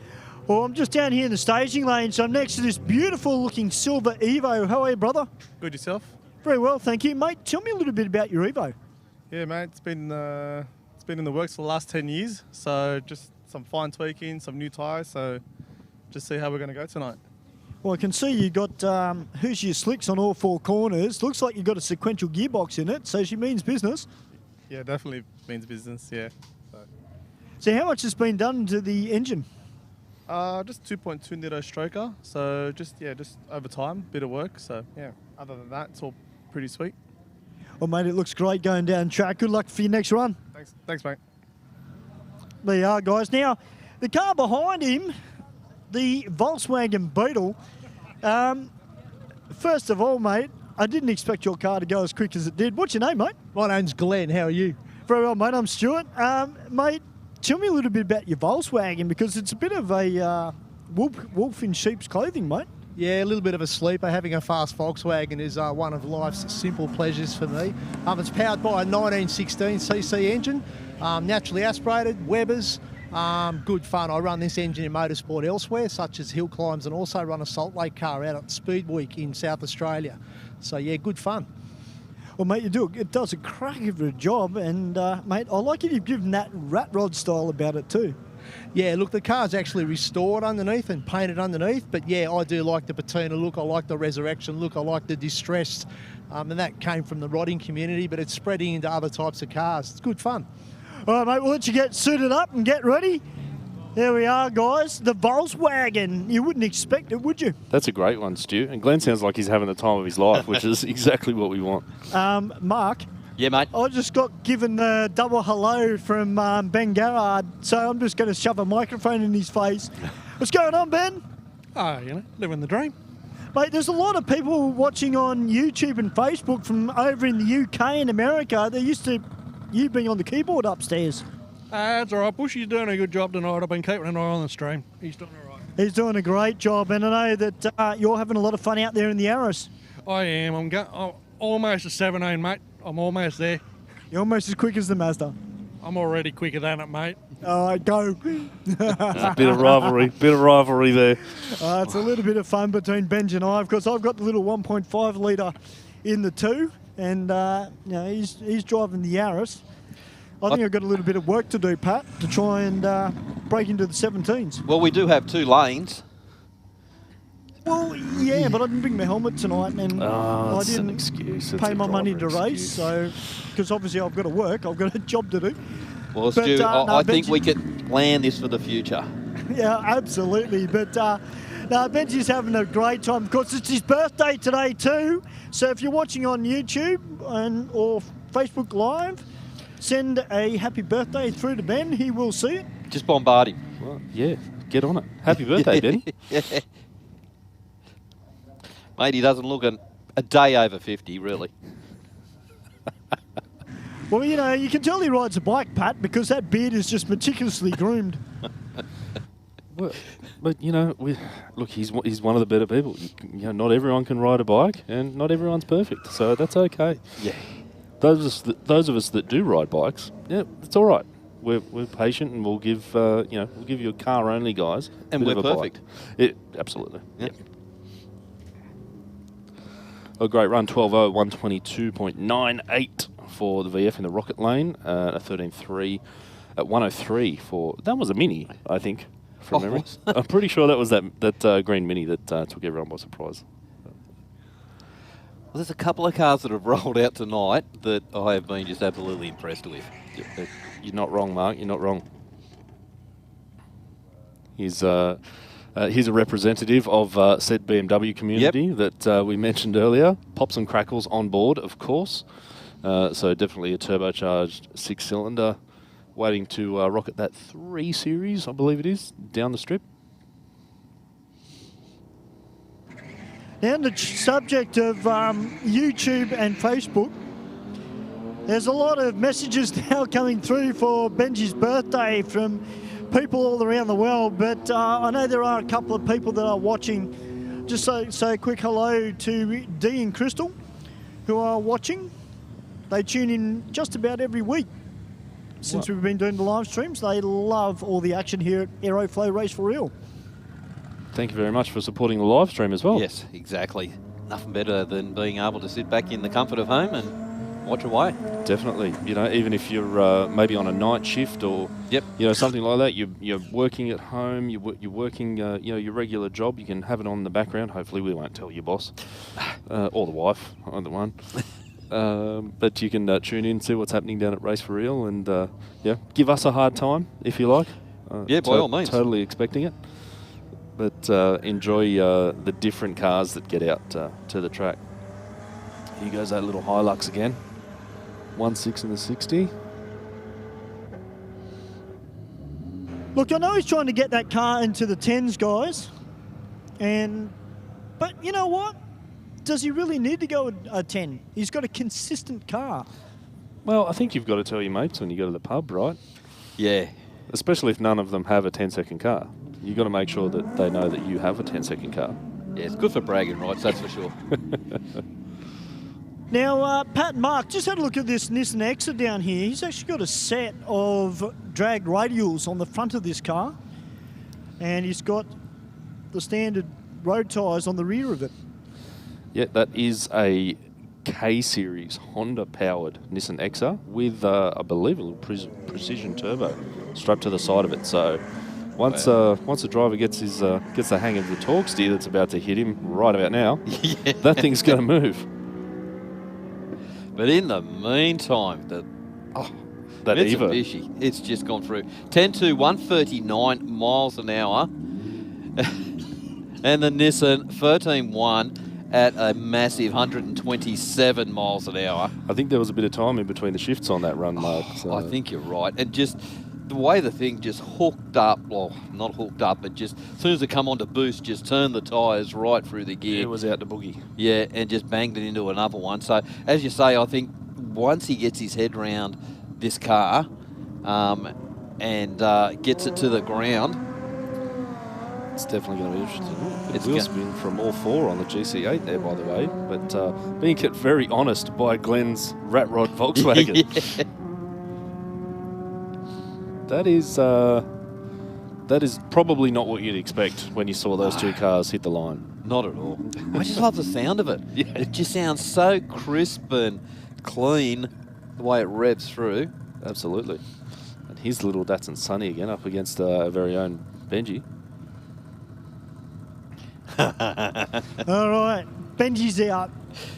Well, I'm just down here in the staging lane, so I'm next to this beautiful-looking silver Evo. How are you, brother? Good, yourself? Very well, thank you. Mate, tell me a little bit about your Evo. Yeah, mate, it's been in the works for the last 10 years, so just some fine tweaking, some new tyres, so just see how we're going to go tonight. Well, I can see you got Hoosier slicks on all four corners. Looks like you've got a sequential gearbox in it, so she means business. Yeah, definitely means business, yeah. So how much has been done to the engine? Just 2.2 litre stroker, so just over time, bit of work. So yeah, other than that, it's all pretty sweet. Well, mate, it looks great going down track. Good luck for your next run. Thanks, mate. There you are, guys. Now, the car behind him, the Volkswagen Beetle. First of all, mate, I didn't expect your car to go as quick as it did. What's your name, mate? My name's Glenn. How are you? Very well, mate. I'm Stuart. Mate, tell me a little bit about your Volkswagen, because it's a bit of a wolf in sheep's clothing, mate. Yeah, a little bit of a sleeper. Having a fast Volkswagen is one of life's simple pleasures for me. It's powered by a 1916cc engine, naturally aspirated, Webers. Good fun. I run this engine in motorsport elsewhere, such as hill climbs, and also run a Salt Lake car out at Speed Week in South Australia. So yeah, good fun. Well, mate, it does a crack of a job, and mate, I like it you've given that rat rod style about it too. Yeah, look, the car's actually restored underneath and painted underneath, but yeah, I do like the patina look, I like the resurrection look, I like the distressed, and that came from the rodding community, but it's spreading into other types of cars. It's good fun. All right, mate, we'll let you get suited up and get ready. There we are, guys. The Volkswagen. You wouldn't expect it, would you? That's a great one, Stu. And Glenn sounds like he's having the time of his life, which is exactly what we want. Mark? Yeah, mate? I just got given the double hello from Ben Garrard, so I'm just going to shove a microphone in his face. What's going on, Ben? Living the dream. Mate, there's a lot of people watching on YouTube and Facebook from over in the UK and America. They're used to you being on the keyboard upstairs. That's all right. Bushy's doing a good job tonight. I've been keeping an eye on the stream. He's doing all right. He's doing a great job, and I know that you're having a lot of fun out there in the Aeros. I am. I'm almost a 17, mate. I'm almost there. You're almost as quick as the Mazda. I'm already quicker than it, mate. All right, go. There's a bit of rivalry there. It's a little bit of fun between Benj and I, because I've got the little 1.5 litre in the 2, and he's driving the Yaris. I think I've got a little bit of work to do, Pat, to try and break into the 17s. Well, we do have 2 lanes. Well, yeah, but I didn't bring my helmet tonight, and I it's an didn't excuse. pay my money to race, so because obviously I've got to work, I've got a job to do. Well, Stu, I think we could plan this for the future. Yeah, absolutely. But Benji's having a great time. Of course, it's his birthday today too. So if you're watching on YouTube or Facebook Live, send a happy birthday through to Ben. He will see it. Just bombard him. Well, yeah, get on it. Happy birthday, Benny. Yeah. Mate, he doesn't look a day over 50, really. Well, you can tell he rides a bike, Pat, because that beard is just meticulously groomed. Well, but look, he's one of the better people. Not everyone can ride a bike, and not everyone's perfect, so that's okay. Yeah. Those of us that do ride bikes, yeah, it's all right. We're patient, and we'll give you a car only guys, and we're perfect. Absolutely. Yeah. A great run, 12:0, 122.98 for the VF in the Rocket Lane, a 13.3 at 103 for that was a Mini, I think, from memory. I'm pretty sure that was that green Mini that took everyone by surprise. Well, there's a couple of cars that have rolled out tonight that I have been just absolutely impressed with. You're not wrong, Mark. You're not wrong. He's a representative of said BMW community that we mentioned earlier. Pops and crackles on board, of course. So definitely a turbocharged 6-cylinder, waiting to rocket that 3 Series, I believe it is, down the strip. Now, on the subject of YouTube and Facebook, there's a lot of messages now coming through for Benji's birthday from people all around the world, but I know there are a couple of people that are watching. Just say a quick hello to Dee and Crystal, who are watching. They tune in just about every week since we've been doing the live streams. They love all the action here at Aeroflow Race for Real. Thank you very much for supporting the live stream as well. Yes, exactly. Nothing better than being able to sit back in the comfort of home and watch away. Definitely. You know, even if you're maybe on a night shift or something like that, you're working at home, you're working your regular job, you can have it on in the background. Hopefully we won't tell your boss or the wife, either one. But you can tune in, see what's happening down at Race for Real, and give us a hard time if you like. By all means. Totally expecting it. But enjoy the different cars that get out to the track. Here goes that little Hilux again. 1.6 in the 60. Look, I know he's trying to get that car into the 10s, guys. But you know what? Does he really need to go a 10? He's got a consistent car. Well, I think you've got to tell your mates when you go to the pub, right? Yeah. Especially if none of them have a 10-second car. You've got to make sure that they know that you have a 10-second car. Yeah, it's good for bragging rights, that's for sure. Now, Pat and Mark, just had a look at this Nissan Exa down here. He's actually got a set of drag radials on the front of this car. And he's got the standard road tyres on the rear of it. Yeah, that is a K-Series Honda-powered Nissan Exa with, I believe, a little precision turbo strapped to the side of it. So once the driver gets the hang of the torque steer that's about to hit him right about now, that thing's going to move. But in the meantime, that Mitsubishi, Evo, it's just gone through 10 to 139 miles an hour, and the Nissan 13.1 at a massive 127 miles an hour. I think there was a bit of time in between the shifts on that run, Mark. So. I think you're right, and just the way the thing just hooked up, well, not hooked up, but just as soon as it come on to boost, just turned the tyres right through the gear. It was out to boogie. Yeah, and just banged it into another one. So, as you say, I think once he gets his head round this car and gets it to the ground, it's definitely going to be interesting. It's wheel spin from all four on the GC8 there, by the way. But being kept very honest by Glenn's Rat Rod Volkswagen. Yeah. That is probably not what you'd expect when you saw those two cars hit the line. Not at all. I just love the sound of it. Yeah. It just sounds so crisp and clean the way it revs through. Absolutely. And here's little Datsun Sunny again up against our very own Benji. All right, Benji's out.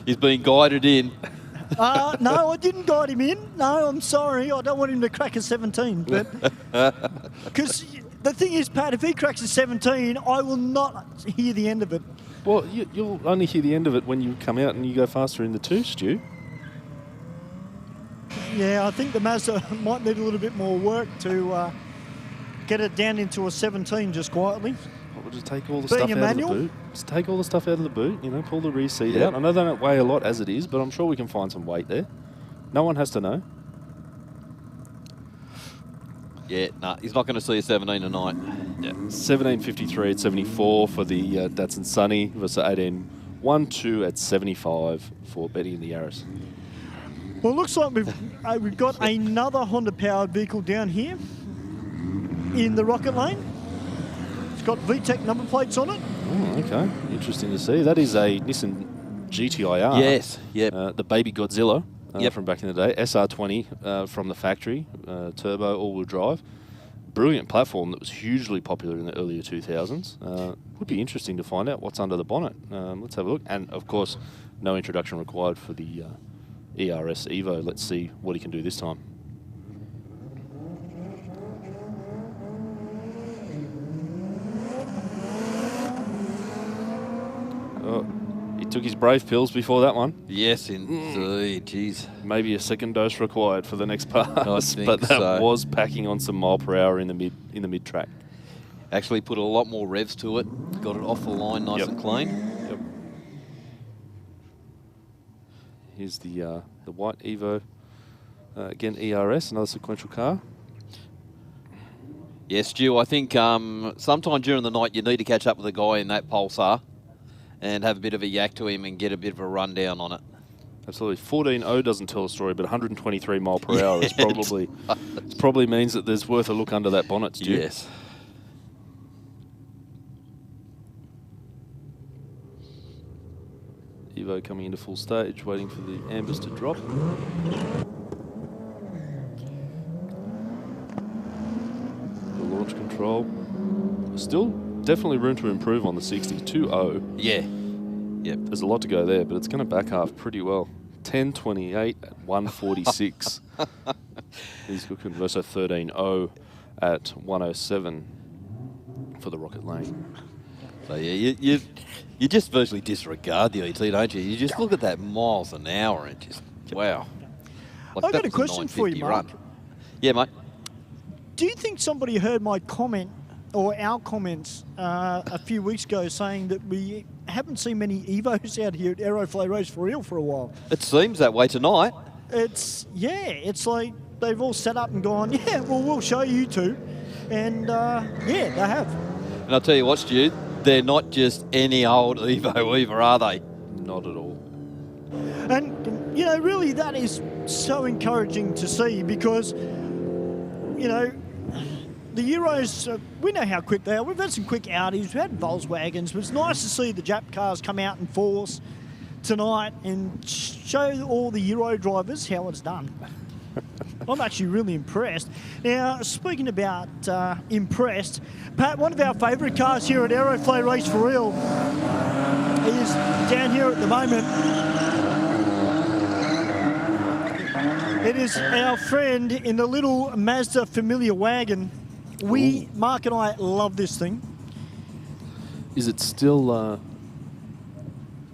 He's being guided in. No, I didn't guide him in. No, I'm sorry. I don't want him to crack a 17. Because the thing is, Pat, if he cracks a 17, I will not hear the end of it. Well, you'll only hear the end of it when you come out and you go faster in the 2, Stu. Yeah, I think the Mazda might need a little bit more work to get it down into a 17 just quietly. We'll just take all the stuff out of the boot. Just take all the stuff out of the boot, you know, pull the rear seat out. I know they don't weigh a lot as it is, but I'm sure we can find some weight there. No one has to know. Yeah, no, he's not going to see a 17 tonight. Yeah, 17.53 at 74 for the Datsun Sunny versus 18.12 at 75 for Betty in the Yaris. Well, it looks like we've got another Honda-powered vehicle down here in the Rocket Lane. It's got VTEC number plates on it. Oh, okay. Interesting to see. That is a Nissan GTIR. Yes, yep. The baby Godzilla from back in the day. SR20 from the factory, turbo, all-wheel drive. Brilliant platform that was hugely popular in the earlier 2000s. Would be interesting to find out what's under the bonnet. Let's have a look. And, of course, no introduction required for the ERS Evo. Let's see what he can do this time. Oh, he took his brave pills before that one. Yes, indeed. Jeez. Maybe a second dose required for the next pass, I think but that so. was packing on some mile per hour in the mid track. Actually put a lot more revs to it. Got it off the line nice and clean. Yep. Here's the white Evo. Again, ERS, another sequential car. Yes, Stu, I think sometime during the night you need to catch up with a guy in that Pulsar and have a bit of a yak to him and get a bit of a rundown on it. Absolutely. 14.0 doesn't tell a story, but 123 mile per hour is probably probably means that there's worth a look under that bonnet, Stu. Yes. Evo coming into full stage, waiting for the ambers to drop. The launch control. Still definitely room to improve on the 60. 2.0. Yeah. Yep. There's a lot to go there, but it's going to back half pretty well. 10.28 at 146. He's looking versus 13.0 at 107 for the Rocket Lane. So yeah, you just virtually disregard the ET, don't you? You just look at that miles an hour and just, wow. Like, I've got that a was question for you, 950 Mark. run. Yeah, mate. Do you think somebody heard my comment or our comments a few weeks ago saying that we haven't seen many Evos out here at Aeroflow Race for real for a while? It seems that way tonight. It's like they've all set up and gone, yeah, well, we'll show you two. And yeah, they have. And I'll tell you what, Stu, they're not just any old Evo either, are they? Not at all. And, you know, really that is so encouraging to see because, you know, the Euros, we know how quick they are. We've had some quick Audis, we've had Volkswagens, but it's nice to see the Jap cars come out in force tonight and show all the Euro drivers how it's done. I'm actually really impressed. Now, speaking about impressed, Pat, one of our favourite cars here at Aeroflow Race for Real is down here at the moment. It is our friend in the little Mazda Familiar wagon. Mark and I love this thing. Is it still...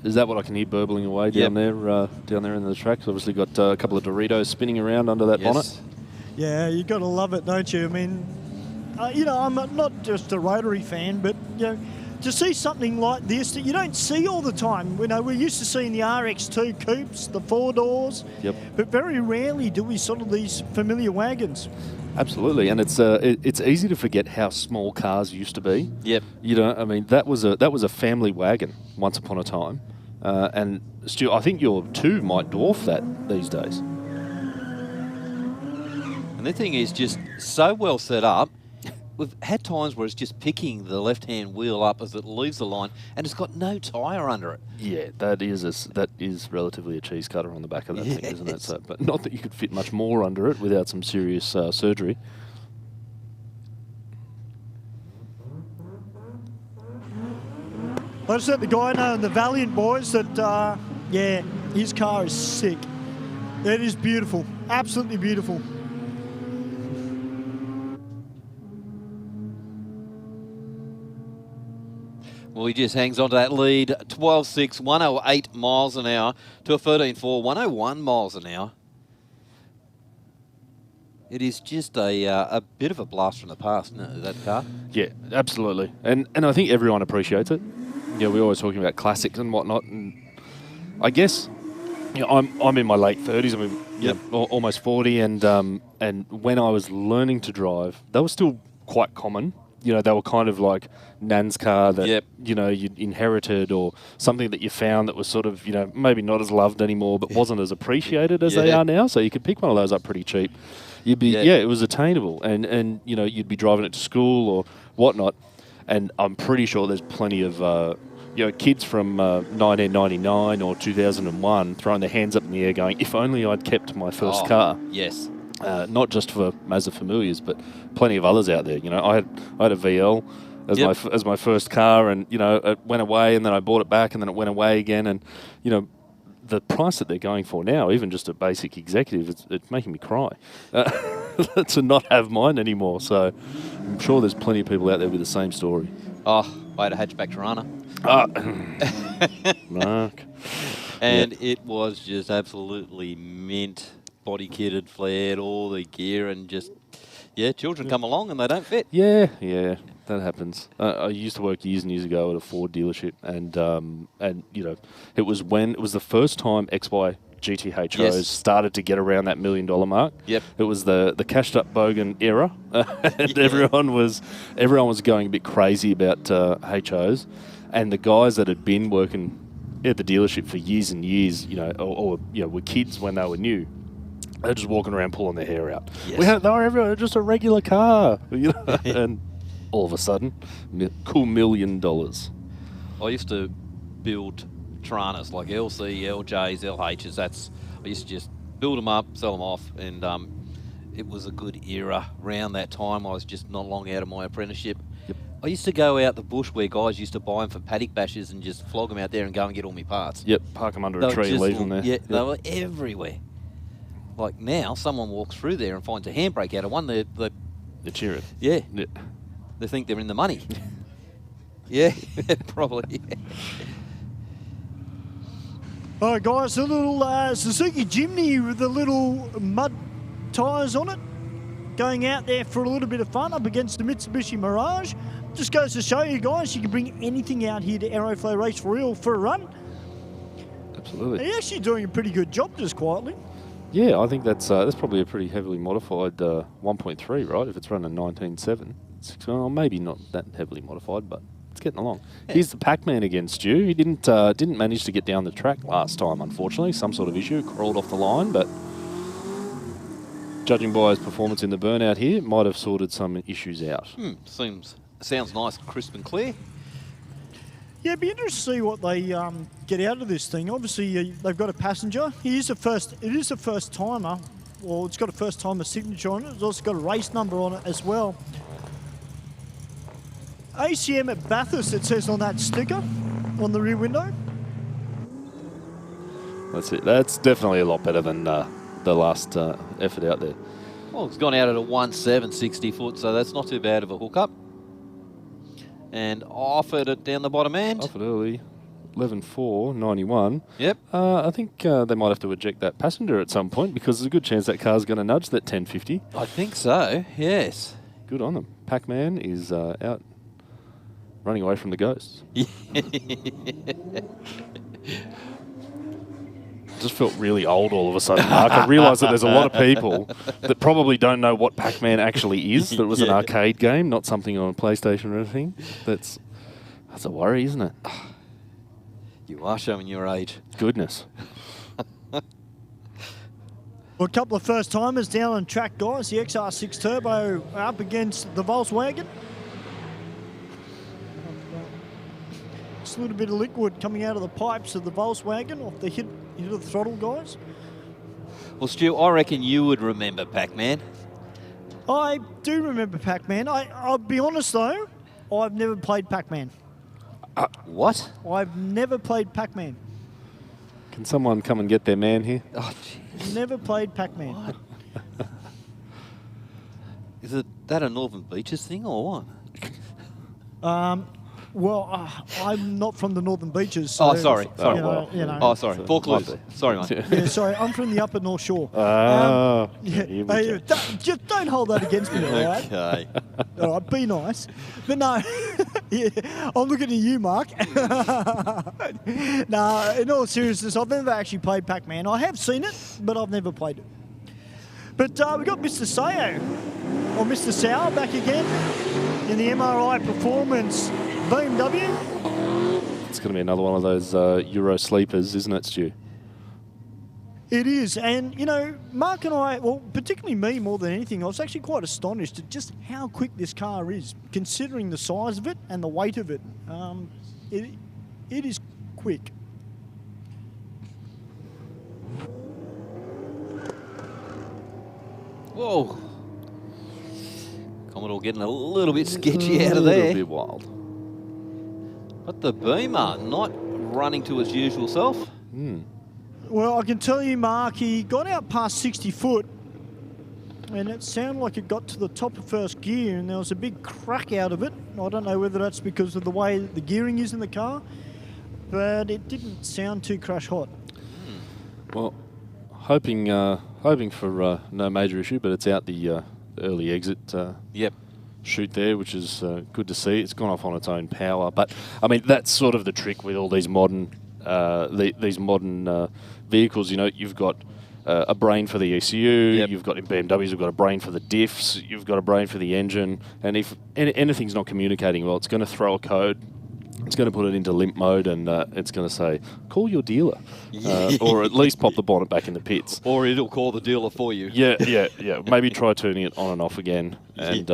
is that what I can hear burbling away down there in the track? It's obviously got a couple of Doritos spinning around under that bonnet. Yeah, you got to love it, don't you? I mean, you know, I'm not just a rotary fan, but, you know, to see something like this that you don't see all the time. You know, we're used to seeing the RX2 coupes, the 4 doors, but very rarely do we sort of these familiar wagons. Absolutely, and it's easy to forget how small cars used to be. Yep. You know, I mean, that was a family wagon once upon a time, and Stu, I think your 2 might dwarf that these days. And the thing is just so well set up. We've had times where it's just picking the left-hand wheel up as it leaves the line, and it's got no tyre under it. Yeah, that is relatively a cheese cutter on the back of that thing, isn't it? So, but not that you could fit much more under it without some serious surgery. I just let the guy know in the Valiant boys that, yeah, his car is sick. It is beautiful, absolutely beautiful. Well, he just hangs on to that lead, 12.6, 108 miles an hour to a 13.4, 101 miles an hour. It is just a bit of a blast from the past, isn't it, that car? Yeah, absolutely. And I think everyone appreciates it. You know, we're always talking about classics and whatnot. And I guess, you know, I'm in my late 30s. I mean, you know, almost 40. And when I was learning to drive, they were still quite common. You know, they were kind of like Nan's car that, you know, you inherited, or something that you found that was sort of, you know, maybe not as loved anymore, but wasn't as appreciated as they are now. So you could pick one of those up pretty cheap. You'd be, it was attainable. And, you know, you'd be driving it to school or whatnot. And I'm pretty sure there's plenty of, you know, kids from 1999 or 2001 throwing their hands up in the air going, if only I'd kept my first car. Yes. Not just for Mazda Familiars, but plenty of others out there. You know, I had a VL as my first car, and you know, it went away, and then I bought it back, and then it went away again, and you know, the price that they're going for now, even just a basic executive, it's making me cry to not have mine anymore. So I'm sure there's plenty of people out there with the same story. Oh, I had a hatchback Tirana. Mark. And it was just absolutely mint. Body kitted, flared, all the gear, and just, children come along and they don't fit. Yeah, that happens. I used to work years and years ago at a Ford dealership, and you know, it was the first time XY GTHOs started to get around that $1 million mark. Yep. It was the cashed up bogan era, and everyone was going a bit crazy about HOs, and the guys that had been working at the dealership for years and years, you know, or you know, were kids when they were new. They're just walking around pulling their hair out. Yes. They were everywhere, just a regular car, you know. And all of a sudden, cool $1 million. I used to build Taranas, like LC, LJs, LHs. I used to just build them up, sell them off, and it was a good era. Around that time, I was just not long out of my apprenticeship. Yep. I used to go out the bush where guys used to buy them for paddock bashes and just flog them out there and go and get all my parts. Yep, park them under a tree and leave them there. Yeah, they were everywhere. Like now, someone walks through there and finds a handbrake out of one, they cheer it. Yeah. Yeah. They think they're in the money. Yeah, probably. All right, guys, a little Suzuki Jimny with the little mud tyres on it. Going out there for a little bit of fun up against the Mitsubishi Mirage. Just goes to show you guys you can bring anything out here to Aeroflow Race for real for a run. Absolutely. They're actually doing a pretty good job just quietly. Yeah, I think that's probably a pretty heavily modified 1.3, right? If it's running 19.7. Well, maybe not that heavily modified, but it's getting along. Yeah. Here's the Pac-Man again, Stu. He didn't manage to get down the track last time, unfortunately. Some sort of issue, crawled off the line, but judging by his performance in the burnout here, might have sorted some issues out. Sounds nice, crisp and clear. Yeah, it'd be interesting to see what they get out of this thing. Obviously, they've got a passenger. It is a first timer. Well, it's got a first timer signature on it. It's also got a race number on it as well. ACM at Bathurst, it says on that sticker on the rear window. That's it. That's definitely a lot better than the last effort out there. Well, it's gone out at a 1.7 60 foot, so that's not too bad of a hookup. And offered it down the bottom end. Offered early, 11.4, 91. Yep. I think they might have to eject that passenger at some point because there's a good chance that car's going to nudge that 1050. I think so, yes. Good on them. Pac-Man is out running away from the ghosts. Just felt really old all of a sudden, Mark. I realised that there's a lot of people that probably don't know what Pac-Man actually is. That it was an arcade game, not something on PlayStation or anything. That's a worry, isn't it? You are showing your age. Goodness. Well, a couple of first-timers down on track, guys. The XR6 Turbo up against the Volkswagen. Just a little bit of liquid coming out of the pipes of the Volkswagen off the hit of the throttle, guys. Well, Stu, I reckon you would remember Pac-Man. I do remember Pac-Man. I'll be honest, though, I've never played Pac-Man. What? I've never played Pac-Man. Can someone come and get their man here? Oh, jeez. Never played Pac-Man. Is that a Northern Beaches thing or what? Well, I'm not from the Northern Beaches. So, sorry. You know. Oh, sorry. Vaucluse. Sorry, mate. Yeah, sorry. I'm from the Upper North Shore. Just don't hold that against me, all right? Okay. All right, be nice. But no, I'm looking at you, Mark. No, in all seriousness, I've never actually played Pac-Man. I have seen it, but I've never played it. But we got Mr. Sayo, or Mr. Sauer, back again in the MRI Performance BMW. It's going to be another one of those Euro sleepers, isn't it, Stu? It is. And, you know, Mark and I, well, particularly me more than anything, I was actually quite astonished at just how quick this car is, considering the size of it and the weight of it. It is quick. Whoa. Commodore getting a little bit sketchy out of there. A little bit wild. But the Beamer not running to its usual self. Well, I can tell you, Mark, he got out past 60 foot and it sounded like it got to the top of first gear and there was a big crack out of it. I don't know whether that's because of the way the gearing is in the car, but it didn't sound too crash hot. Well, hoping for no major issue, but it's out the early exit chute there, which is good to see. It's gone off on its own power, but I mean that's sort of the trick with all these modern vehicles. You know, you've got a brain for the ECU. You've got in BMWs, you've got a brain for the diffs. You've got a brain for the engine, and if anything's not communicating well, it's going to throw a code. It's going to put it into limp mode and it's going to say, call your dealer. Or at least pop the bonnet back in the pits. Or it'll call the dealer for you. Yeah. Maybe try turning it on and off again and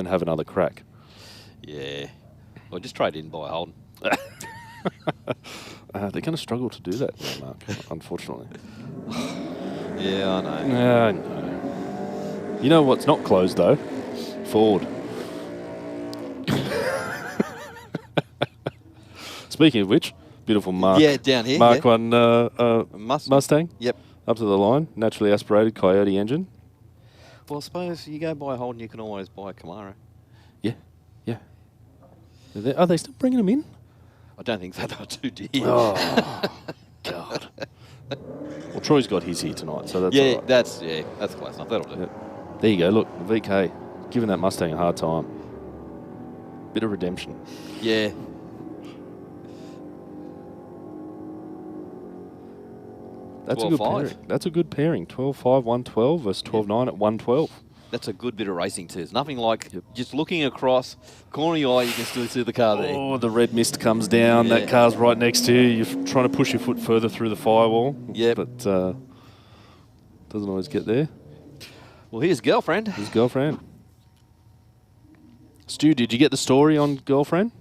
have another crack. Yeah. Or just trade in by Holden. They're going to struggle to do that, now, Mark, unfortunately. Yeah, I know. Yeah, I know. You know what's not closed, though? Ford. Speaking of which, beautiful Mark. Yeah, down here. Mark yeah. 1 Mustang. Yep. Up to the line. Naturally aspirated Coyote engine. Well, I suppose you go buy a Holden, you can always buy a Camaro. Yeah. Yeah. Are they still bringing them in? I don't think so. They're too dear. Oh, God. Well, Troy's got his here tonight, so that's all right. that's close enough. That'll do. Yep. There you go. Look, the VK giving that Mustang a hard time. Bit of redemption. Yeah. That's a good pairing. That's a good pairing. 12.5, 112 versus 12.9 at 112. That's a good bit of racing too. It's nothing like just looking across, corner of your eye, you can still see the car there. Oh, the red mist comes down. Yeah. That car's right next to you. You're trying to push your foot further through the firewall. Yeah. But doesn't always get there. Well, here's Girlfriend. His Girlfriend. Stu, did you get the story on Girlfriend?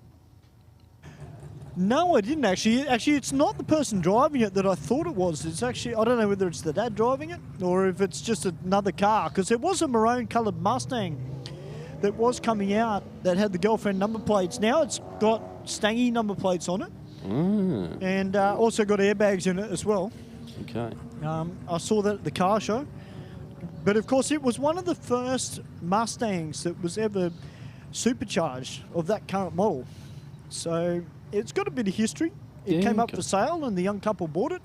No, I didn't actually. Actually, it's not the person driving it that I thought it was. It's actually, I don't know whether it's the dad driving it or if it's just another car, because there was a maroon-coloured Mustang that was coming out that had the Girlfriend number plates. Now it's got Stangy number plates on it, and also got airbags in it as well. Okay. I saw that at the car show. But of course, it was one of the first Mustangs that was ever supercharged of that current model. So it's got a bit of history. It came up for sale and the young couple bought it.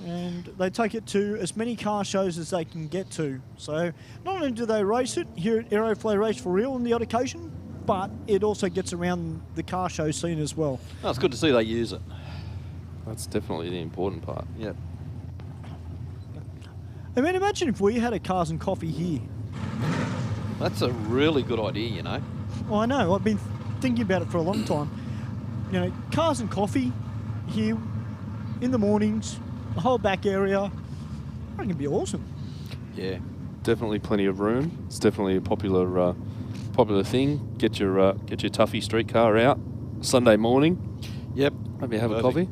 And they take it to as many car shows as they can get to. So not only do they race it here at Aeroflow Race for real on the odd occasion, but it also gets around the car show scene as well. Oh, it's good to see they use it. That's definitely the important part. Yep. I mean, imagine if we had a Cars and Coffee here. That's a really good idea, you know. Well, I know. I've been thinking about it for a long time. You know, Cars and Coffee here in the mornings, the whole back area. I think it'd be awesome. Yeah. Definitely plenty of room. It's definitely a popular thing. Get your Tuffy streetcar out Sunday morning. Yep. Maybe have a Perfect. coffee.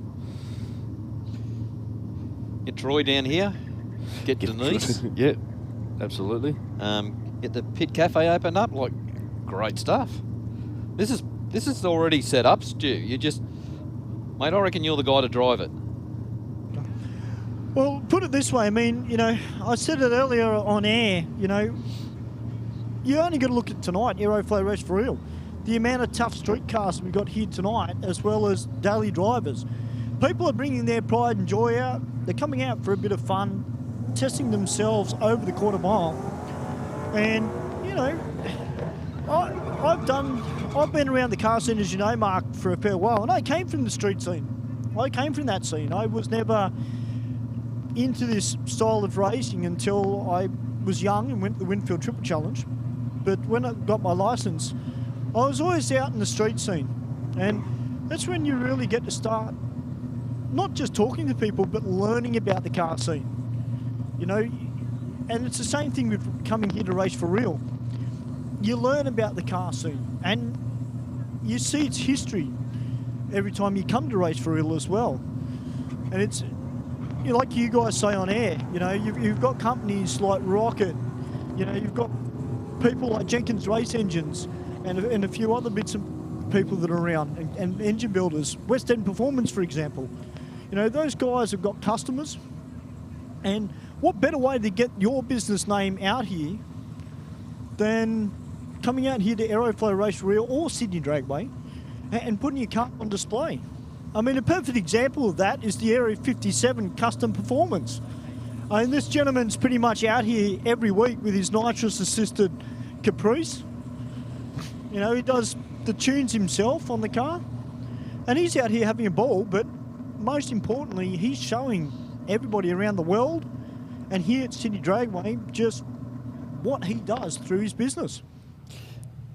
Get Troy down here. Get Denise. Yeah, absolutely. Get the pit cafe opened up. Like, great stuff. This is already set up, Stu. You just, mate, I reckon you're the guy to drive it. Well, put it this way. I mean, you know, I said it earlier on air. You know, you only got to look at tonight, Aeroflow Race for real. The amount of tough street cars we got here tonight, as well as daily drivers. People are bringing their pride and joy out. They're coming out for a bit of fun, testing themselves over the quarter mile. And, you know, I've been around the car scene, as you know, Mark, for a fair while, and I came from the street scene. I came from that scene. I was never into this style of racing until I was young and went to the Winfield Triple Challenge. But when I got my licence, I was always out in the street scene. And that's when you really get to start not just talking to people, but learning about the car scene. You know, and it's the same thing with coming here to race for real. You learn about the car scene and you see its history every time you come to race for real as well. And it's, you know, like you guys say on air, you know, you've got companies like Rocket, you know, you've got people like Jenkins Race Engines and a few other bits of people that are around, and engine builders, West End Performance, for example. You know, those guys have got customers, and what better way to get your business name out here than coming out here to Aeroflow Race for Real or Sydney Dragway and putting your car on display. I mean, a perfect example of that is the Area 57 Custom Performance. I mean, this gentleman's pretty much out here every week with his nitrous-assisted Caprice. You know, he does the tunes himself on the car, and he's out here having a ball, but most importantly, he's showing everybody around the world and here at Sydney Dragway just what he does through his business.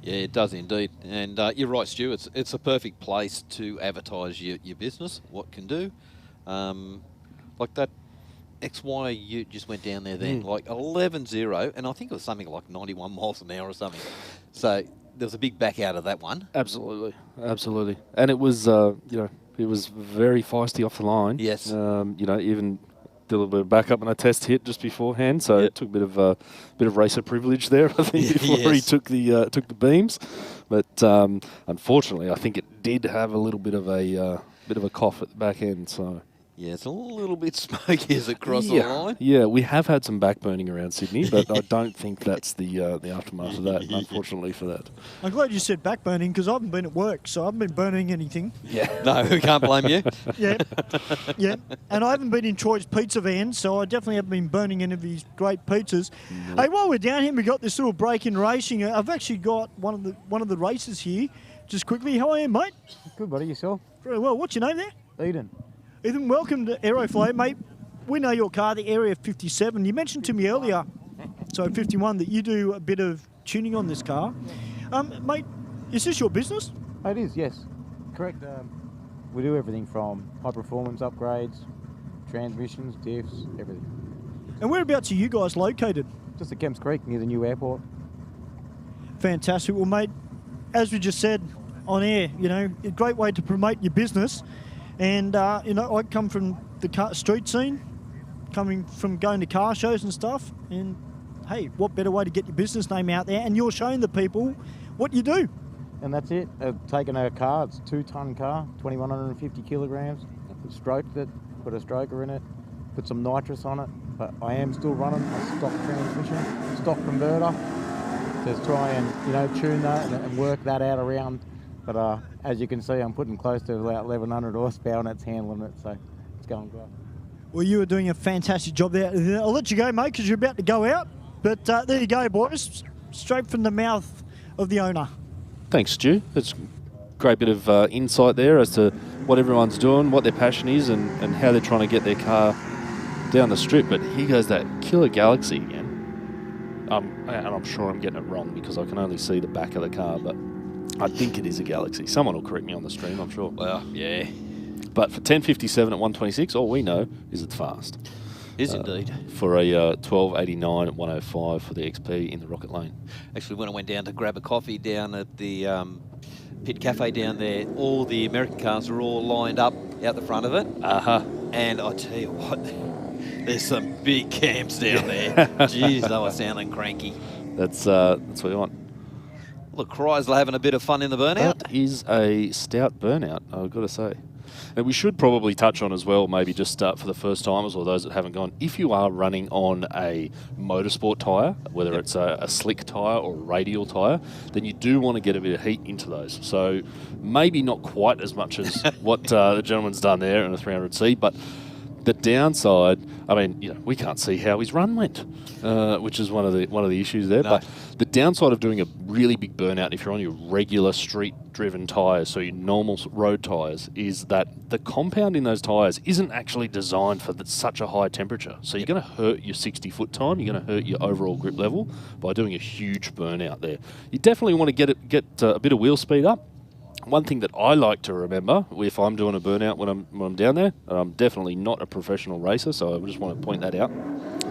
Yeah, it does indeed. And you're right, Stu. It's a perfect place to advertise your business, what it can do. Like that XY, you just went down there then, like 11.0, and I think it was something like 91 miles an hour or something. So there was a big back out of that one. Absolutely, absolutely. And it was, you know, He was very feisty off the line. Yes. You know, even did a little bit of backup on a test hit just beforehand, so it took a bit of racer privilege there, I think, before he took the beams. But unfortunately, I think it did have a little bit of a cough at the back end. So. Yeah, it's a little bit smoky as it crosses the line. Yeah, we have had some back burning around Sydney, but I don't think that's the aftermath of that, unfortunately for that. I'm glad you said back burning because I haven't been at work, so I haven't been burning anything. Yeah. No, we can't blame you. Yeah. And I haven't been in Troy's pizza van, so I definitely haven't been burning any of these great pizzas. Hey, while we're down here, we got this little break in racing. I've actually got one of the races here. Just quickly, how are you, mate? Good, buddy. Yourself? Very well. What's your name there? Eden. Ethan, welcome to Aeroflow, mate. We know your car, the Area 57. You mentioned to me earlier, so 51, that you do a bit of tuning on this car. Mate, is this your business? It is, yes. Correct. We do everything from high performance upgrades, transmissions, diffs, everything. And whereabouts are you guys located? Just at Kemps Creek near the new airport. Fantastic. Well, mate, as we just said on air, you know, a great way to promote your business. And, you know, I come from the street scene, coming from going to car shows and stuff. And, hey, what better way to get your business name out there? And you're showing the people what you do. And that's it. Taking a car, it's a 2-ton car, 2,150 kilograms. Stroked it, put a stroker in it, put some nitrous on it. But I am still running a stock transmission, stock converter. Just try and, you know, tune that and work that out around. But as you can see, I'm putting close to about 1,100 horsepower and it's handling it, so it's going great. Well, you are doing a fantastic job there. I'll let you go, mate, because you're about to go out. But there you go, boys. Straight from the mouth of the owner. Thanks, Stu. That's a great bit of insight there as to what everyone's doing, what their passion is, and how they're trying to get their car down the strip. But here goes that killer Galaxy again. And I'm sure I'm getting it wrong because I can only see the back of the car, but I think it is a Galaxy. Someone will correct me on the stream, I'm sure. Well, yeah. But for 10.57 at 126, all we know is it's fast. Is indeed. For a 12.89 at 105 for the XP in the Rocket Lane. Actually, when I went down to grab a coffee down at the Pit Cafe down there, all the American cars are all lined up out the front of it. And I tell you what, there's some big camps down there. Jeez, they were sounding cranky. That's what you want. Look, Chrysler having a bit of fun in the burnout. That is a stout burnout, I've got to say. And we should probably touch on as well, maybe just for the first timers or those that haven't gone, if you are running on a motorsport tyre, whether it's a slick tyre or a radial tyre, then you do want to get a bit of heat into those. So maybe not quite as much as what the gentleman's done there in a 300C, but the downside, I mean, you know, we can't see how his run went, which is one of the issues there. No. But the downside of doing a really big burnout, if you're on your regular street-driven tyres, so your normal road tyres, is that the compound in those tyres isn't actually designed for such a high temperature. So you're going to hurt your 60-foot time. You're going to hurt your overall grip level by doing a huge burnout there. You definitely want to get a bit of wheel speed up. One thing that I like to remember if I'm doing a burnout when I'm down there, and I'm definitely not a professional racer, so I just want to point that out.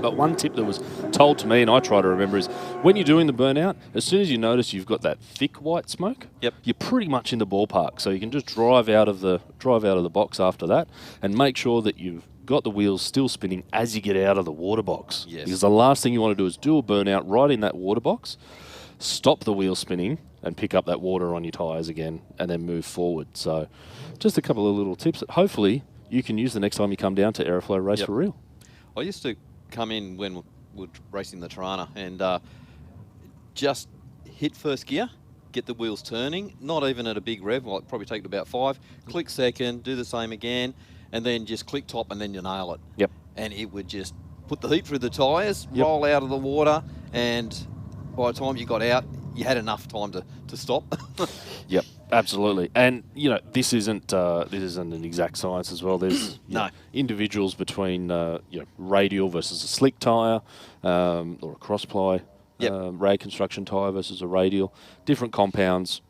But one tip that was told to me, and I try to remember, is when you're doing the burnout, as soon as you notice you've got that thick white smoke, you're pretty much in the ballpark. So you can just drive out of the box after that, and make sure that you've got the wheels still spinning as you get out of the water box. Yes. Because the last thing you want to do is do a burnout right in that water box, stop the wheel spinning, and pick up that water on your tyres again, and then move forward. So just a couple of little tips that hopefully you can use the next time you come down to Aeroflow Race for real. I used to come in when we were racing the Tirana and just hit first gear, get the wheels turning, not even at a big rev, well, it'd probably take it about 5, click second, do the same again, and then just click top and then you nail it. Yep. And it would just put the heat through the tyres, roll out of the water, and by the time you got out, you had enough time to stop. Yep, absolutely. And you know, this isn't an exact science as well. There's individuals between radial versus a slick tyre, or a cross ply, rad construction tyre versus a radial. Different compounds,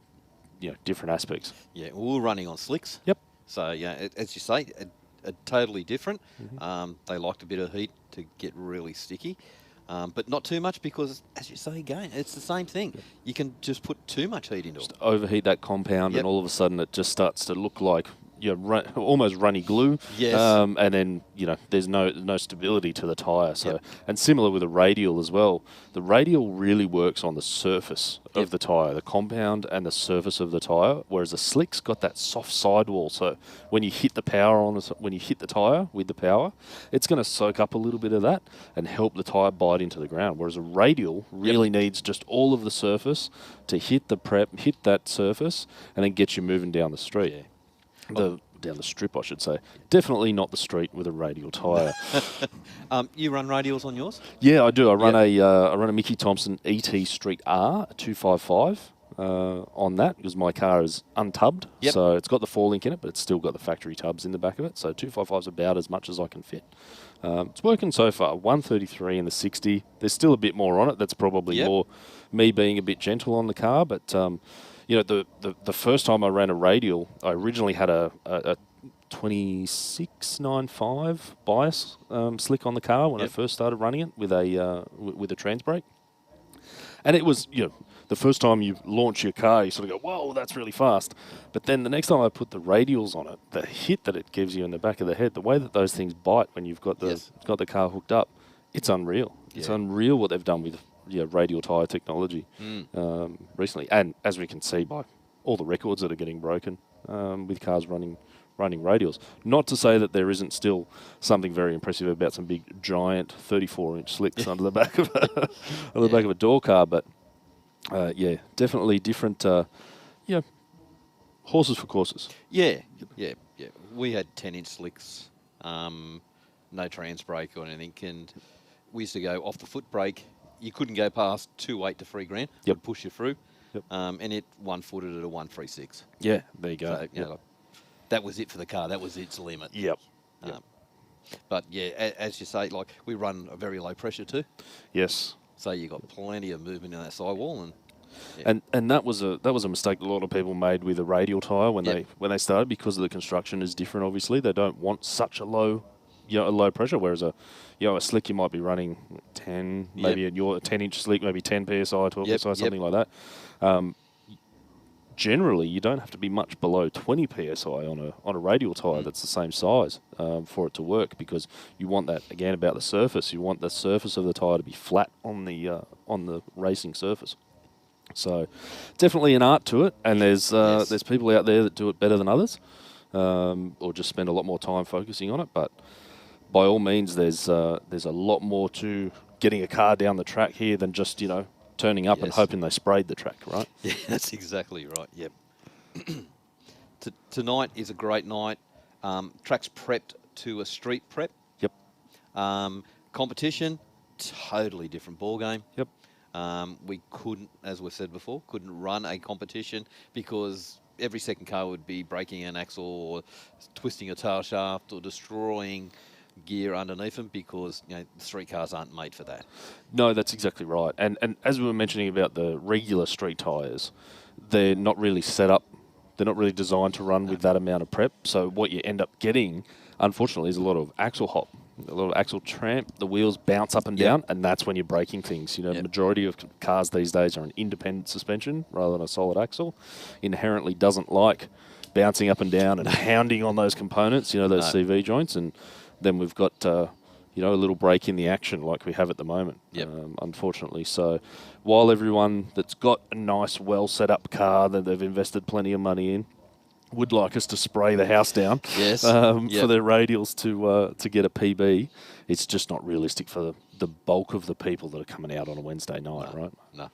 different aspects. Yeah, well, we're running on slicks. Yep. So yeah, as you say, totally different. They liked a bit of heat to get really sticky. But not too much because, as you say again, it's the same thing. You can just put too much heat into it. Overheat that compound and all of a sudden it just starts to look like almost runny glue. Yes. And then there's no stability to the tyre. So and similar with a radial as well. The radial really works on the surface of the tyre, the compound and the surface of the tyre, whereas the slick's got that soft sidewall. So when you hit the tyre with the power, it's going to soak up a little bit of that and help the tyre bite into the ground. Whereas a radial really needs just all of the surface to hit the prep, hit that surface, and then get you moving down the street. Down the strip, I should say. Definitely not the street with a radial tyre. You run radials on yours? Yeah, I do. I run a Mickey Thompson ET Street R 255 on that because my car is untubbed. So it's got the 4-link in it, but it's still got the factory tubs in the back of it. So 255 is about as much as I can fit. It's working so far. 133 in the 60. There's still a bit more on it. That's probably more me being a bit gentle on the car, but the first time I ran a radial, I originally had a 2695 bias slick on the car when I first started running it with a trans brake. And it was, the first time you launch your car, you sort of go, whoa, that's really fast. But then the next time I put the radials on it, the hit that it gives you in the back of the head, the way that those things bite when you've got the car hooked up, it's unreal. It's unreal what they've done with radial tyre technology recently. And as we can see by all the records that are getting broken with cars running radials. Not to say that there isn't still something very impressive about some big, giant 34-inch slicks under the back of a door car, but definitely different. Horses for courses. Yeah. We had 10-inch slicks, no trans brake or anything, and we used to go off the foot brake. You couldn't go past 2.8 to 3 grand. It would push you through, and it one-footed at a 136. Yeah, there you go. So, that was it for the car. That was its limit. But as you say, like we run a very low pressure too. Yes. So you got plenty of movement in that sidewall, and that was a mistake a lot of people made with a radial tyre when they started, because of the construction is different. Obviously, they don't want such a low pressure. Whereas a slick you might be running 10, maybe a 10-inch slick, maybe 10 psi, 12 psi, something like that. Generally, you don't have to be much below 20 psi on a radial tyre that's the same size for it to work, because you want that, again, about the surface. You want the surface of the tyre to be flat on the racing surface. So definitely an art to it, and there's people out there that do it better than others, or just spend a lot more time focusing on it. But by all means, there's a lot more to getting a car down the track here than just turning up and hoping they sprayed the track, right? Yeah, that's exactly right. Yep. Tonight is a great night. Track's prepped to a street prep. Yep. Competition, totally different ball game. Yep. We couldn't, as we've said before, run a competition because every second car would be breaking an axle or twisting a tail shaft or destroying gear underneath them, because the street cars aren't made for that. No, that's exactly right. And as we were mentioning about the regular street tyres, they're not really set up. They're not really designed to run with that amount of prep. So what you end up getting, unfortunately, is a lot of axle hop, a lot of axle tramp. The wheels bounce up and down, and that's when you're breaking things. The majority of cars these days are an independent suspension rather than a solid axle. Inherently doesn't like bouncing up and down and hounding on those components, those CV joints, and then we've got, a little break in the action like we have at the moment, unfortunately. So while everyone that's got a nice, well set up car that they've invested plenty of money in would like us to spray the house down for their radials to get a PB, it's just not realistic for the bulk of the people that are coming out on a Wednesday night, right? No.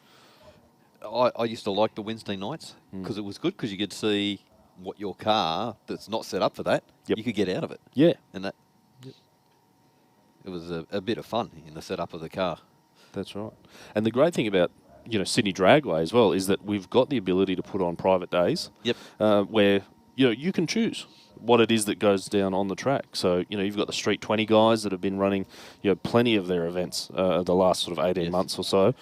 I used to like the Wednesday nights because it was good, because you could see what your car that's not set up for that, you could get out of it. Yeah. And that it was a bit of fun in the setup of the car. That's right. And the great thing about Sydney Dragway as well is that we've got the ability to put on private days. Where you can choose what it is that goes down on the track. So you've got the Street 20 guys that have been running plenty of their events the last sort of 18 months or so.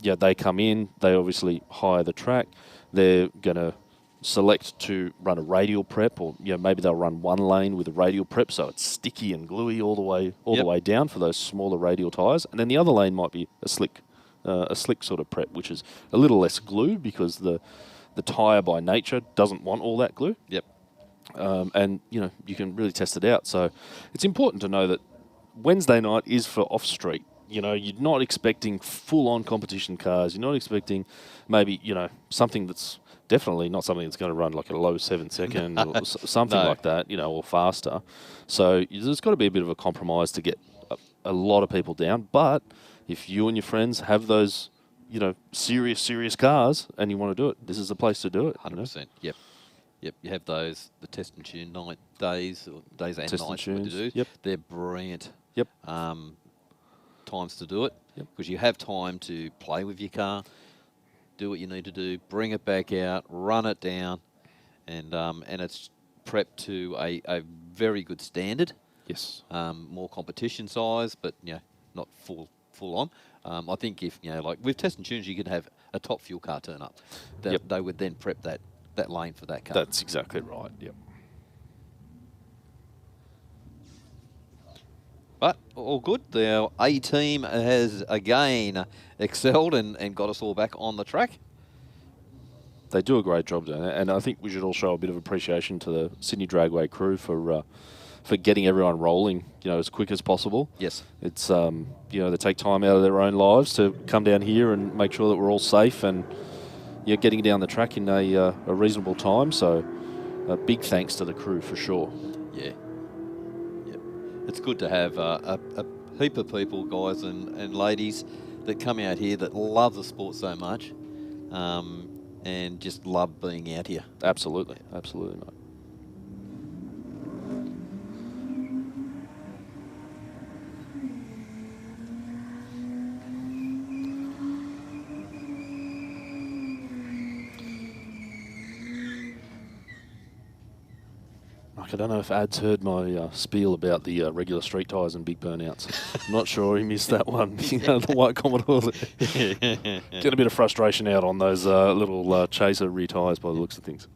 They come in, they obviously hire the track. They're going to select to run a radial prep, or maybe they'll run one lane with a radial prep, so it's sticky and gluey all the way down for those smaller radial tyres, and then the other lane might be a slick sort of prep, which is a little less glue because the tyre by nature doesn't want all that glue. And, you know, you can really test it out. So it's important to know that Wednesday night is for off-street. You know, you're not expecting full-on competition cars. You're not expecting maybe, you know, something that's definitely not something that's going to run like a low 7-second or something like that, you know, or faster. So there's got to be a bit of a compromise to get a lot of people down. But if you and your friends have those, you know, serious cars and you want to do it, this is the place to do it. 100%. Yep. Yep, you have those, the test and tune night days, or days and Test and nights to tunes, do. yep. They're brilliant. Yep. Times to do it, because you have time to play with your car, do what you need to do, bring it back out, run it down, and it's prepped to a very good standard. Yes. More competition size, but you know, not full on. I think if, you know, like with test and tunes, you could have a top fuel car turn up. They would then prep that lane for that car. That's exactly right. Yep. But all good. The A team has again excelled and got us all back on the track. They do a great job doing that, and I think we should all show a bit of appreciation to the Sydney Dragway crew for getting everyone rolling, you know, as quick as possible. Yes. It's you know, they take time out of their own lives to come down here and make sure that we're all safe and you're getting down the track in a reasonable time. So a big thanks to the crew for sure. Yeah. It's good to have a heap of people, guys and ladies, that come out here that love the sport so much and just love being out here. Absolutely. Absolutely, mate. I don't know if Ad's heard my spiel about the regular street tyres and big burnouts. I'm not sure he missed that one. You know, the white Commodores. Get a bit of frustration out on those little chaser rear tyres by the looks of things.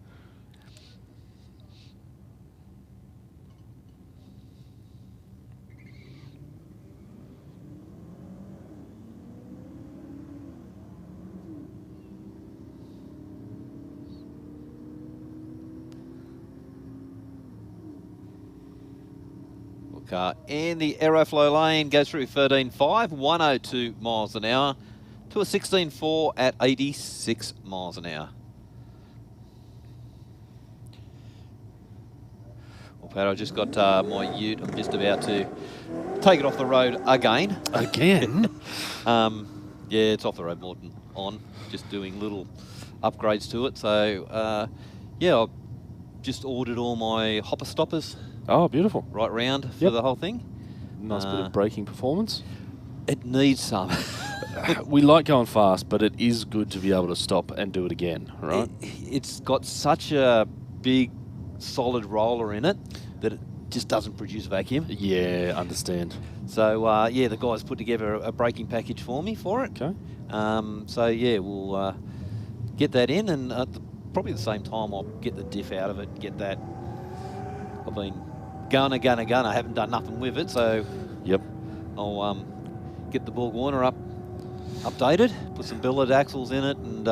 Car in the Aeroflow lane goes through 13.5, 102 miles an hour to a 16.4 at 86 miles an hour. Well, Pat, I just got my ute. I'm just about to take it off the road again. Again? Yeah, it's off the road more than on. Just doing little upgrades to it. So, yeah, I've just ordered all my hopper stoppers. Oh, beautiful. Right round for the whole thing. Nice bit of braking performance. It needs some. We like going fast, but it is good to be able to stop and do it again, right? It's got such a big, solid roller in it that it just doesn't produce vacuum. Yeah, understand. So, yeah, the guys put together a braking package for me for it. Okay. So, yeah, we'll get that in, and probably at the same time I'll get the diff out of it, get that. I've been gun. I haven't done nothing with it, so yep. I'll get the Borg Warner updated, put some billet axles in it, and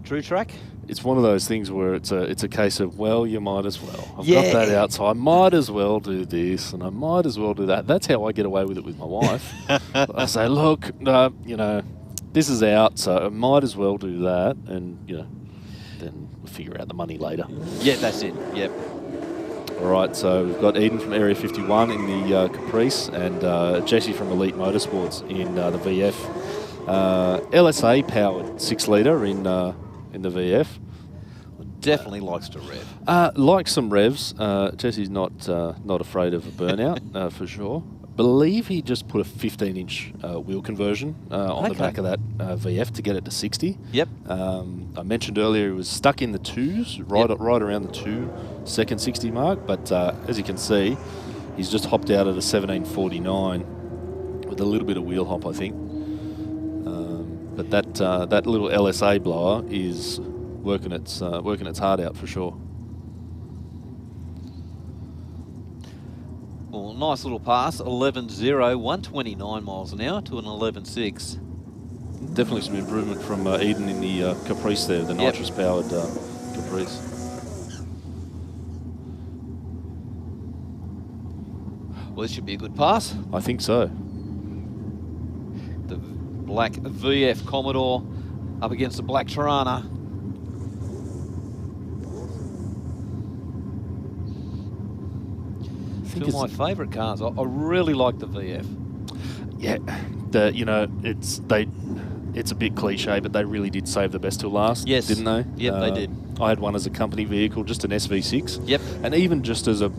True Track. It's one of those things where it's a case of, well, you might as well. I've Yeah. got that out, so I might as well do this, and I might as well do that. That's how I get away with it with my wife. I say, look, you know, this is out, so I might as well do that, and, you know, then we'll figure out the money later. Yeah, that's it. Yep. All right, so we've got Eden from Area 51 in the Caprice, and Jesse from Elite Motorsports in the VF. LSA powered 6-litre in the VF. Definitely likes to rev. Likes some revs. Jesse's not afraid of a burnout for sure. Believe he just put a 15-inch wheel conversion on the back of that VF to get it to 60. Yep. I mentioned earlier he was stuck in the twos, right around the 2-second 60 mark. But as you can see, he's just hopped out at a 17.49 with a little bit of wheel hop, I think. But that little LSA blower is working its heart out for sure. Well, nice little pass, 11.0, 129 miles an hour to an 11.6. Definitely some improvement from Eden in the Caprice there, the nitrous-powered Caprice. Well, this should be a good pass. I think so. The black VF Commodore up against the black Tirana. Two of my favourite cars. I really like the VF. Yeah, it's a bit cliche, but they really did save the best till last, Yes. didn't they? Yep, they did. I had one as a company vehicle, just an SV6. Yep. And even just as a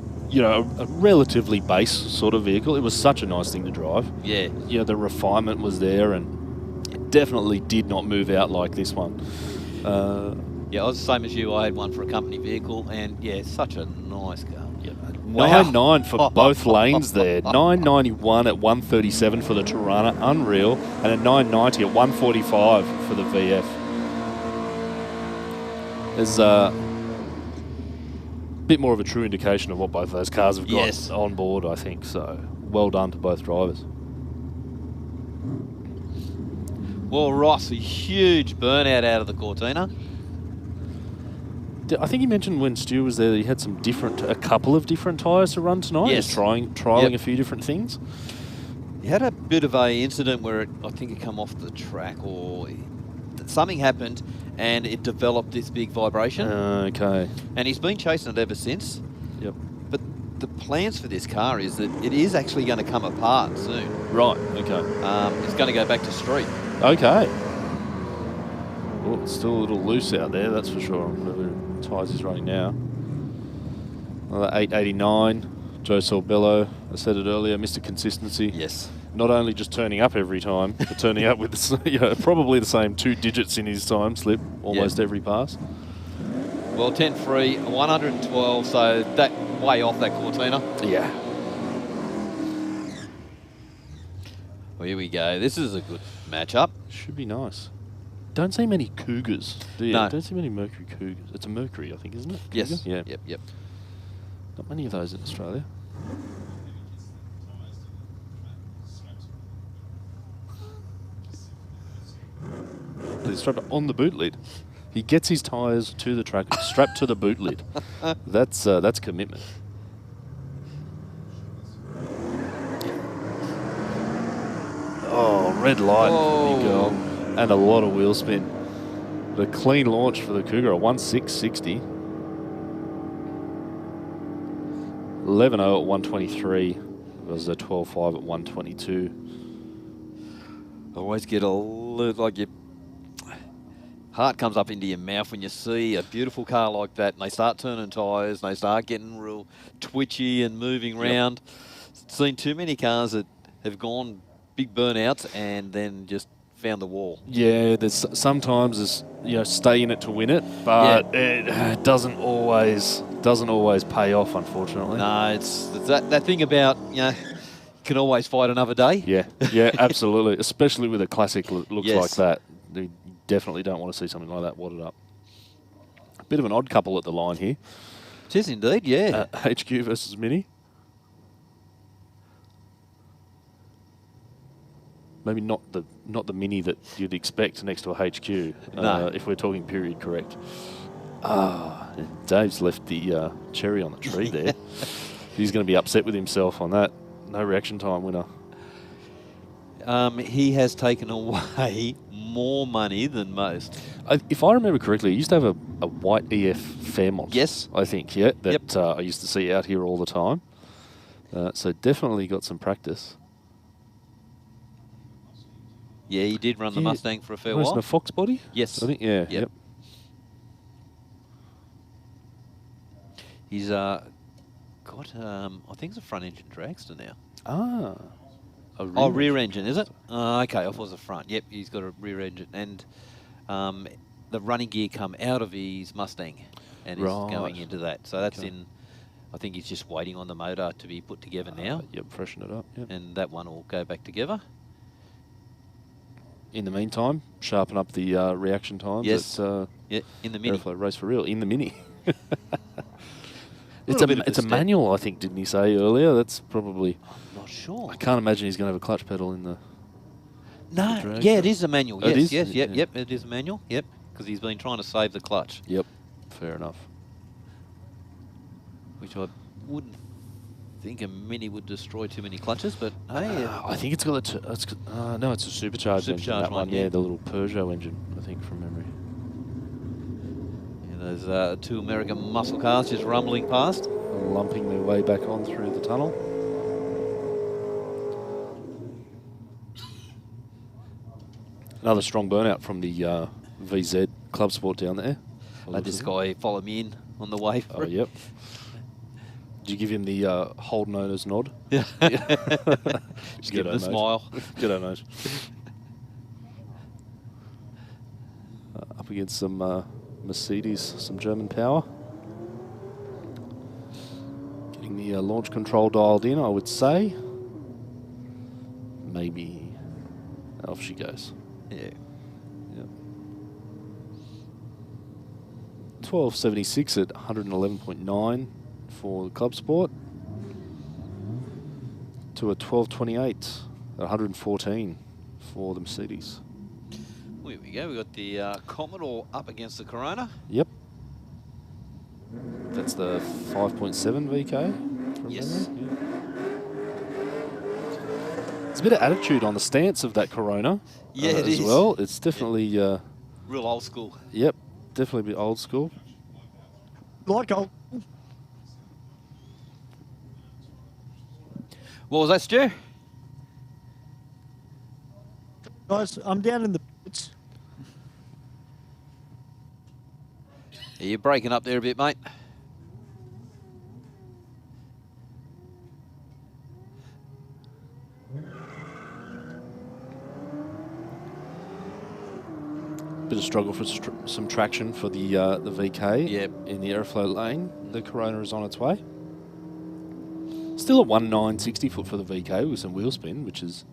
relatively base sort of vehicle, it was such a nice thing to drive. Yeah. The refinement was there, and it definitely did not move out like this one. Yeah, I was the same as you. I had one for a company vehicle, and yeah, such a nice car. Yeah, Wow. 9.9 for both lanes there. 9.91 at 137 for the Tirana, unreal, and a 9.90 at 145 for the VF. There's a bit more of a true indication of what both those cars have got on board, I think. So well done to both drivers. Well, Ross, a huge burnout out of the Cortina. I think he mentioned when Stu was there that he had a couple of different tyres to run tonight. Yes. He's trialling a few different things. He had a bit of a incident where I think it come off the track, or something happened, and it developed this big vibration. Okay. And he's been chasing it ever since. Yep. But the plans for this car is that it is actually going to come apart soon. Right. Okay. It's going to go back to street. Okay. Well, it's still a little loose out there, that's for sure. Whatever tyres he's running now. Another 889. Joe Sorbello, I said it earlier, Mr. Consistency. Yes. Not only just turning up every time, but turning up with probably the same 2 digits in his time slip almost every pass. Well, 10.3, 112, so that way off that Cortina. Yeah. Well, here we go. This is a good matchup. Should be nice. Don't see many Cougars, do you? No. Don't see many Mercury Cougars. It's a Mercury, I think, isn't it? Yes. Cougar? Yeah. Yep. Not many of those in Australia. He's strapped on the boot lid. He gets his tyres to the track, strapped to the boot lid. That's commitment. Oh, red light. There you go. And a lot of wheel spin. But a clean launch for the Cougar, a 1.660. 11.0 at 123. It was a 12.5 at 122. I always get a little, like your heart comes up into your mouth when you see a beautiful car like that and they start turning tyres and they start getting real twitchy and moving around. Seen too many cars that have gone big burnouts and then just found the wall. Yeah, there's sometimes there's stay in it to win it, but it doesn't always pay off, unfortunately. No, it's that thing about you can always fight another day. Yeah, absolutely. Especially with a classic looks Yes. like that. You definitely don't want to see something like that wadded up. A bit of an odd couple at the line here. It is indeed, yeah. HQ versus Mini. Maybe not the Mini that you'd expect next to a HQ. No. If we're talking period correct. Dave's left the cherry on the tree there. He's going to be upset with himself on that. No reaction time winner. He has taken away more money than most. If I remember correctly, he used to have a white EF Fairmont. Yes. I think, that I used to see out here all the time. So definitely got some practice. Yeah, he did run the Mustang for a fair Wasn't while. a Fox body? Yes. I think, Yep. He's got, I think it's a front engine dragster now. Rear engine, is it? Okay, I thought it was a front. Yep, he's got a rear engine. And the running gear come out of his Mustang and is going into that. So that's in, I think he's just waiting on the motor to be put together now. Yep, freshen it up. Yep. And that one will go back together. In the meantime, sharpen up the reaction times. Yes. At, in the Mini. Aeroflow Race for Real, in the Mini. It's a manual, I think, didn't he say earlier? That's probably... I'm not sure. I can't imagine he's going to have a clutch pedal in the... No, yeah, it is a manual. Oh, Yes, it is? yep, it is a manual. Yep, because he's been trying to save the clutch. Yep, fair enough. Which I wouldn't think a Mini would destroy too many clutches, but hey. I think it's got no, it's a supercharged engine, that one. Yeah, the little Peugeot engine, I think, from memory. Yeah, those two American muscle cars just rumbling past. Lumping their way back on through the tunnel. Another strong burnout from the VZ Club Sport down there. This guy followed me in on the way. Oh, yep. Did you give him the Holden owner's nod? Yeah. Just give him the smile. Good on, mate. Up against some Mercedes, some German power. Getting the launch control dialed in, I would say. Maybe off she goes. Yeah. 1276 at 111.9 for the Club Sport. To a 1228 at 114 for the Mercedes. Well, here we go. We've got the Commodore up against the Corona. Yep. That's the 5.7 VK. From yes. memory. Yeah. There's a bit of attitude on the stance of that Corona. Yeah, it as is. well. It's definitely real old school. Yep, definitely a bit old school. Like old. What was that, Stu? Guys, I'm down in the pits. Yeah, you're breaking up there a bit, mate. Bit of struggle for some traction for the VK. Yep. In the Aeroflow lane. The Corona is on its way. Still a 1960 foot for the VK with some wheel spin, which is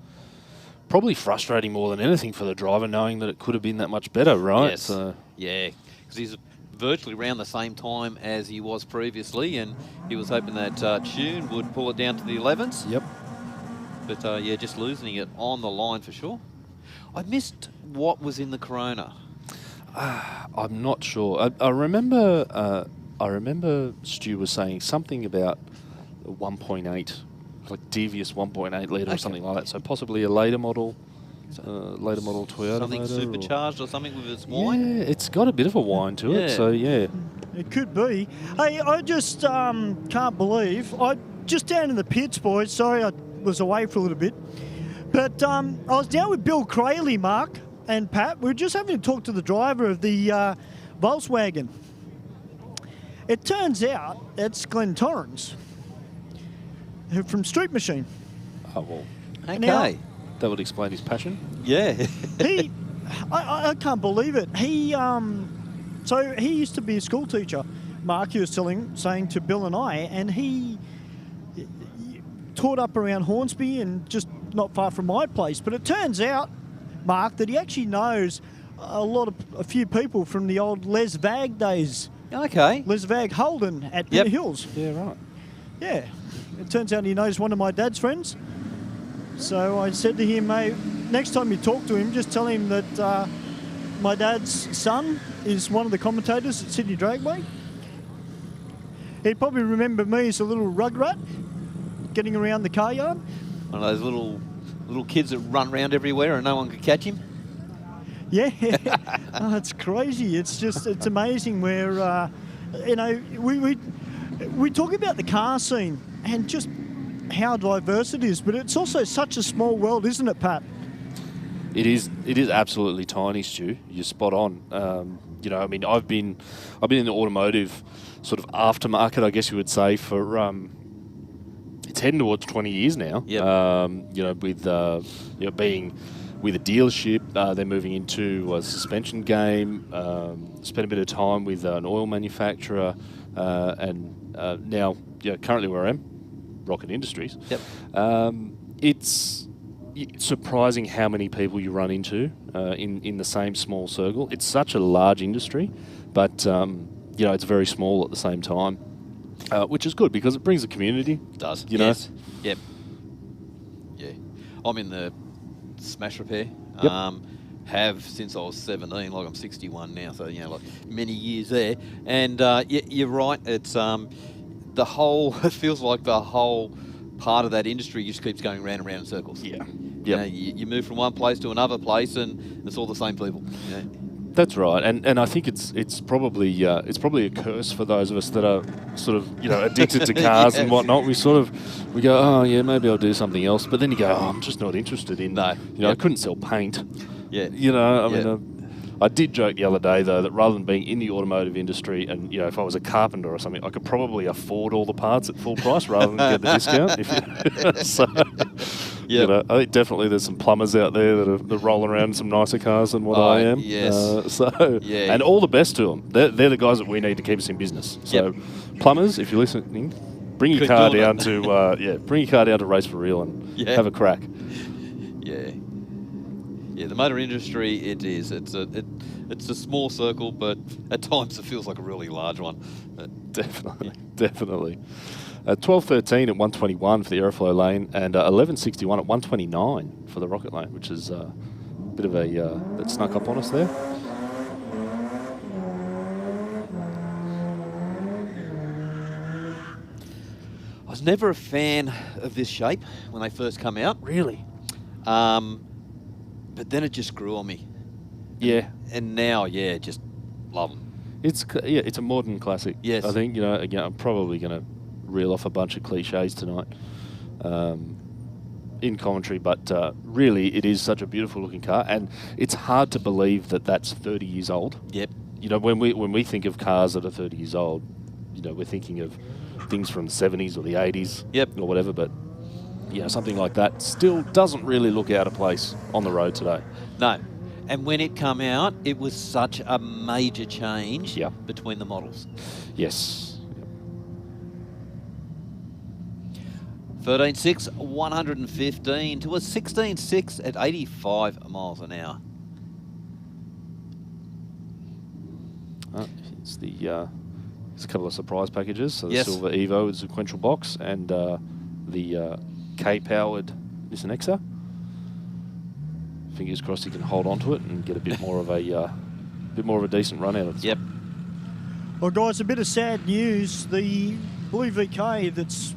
probably frustrating more than anything for the driver, knowing that it could have been that much better, right? Yes. Yeah, because he's virtually around the same time as he was previously, and he was hoping that Tune would pull it down to the 11s. Yep. But yeah, just losing it on the line for sure. I missed what was in the Corona. I'm not sure. I remember Stu was saying something about 1.8, like devious 1.8 litre or something like that. So possibly a later model Toyota Something motor supercharged or something with its whine? Yeah, it's got a bit of a whine to it, so yeah. It could be. Hey, I just can't believe. Just down in the pits, boys. Sorry, I was away for a little bit. But I was down with Bill Crayley, Mark and Pat. We were just having to talk to the driver of the Volkswagen. It turns out it's Glenn Torrens from Street Machine. Oh, well. Okay. Now, that would explain his passion. Yeah. I can't believe it. So he used to be a school teacher. Mark, he was saying to Bill and I, and he taught up around Hornsby and just not far from my place. But it turns out, Mark, that he actually knows a few people from the old Les Vag days. Okay. Les Vag Holden at Pinner Hills. Yeah, right. Yeah. It turns out he knows one of my dad's friends. So I said to him, mate, next time you talk to him, just tell him that my dad's son is one of the commentators at Sydney Dragway. He'd probably remember me as a little rug rat getting around the car yard. One of those little kids that run around everywhere and no one could catch him. Yeah, oh, it's crazy. It's amazing where, we talk about the car scene and just how diverse it is, but it's also such a small world, isn't it, Pat? It is absolutely tiny, Stu. You're spot on. I mean, I've been in the automotive sort of aftermarket, I guess you would say, for it's heading towards 20 years now. Yep. With being with a dealership, they're moving into a suspension game. Spent a bit of time with an oil manufacturer, and now, currently where I am, Rocket Industries. Yep. It's surprising how many people you run into in the same small circle. It's such a large industry, but it's very small at the same time, which is good because it brings a community. It does. Yes. Yep. Yeah. I'm in the smash repair. Yep. Have since I was 17, like I'm 61 now, so like many years there. And you're right. It's the whole, it feels like the whole part of that industry just keeps going round and round in circles. Yeah. You know, you move from one place to another place, and it's all the same people. You know? That's right, and I think it's probably a curse for those of us that are sort of addicted to cars and whatnot. We go, oh yeah, maybe I'll do something else, but then you go, oh, I'm just not interested in. I couldn't sell paint. Yeah. I mean, I did joke the other day though that rather than being in the automotive industry and if I was a carpenter or something, I could probably afford all the parts at full price rather than get the discount. So, I think definitely there's some plumbers out there that roll around in some nicer cars than what I am. Yes. And all the best to them. They're the guys that we need to keep us in business. So, plumbers, if you're listening, bring your car down to Race for Real and have a crack. Yeah. Yeah, the motor industry, it is. It's a small circle, but at times it feels like a really large one. Definitely. 12.13 at 121 for the Aeroflow lane, and 11.61 at 129 for the Rocket lane, which is a bit of a that snuck up on us there. I was never a fan of this shape when they first come out. Really? But then it just grew on me. Yeah. And now, just love them. It's a modern classic. Yes. I think, again, I'm probably going to reel off a bunch of cliches tonight in commentary, but really it is such a beautiful looking car, and it's hard to believe that that's 30 years old. Yep. When we think of cars that are 30 years old, we're thinking of things from the 70s or the 80s or whatever, but something like that still doesn't really look out of place on the road today. No. And when it came out, it was such a major change between the models. Yes. 13.6, 115 to a 16.6 at 85 miles an hour. There's a couple of surprise packages. So the Silver Evo with sequential box and the K-powered Nissan Exa. Fingers crossed he can hold on to it and get a bit more of a decent run out of it. Yep. Well, guys, a bit of sad news. The Blue VK that's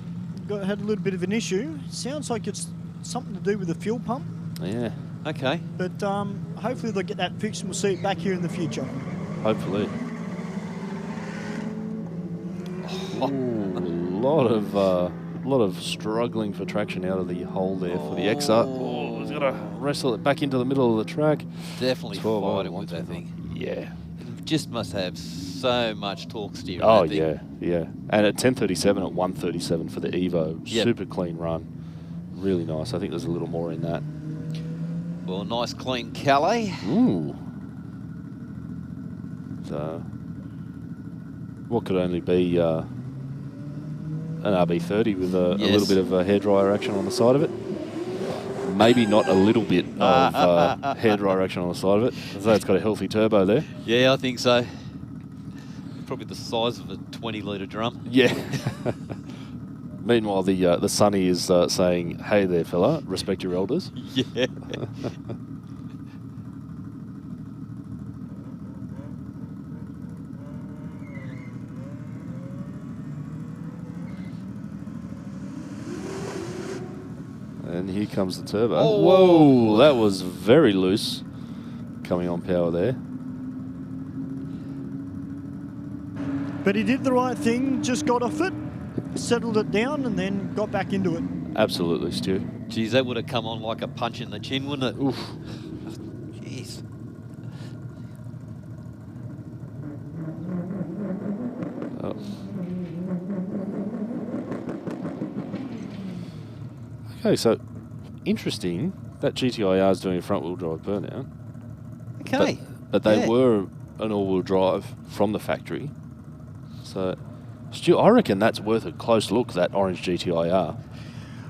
had a little bit of an issue. Sounds like it's something to do with the fuel pump. Yeah. Okay. But hopefully they'll get that fixed and we'll see it back here in the future. Hopefully. A lot of struggling for traction out of the hole there for the Exa. Oh, he's got to wrestle it back into the middle of the track. Definitely fighting with that thing. Yeah. It just must have so much torque steer. Oh, yeah. And at 10.37 at 1.37 for the Evo. Yep. Super clean run. Really nice. I think there's a little more in that. Well, nice clean Calais. Ooh. So, what could only be an RB30 with a little bit of hairdryer action on the side of it. Maybe not a little bit of hairdryer action on the side of it. So it's got a healthy turbo there. Yeah, I think so. Probably the size of a 20-litre drum. Yeah. Meanwhile, the Sunny is saying, "Hey there, fella, respect your elders." Yeah. And here comes the turbo. Oh. Whoa, that was very loose coming on power there. But he did the right thing, just got off it, settled it down, and then got back into it. Absolutely, Stu. Geez, that would have come on like a punch in the chin, wouldn't it? Oof. Jeez. Oh. Okay, so interesting that GTIR is doing a front-wheel drive burnout. Okay. But they were an all-wheel drive from the factory. So, Stu, I reckon that's worth a close look, that orange GTIR.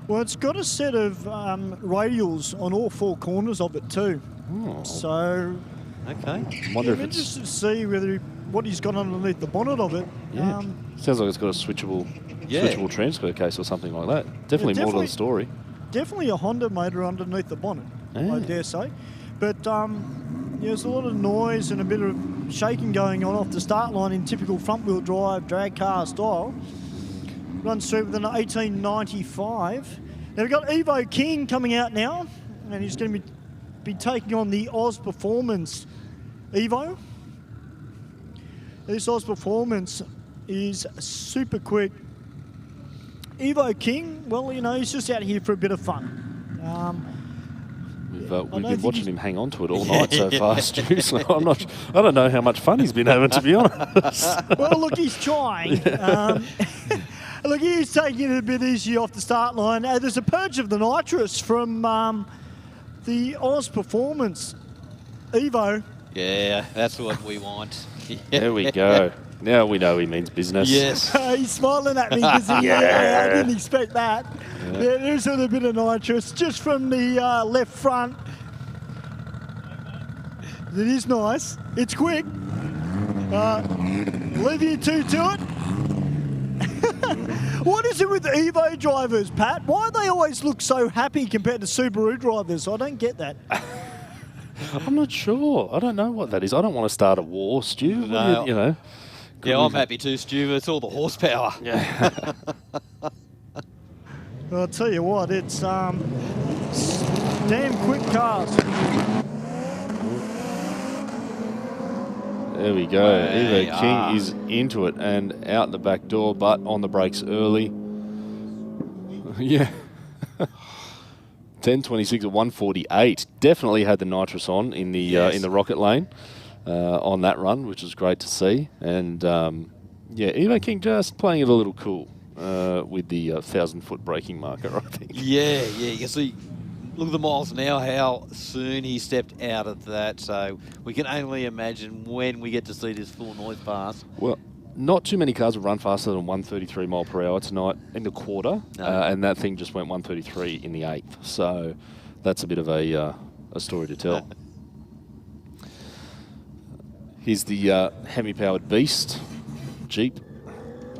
Well, it's got a set of radials on all four corners of it too. Oh. So, okay. I wonder if I'm it's... interested to see what he's got underneath the bonnet of it. Yeah. Sounds like it's got a switchable transfer case or something like that. Definitely more to the story. Definitely a Honda motor underneath the bonnet, I dare say. But there's a lot of noise and a bit of shaking going on off the start line in typical front-wheel drive drag car style. runs through with an 18.95. Now we've got Evo King coming out now, and he's going to be taking on the Oz Performance Evo. This Oz Performance is super quick. Evo King, well, you know, he's just out here for a bit of fun. We've been watching him hang on to it all night so far, Stu. So I don't know how much fun he's been having, to be honest. Well, look, he's trying. Look, he's taking it a bit easy off the start line. There's a purge of the nitrous from the Oz Performance Evo. Yeah, that's what we want. There we go. Now we know he means business. Yes. He's smiling at me because I didn't expect that. Yeah, there's a little bit of nitrous just from the left front. It is nice. It's quick. Leave you two to it. What is it with the Evo drivers, Pat? Why do they always look so happy compared to Subaru drivers? I don't get that. I'm not sure. I don't know what that is. I don't want to start a war, Stu. No. You know. Yeah, I'm happy too, Stu. It's all the horsepower. Yeah. I'll tell you what, it's damn quick cars. There we go. Evo King is into it and out the back door, but on the brakes early. Yeah. 10.26 at 1:48. Definitely had the nitrous on in the rocket lane on that run, which was great to see. And yeah, Evo King just playing it a little cool with the 1,000-foot braking marker, I think. Yeah, you can see. Look at the miles now, how soon he stepped out of that. So we can only imagine when we get to see this full noise pass. Well, not too many cars have run faster than 133 mile per hour tonight in the quarter, and that thing just went 133 in the 8th. So that's a bit of a story to tell. Here's the Hemi-powered Beast Jeep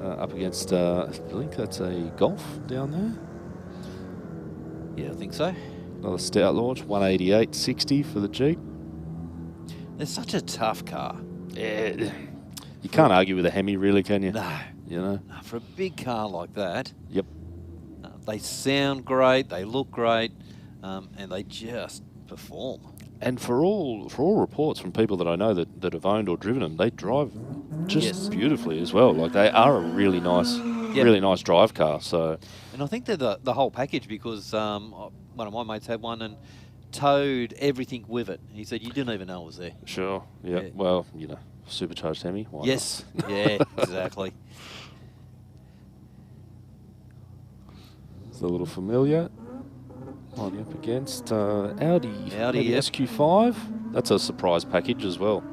up against, I think that's a Golf down there. Yeah, I think so. Another stout launch, 188.60 for the Jeep. It's such a tough car. Yeah. You can't argue with a Hemi, really, can you? No. You know? No, for a big car like that. Yep. They sound great, they look great, and they just perform. And for all reports from people that I know that have owned or driven them, they drive just beautifully as well. Like, they are a really nice, really nice drive car. So, and I think they're the whole package, because one of my mates had one and towed everything with it. He said you didn't even know it was there. Sure. Yeah. Well, you know, supercharged Hemi. Why yes. not? Yeah. Exactly. It's a little familiar. Lining up against Audi yep. SQ5. That's a surprise package as well.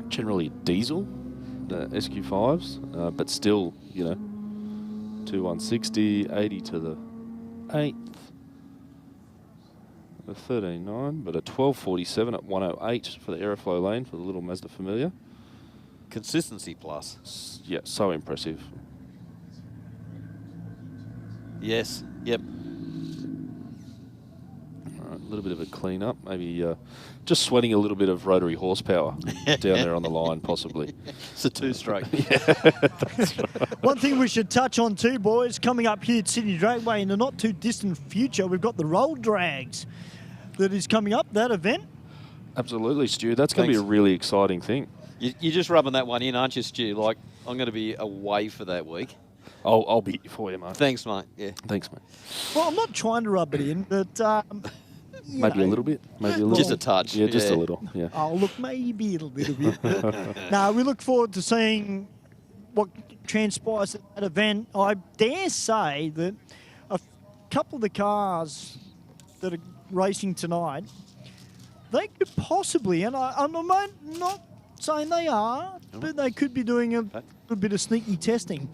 Generally diesel, the SQ5s, but still, you know, 2160, 80 to the 8th, a 13.9, but a 1247 at 108 for the Aeroflow lane for the little Mazda Familia. Consistency plus. Yeah, so impressive. Yes. Yep. A little bit of a clean up, maybe just sweating a little bit of rotary horsepower down there on the line, possibly. It's a two-stroke. One thing we should touch on too, boys, coming up here at Sydney Dragway in the not too distant future, we've got the roll drags that is coming up, that event. Absolutely, Stu. That's going to be a really exciting thing. You're just rubbing that one in, aren't you, Stu? Like, I'm going to be away for that week. I'll be here for you, mate. Thanks, mate. Yeah. Thanks, mate. Well, I'm not trying to rub it in, but... maybe a little bit. Maybe a little. Just a touch. Yeah, just a little. Yeah. Oh, look, maybe a little bit. No, we look forward to seeing what transpires at that event. I dare say that a couple of the cars that are racing tonight, they could possibly, and I'm not saying they are, but they could be doing a bit of sneaky testing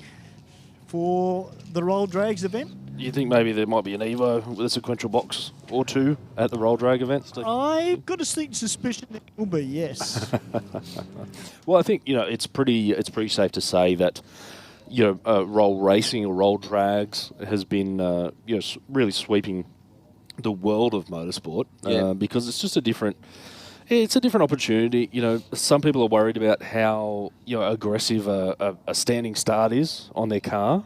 for the Roll Drags event. You think maybe there might be an Evo with a sequential box or two at the Roll Drag event, Steve? I've got a sneaky suspicion it will be, yes. Well, I think, you know, it's pretty safe to say that, you know, roll racing or roll drags has been, you know, really sweeping the world of motorsport because it's just a different It's a different opportunity. You know, some people are worried about how aggressive a standing start is on their car.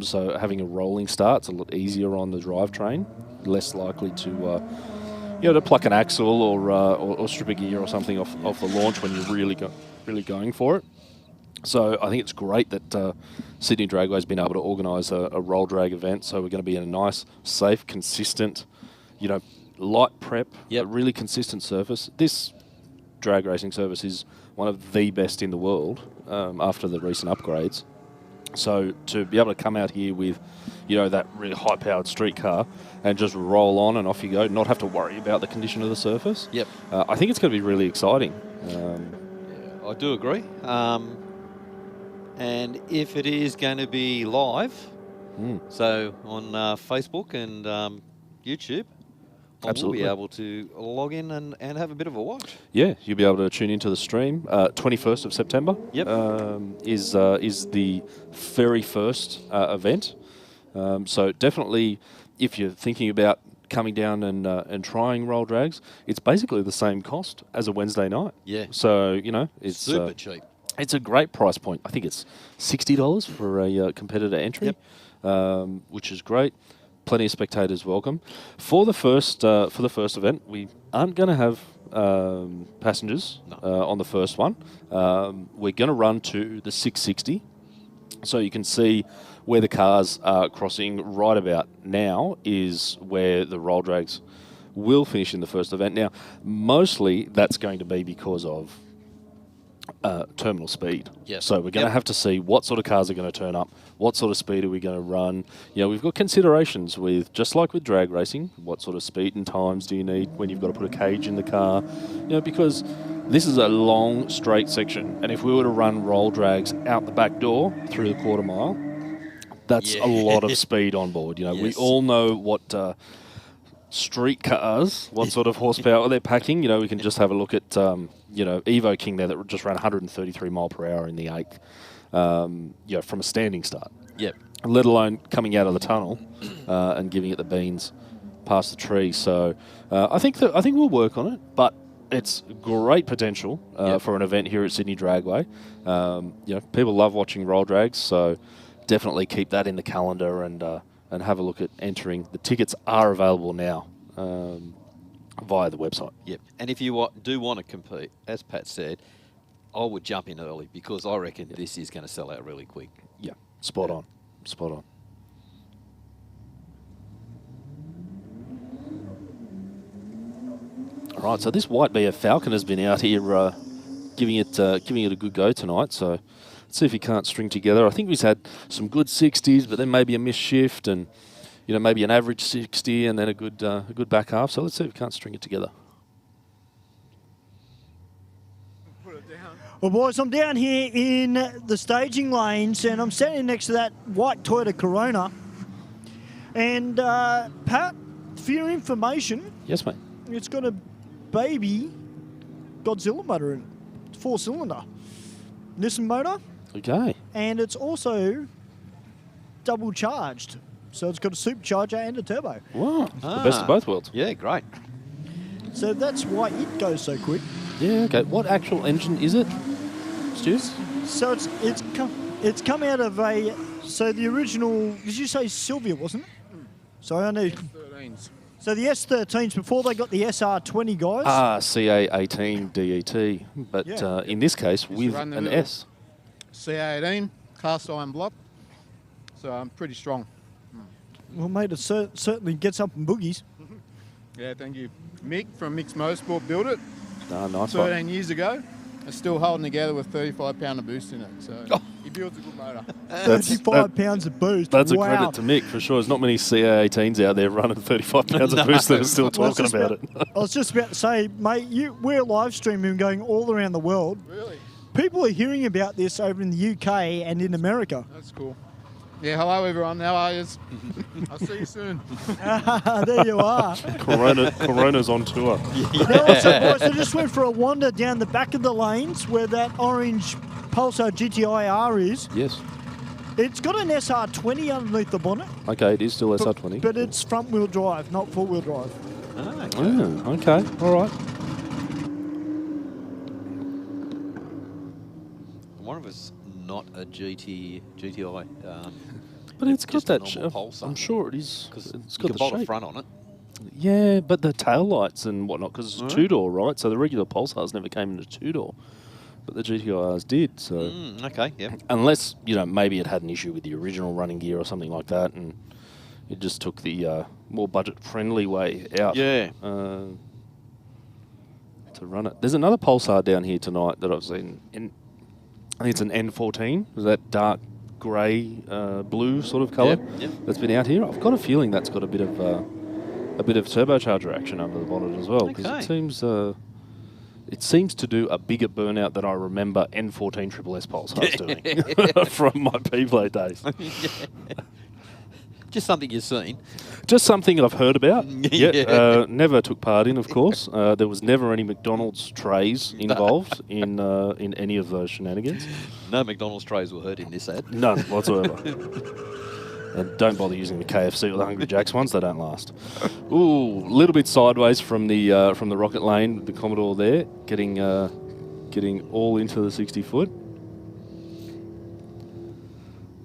So having a rolling start's a lot easier on the drivetrain, less likely to to pluck an axle or strip a gear or something off the launch when you're really going for it. So I think it's great that Sydney Dragway's been able to organise a roll drag event. So we're going to be in a nice, safe, consistent, light prep, a really consistent surface. This drag racing surface is one of the best in the world after the recent upgrades. So to be able to come out here with, that really high-powered street car and just roll on and off you go, not have to worry about the condition of the surface. Yep. I think it's going to be really exciting. I do agree. And if it is going to be live, so on Facebook and YouTube, Absolutely. We'll be able to log in and have a bit of a watch. Yeah, you'll be able to tune into the stream. 21st of September is the very first event. So definitely, if you're thinking about coming down and trying roll drags, it's basically the same cost as a Wednesday night. Yeah. So, it's super cheap. It's a great price point. I think it's $60 for a competitor entry, which is great. Plenty of spectators welcome. For the first event, we aren't going to have passengers on the first one. We're going to run to the 660, so you can see where the cars are crossing right about now is where the roll drags will finish in the first event. Now, mostly that's going to be because of terminal speed. Yep. So we're going to have to see what sort of cars are going to turn up, what sort of speed are we going to run. We've got considerations with, just like with drag racing, what sort of speed and times do you need when you've got to put a cage in the car, because this is a long straight section, and if we were to run roll drags out the back door through the quarter mile, that's a lot of speed on board. We all know what street cars, what sort of horsepower they're packing. We can just have a look at Evo King there that just ran 133 mile per hour in the 8th, from a standing start. Yep. Let alone coming out of the tunnel and giving it the beans past the tree. So I think we'll work on it, but it's great potential for an event here at Sydney Dragway. People love watching roll drags, so definitely keep that in the calendar and have a look at entering. The tickets are available now via the website. Yep. And if you do want to compete, as Pat said, I would jump in early because I reckon this is going to sell out really quick. Yeah, spot on. Spot on. All right, so this white BF Falcon has been out here giving it a good go tonight. So let's see if he can't string together. I think he's had some good 60s, but then maybe a missed shift and maybe an average 60 and then a good back half. So let's see if he can't string it together. Well, boys, I'm down here in the staging lanes and I'm standing next to that white Toyota Corona. And Pat, for your information, yes, mate. It's got a baby Godzilla motor in it. 4-cylinder Nissan motor. Okay. And it's also double charged. So it's got a supercharger and a turbo. Wow. The best of both worlds. Yeah, great. So that's why it goes so quick. Yeah, okay. What actual engine is it, Stu? So it's come out of a... So the original... Did you say Sylvia, wasn't it? So I know... S13s. So the S13s, before they got the SR20 guys... CA18 DET. But in this case, with an S. CA18, cast iron block. So I'm pretty strong. Well, mate, it certainly gets up in boogies. Yeah, thank you. Mick from Mick's Motorsport built it. Nice 13 years ago. It's still holding together with 35-pounder boost in it. So he builds a good motor. 35 pounds of boost. That's wow. a credit to Mick, for sure. There's not many CA18s out there running 35 pounds of boost that are still talking about it. I was just about to say, mate, we're live streaming going all around the world. Really? People are hearing about this over in the UK and in America. That's cool. Yeah, hello everyone. How are you? I'll see you soon. There you are. Corona's on tour. Now also, boys, I just went for a wander down the back of the lanes where that orange Pulsar GTI R is. Yes. It's got an SR20 underneath the bonnet. Okay, it is still SR20. But it's front-wheel drive, not four-wheel drive. Oh, okay. All right. was not a GTI. But it's got just a that. normal Pulsar. I'm sure it is. Because It's you got can the bolt a shape. front on it. Yeah, but the tail lights and whatnot, because it's Alright. two-door, right? So the regular Pulsars never came in a two-door, but the GTIs did. So Okay, yeah. unless maybe it had an issue with the original running gear or something like that, and it just took the more budget-friendly way out. Yeah. To run it. There's another Pulsar down here tonight that I've seen. I think it's an N14. Is that dark grey, blue sort of colour Yep. that's been out here? I've got a feeling that's got a bit of turbocharger action under the bonnet as well, because it seems to do a bigger burnout than I remember N14 Triple S Pulsars doing from my P-Play days. Just something you've seen. Just something I've heard about. Yeah. Never took part in, of course. There was never any McDonald's trays involved in any of those shenanigans. No McDonald's trays were hurt in this ad. None whatsoever. And don't bother using the KFC or the Hungry Jack's ones; they don't last. Ooh, a little bit sideways from the rocket lane. The Commodore there, getting all into the 60-foot.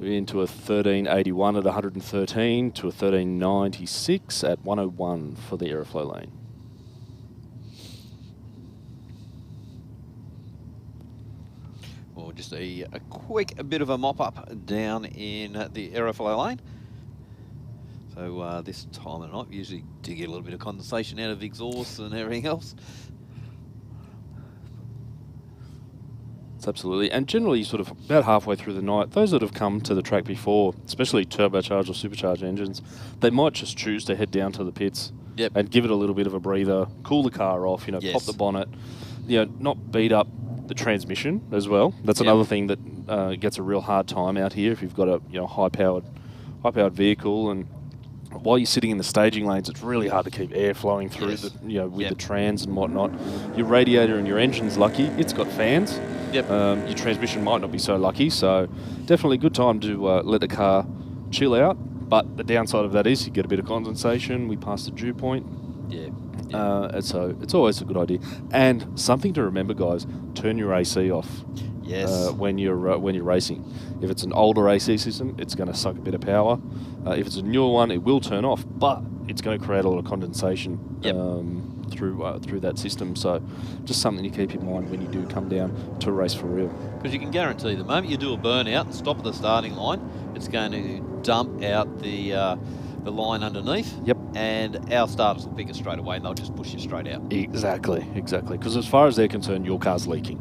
Into a 1381 at 113 to a 1396 at 101 for the Aeroflow lane. Well, just a quick bit of a mop-up down in the Aeroflow lane. So this time of night, we usually do get a little bit of condensation out of exhaust and everything else. Absolutely, and generally sort of about halfway through the night, those that have come to the track before, especially turbocharged or supercharged engines, they might just choose to head down to the pits and give it a little bit of a breather, cool the car off, pop the bonnet, not beat up the transmission as well. That's another thing that gets a real hard time out here if you've got a high-powered vehicle, and while you're sitting in the staging lanes, it's really hard to keep air flowing through with the trans and whatnot. Your radiator and your engine's lucky; it's got fans. Your transmission might not be so lucky, so definitely a good time to let the car chill out. But the downside of that is you get a bit of condensation. We pass the dew point. And so it's always a good idea. And something to remember, guys: turn your AC off. When you're racing. If it's an older AC system, it's going to suck a bit of power. If it's a newer one, it will turn off, but it's going to create a lot of condensation through that system. So just something to keep in mind when you do come down to race for real. Because you can guarantee the moment you do a burnout and stop at the starting line, it's going to dump out the line underneath. And our starters will pick it straight away, and they'll just push you straight out. Exactly. Because as far as they're concerned, your car's leaking.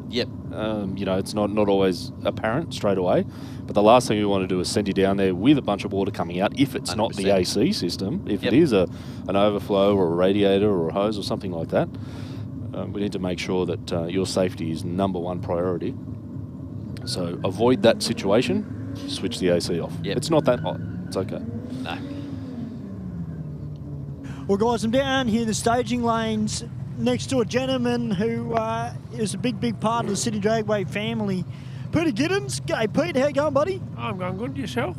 It's not always apparent straight away, but the last thing we want to do is send you down there with a bunch of water coming out if it's 100%. Not the AC system. If it is an overflow or a radiator or a hose or something like that, we need to make sure that your safety is #1 priority. So avoid that situation, switch the AC off. It's not that hot. It's okay. No. Well, guys, I'm down here in the staging lanes next to a gentleman who is a big part of the Sydney Dragway family. Peter Giddens. G'day, Pete. How you going, buddy? I'm going good. Yourself?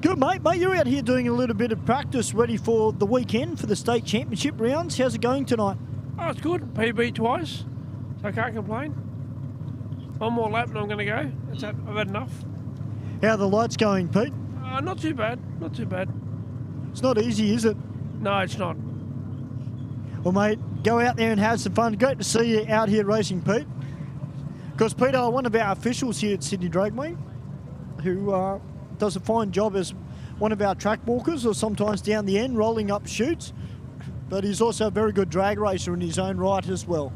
Good, mate. Mate, you're out here doing a little bit of practice ready for the weekend for the state championship rounds. How's it going tonight? Oh, it's good. PB twice, so I can't complain. One more lap and I'm going to go. I've had enough. How are the lights going, Pete? Not too bad. Not too bad. It's not easy, is it? No, it's not. Well, mate, go out there and have some fun. Great to see you out here racing, Pete. Because Peter, one of our officials here at Sydney Dragway, who does a fine job as one of our track walkers, or sometimes down the end, rolling up chutes. But he's also a very good drag racer in his own right as well.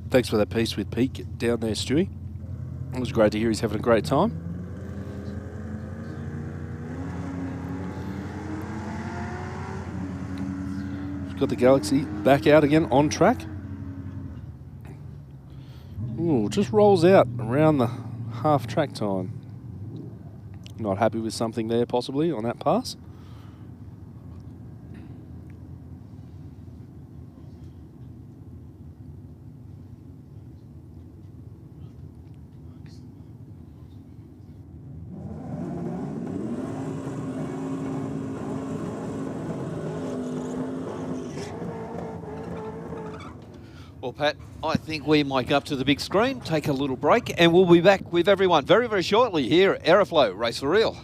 Thanks for that piece with Pete down there, Stewie. It was great to hear he's having a great time. We've got the Galaxy back out again on track. Ooh, just rolls out around the half track time. Not happy with something there possibly on that pass. Well, Pat, I think we might go up to the big screen, take a little break, and we'll be back with everyone very, very shortly here at Aeroflow Race for Real.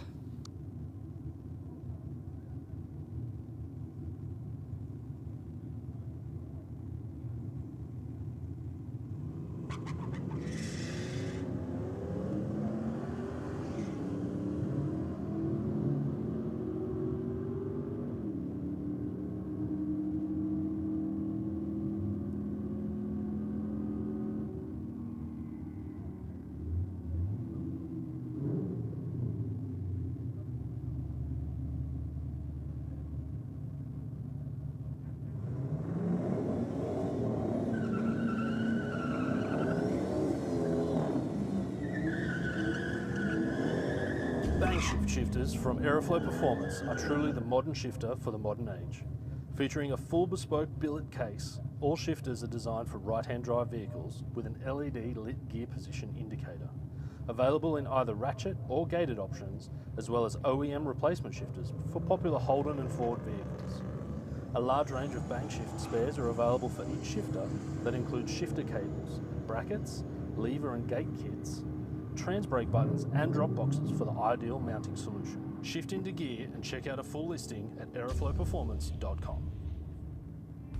Bang shift shifters from Aeroflow Performance are truly the modern shifter for the modern age. Featuring a full bespoke billet case, all shifters are designed for right-hand drive vehicles with an LED lit gear position indicator. Available in either ratchet or gated options, as well as OEM replacement shifters for popular Holden and Ford vehicles. A large range of bang shift spares are available for each shifter that includes shifter cables, brackets, lever and gate kits, trans brake buttons and drop boxes for the ideal mounting solution. Shift into gear and check out a full listing at aeroflowperformance.com.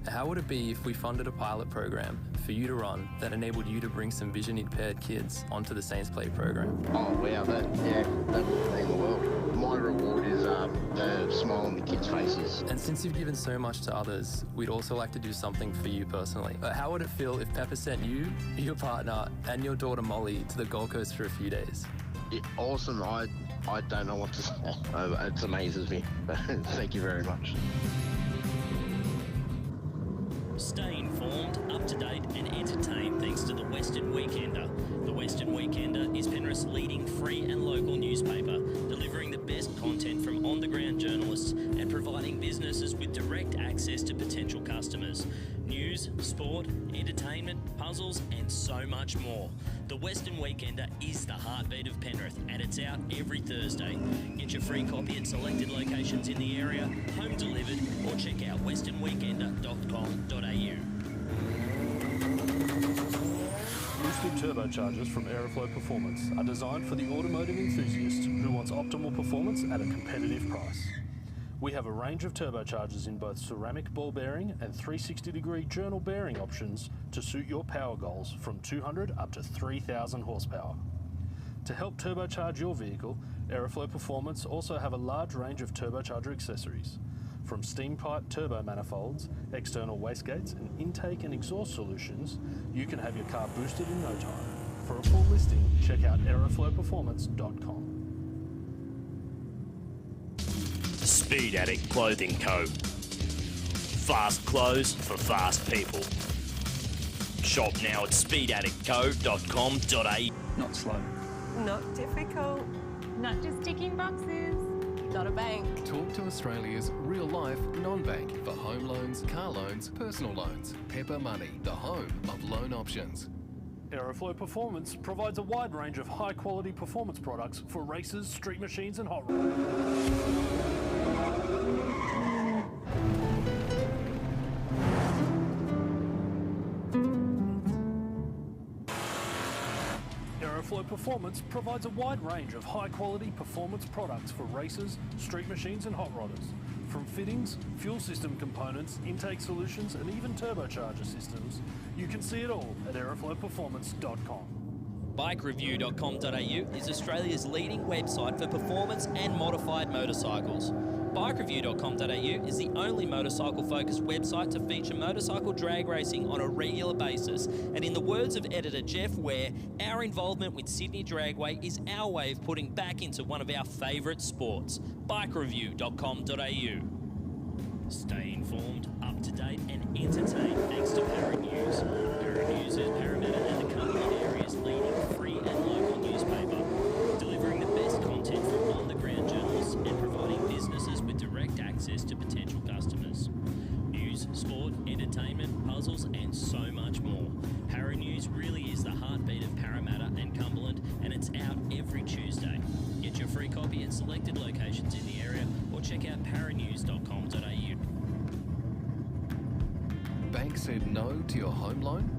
How would it be if we funded a pilot program for you to run that enabled you to bring some vision impaired kids onto the Saints Play program? Oh wow, that would mean the world. My reward is the smile on the kids' faces. And since you've given so much to others, we'd also like to do something for you personally. How would it feel if Pepper sent you, your partner, and your daughter Molly to the Gold Coast for a few days? Yeah, awesome. I don't know what to say. It amazes me. Thank you very much. Stay informed, up to date and entertained thanks to the Western Weekender. The Western Weekender is Penrith's leading free and local newspaper, delivering the best content from on-the-ground journalists and providing businesses with direct access to potential customers. News, sport, entertainment, puzzles and so much more. The Western Weekender is the heartbeat of Penrith and it's out every Thursday. Get your free copy at selected locations in the area, home delivered, or check out westernweekender.com.au. Boosted turbochargers from Aeroflow Performance are designed for the automotive enthusiast who wants optimal performance at a competitive price. We have a range of turbochargers in both ceramic ball bearing and 360-degree journal bearing options to suit your power goals from 200 up to 3,000 horsepower. To help turbocharge your vehicle, Aeroflow Performance also have a large range of turbocharger accessories. From steam pipe turbo manifolds, external wastegates and intake and exhaust solutions, you can have your car boosted in no time. For a full listing, check out aeroflowperformance.com. Speed Addict Clothing Co. Fast clothes for fast people. Shop now at speedaddictco.com.au. Not slow. Not difficult. Not just ticking boxes. Not a bank. Talk to Australia's real-life non-bank for home loans, car loans, personal loans. Pepper Money, the home of loan options. Aeroflow Performance provides a wide range of high-quality performance products for races, street machines and hot rods. Aeroflow Performance provides a wide range of high-quality performance products for racers, street machines and hot rodders. From fittings, fuel system components, intake solutions and even turbocharger systems, you can see it all at aeroflowperformance.com. BikeReview.com.au is Australia's leading website for performance and modified motorcycles. BikeReview.com.au is the only motorcycle-focused website to feature motorcycle drag racing on a regular basis. And in the words of editor Jeff Ware, our involvement with Sydney Dragway is our way of putting back into one of our favourite sports. BikeReview.com.au. Stay informed, up to date and entertained thanks to Paranews. Paranews is Parramatta and the Cumberland area's leading free and local newspaper, delivering the best content from on-the-ground journalists and providing businesses with direct access to potential customers. News, sport, entertainment, puzzles and so much more. Paranews really is the heartbeat of Parramatta and Cumberland and it's out every Tuesday. Get your free copy at selected locations in the area or check out paranews.com.au. Bank said no to your home loan?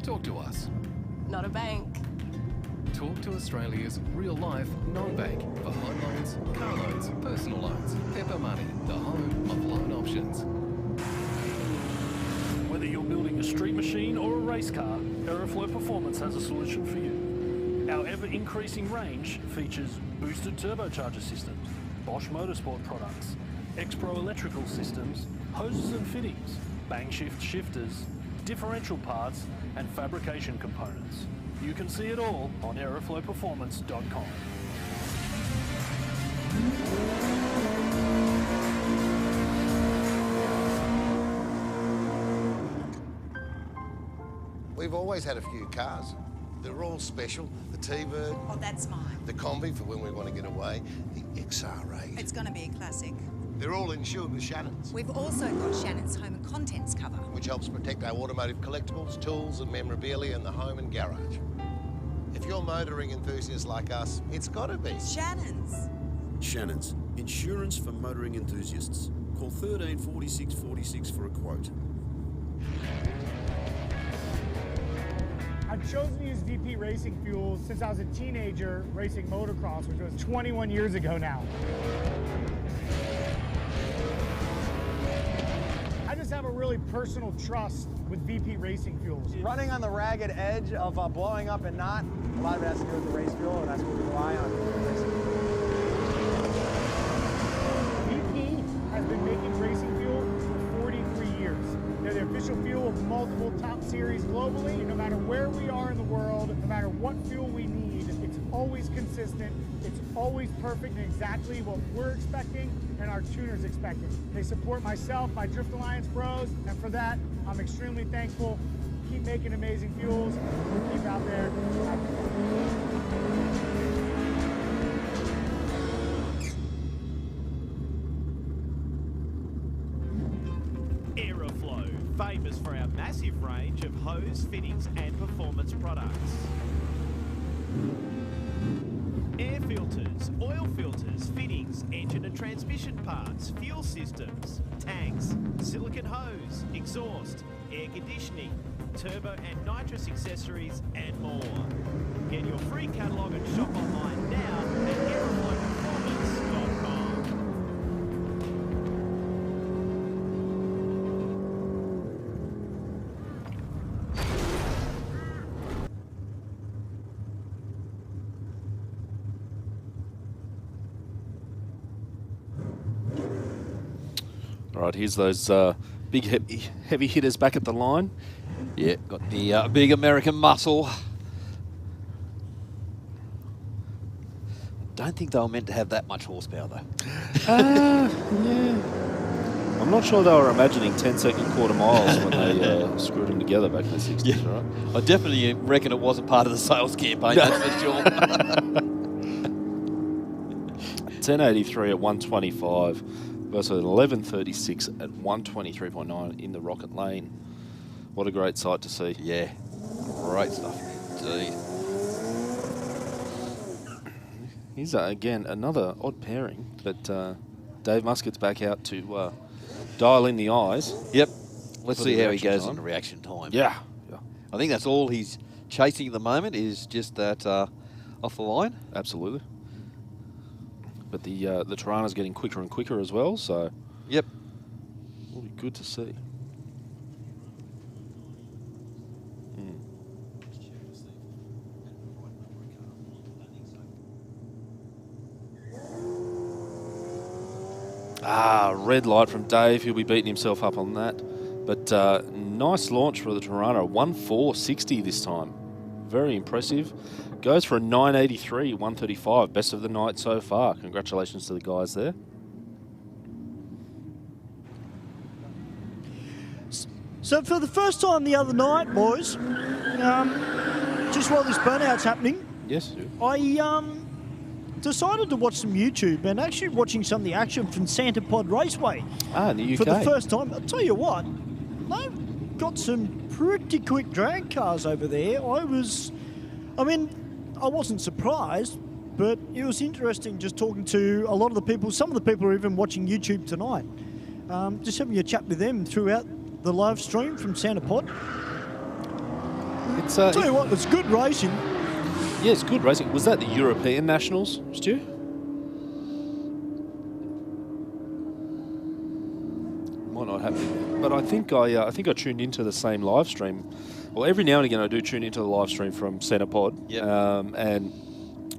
Talk to us. Not a bank. Talk to Australia's real-life non-bank for home loans, car loans, personal loans. Pepper Money, the home of loan options. Whether you're building a street machine or a race car, Aeroflow Performance has a solution for you. Our ever-increasing range features boosted turbocharger systems, Bosch Motorsport products, X-Pro electrical systems, hoses and fittings, bang shift shifters, differential parts and fabrication components. You can see it all on aeroflowperformance.com. We've always had a few cars. They're all special. The T-Bird. Oh, that's mine. The Combi for when we want to get away. The XR8. It's going to be a classic. They're all insured with Shannon's, We've also got Shannon's Home and Contents cover, which helps protect our automotive collectibles, tools and memorabilia in the home and garage. If you're motoring enthusiasts like us, it's got to be Shannon's. Shannon's, insurance for motoring enthusiasts. Call 13 46 46 for a quote. I've chosen to use VP Racing fuel since I was a teenager racing motocross, which was 21 years ago now. I just have a really personal trust with VP Racing fuels. Running on the ragged edge of blowing up and not, a lot of it has to do with the race fuel, and that's what we rely on. VP has been making racing fuel for 43 years. They're the official fuel of multiple top series globally. No matter where we are in the world, no matter what fuel we need, it's always consistent, it's always perfect and exactly what we're expecting and our tuners expecting. They support myself, my Drift Alliance bros, and for that, I'm extremely thankful. Keep making amazing fuels, keep out there. Aeroflow, famous for our massive range of hose, fittings and performance products. Air filters, oil filters, fittings, engine and transmission parts, fuel systems, tanks, silicone hose, exhaust, air conditioning, turbo and nitrous accessories and more. Get your free catalogue and shop online now at aeroflowperformance.com. All right, here's those big heavy hitters back at the line. Yeah, got the big American muscle. Don't think they were meant to have that much horsepower, though. Yeah. I'm not sure they were imagining 10-second quarter miles when they screwed them together back in the 60s, Yeah. right? I definitely reckon it wasn't part of the sales campaign, that's for sure. 1083 at 125 versus 1136 at 123.9 in the Rocket Lane. What a great sight to see. Yeah, great stuff indeed. Here's, again, another odd pairing, but Dave Muscat's back out to dial in the eyes. Yep. Let's for see the how he reaction goes time. in the reaction time. Yeah. I think that's all he's chasing at the moment is just that off the line. Absolutely. But the Tirana's getting quicker and quicker as well, so yep, will be good to see. Red light from Dave. He'll be beating himself up on that. But nice launch for the Tirana. 1.460 this time. Very impressive. Goes for a 983, 135. Best of the night so far. Congratulations to the guys there. So for the first time the other night, boys, just while this burnout's happening, yes, I decided to watch some YouTube and actually watching some of the action from Santa Pod Raceway. In the UK. For the first time. I'll tell you what, they've got some pretty quick drag cars over there. I wasn't surprised, but it was interesting just talking to a lot of the people. Some of the people are even watching YouTube tonight. Just having a chat with them throughout the live stream from Santa Pod. It's Tell you what, it's good racing. Yeah, it's good racing. Was that the European Nationals, Stu? Might not happen, but I think I tuned into the same live stream. Well, every now and again I do tune into the live stream from Santa Pod. Yep. And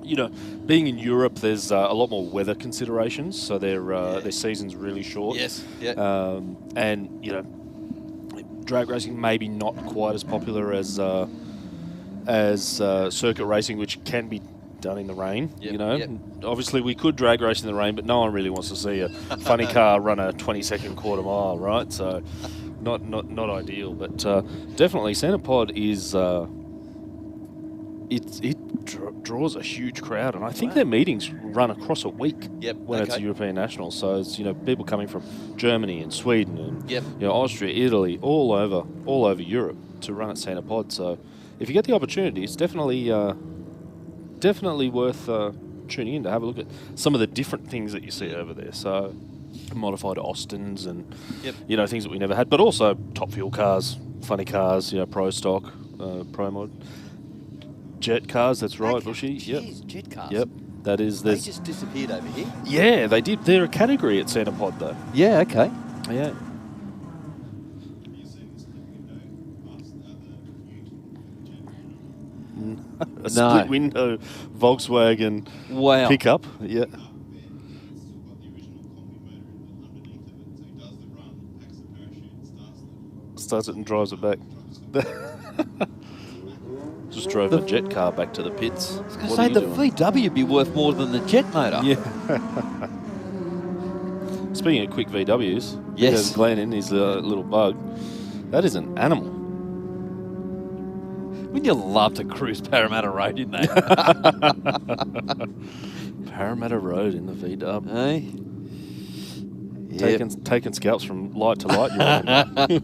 you know, being in Europe, there's a lot more weather considerations, so their season's really short. Yes. Yeah. And you know, drag racing maybe not quite as popular as circuit racing, which can be done in the rain. Yep, You know, yep. obviously we could drag race in the rain, but no one really wants to see a funny car run a 20-second quarter mile, right? So, not ideal. But definitely, Santa Pod is draws a huge crowd, and I think their meetings run across a week. Yep. When it's a European national, so it's people coming from Germany and Sweden and Austria, Italy, all over Europe to run at Santa Pod. So if you get the opportunity, it's definitely worth tuning in to have a look at some of the different things that you see over there. So modified Austins and things that we never had, but also top fuel cars, funny cars, pro stock, pro mod. Jet cars, that's right, Bushy. Jeez, jet cars. Yep, that is. They just disappeared over here. Yeah, they did. They're a category at Santa Pod, though. Yeah, okay. Yeah. A split window Volkswagen pickup. Yeah. Starts it and drives it back. Just drove a jet car back to the pits. I was going to say, the VW would be worth more than the jet motor. Yeah. Speaking of quick VWs, yes, there's Glenn in his little bug. That is an animal. Wouldn't you love to cruise Parramatta Road in that? Parramatta Road in the VW. Hey? Taking scalps from light to light, you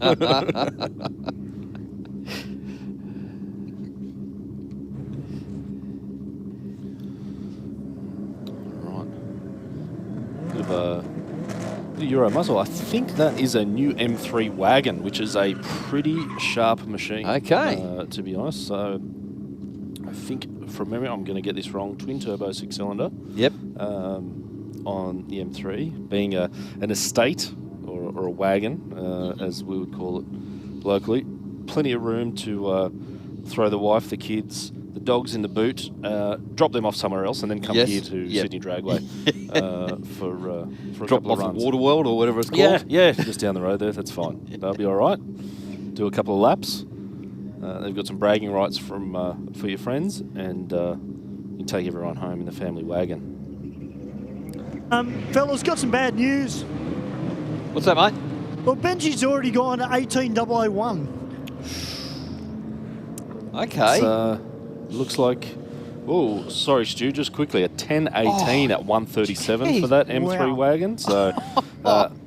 Bit of a Euro muscle. I think that is a new M3 wagon, which is a pretty sharp machine. Okay. To be honest, so I think from memory, I'm going to get this wrong. Twin turbo 6-cylinder. Yep. On the M3, being an estate or a wagon, as we would call it locally. Plenty of room to throw the wife, the kids, the dogs in the boot, drop them off somewhere else, and then come here to Sydney Dragway for a drop couple off of runs. at Waterworld or whatever it's called. Yeah, just down the road there. That's fine. That'll be all right. Do a couple of laps. They've got some bragging rights for your friends, and you can take everyone home in the family wagon. Fellas, got some bad news. What's that, mate? Well, Benji's already gone to 18001. Okay. Looks like... Oh, sorry, Stu, just quickly. A 1018 at 137 for that M3 wagon. So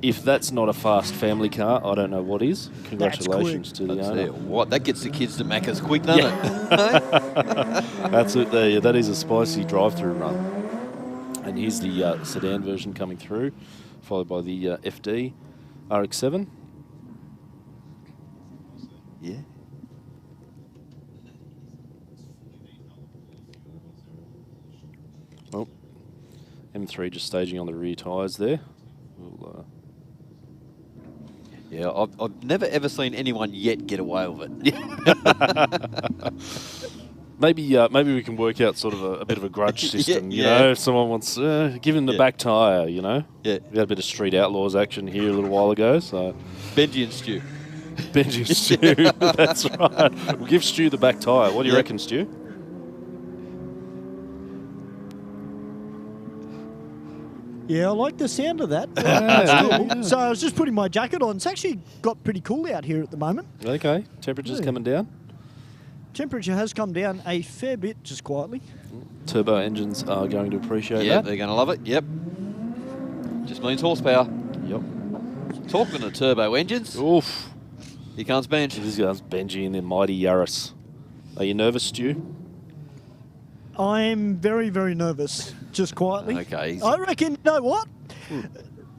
if that's not a fast family car, I don't know what is. Congratulations to the owner. What? That gets the kids to Macca's quick, doesn't it? That's it there. Yeah, that is a spicy drive-through run. And here's the sedan version coming through, followed by the FD RX-7. Yeah. Well, M3 just staging on the rear tyres there. We'll, yeah, I've never ever seen anyone yet get away with it. Maybe we can work out sort of a bit of a grudge system, you know, if someone wants, give him the back tyre, you know. Yeah. We had a bit of Street Outlaws action here a little while ago, so. Benji and Stu. Benji and Stu, that's right. We'll give Stu the back tyre. What do you reckon, Stu? Yeah, I like the sound of that. So I was just putting my jacket on. It's actually got pretty cool out here at the moment. Okay, temperature's coming down. Temperature has come down a fair bit, just quietly. Turbo engines are going to appreciate that. Yeah, they're going to love it. Yep. Just means horsepower. Yep. Talking to turbo engines. Oof. Here comes Benj. This comes Benji in their mighty Yaris. Are you nervous, Stu? I'm very, very nervous, just quietly. Okay. I reckon, you know what?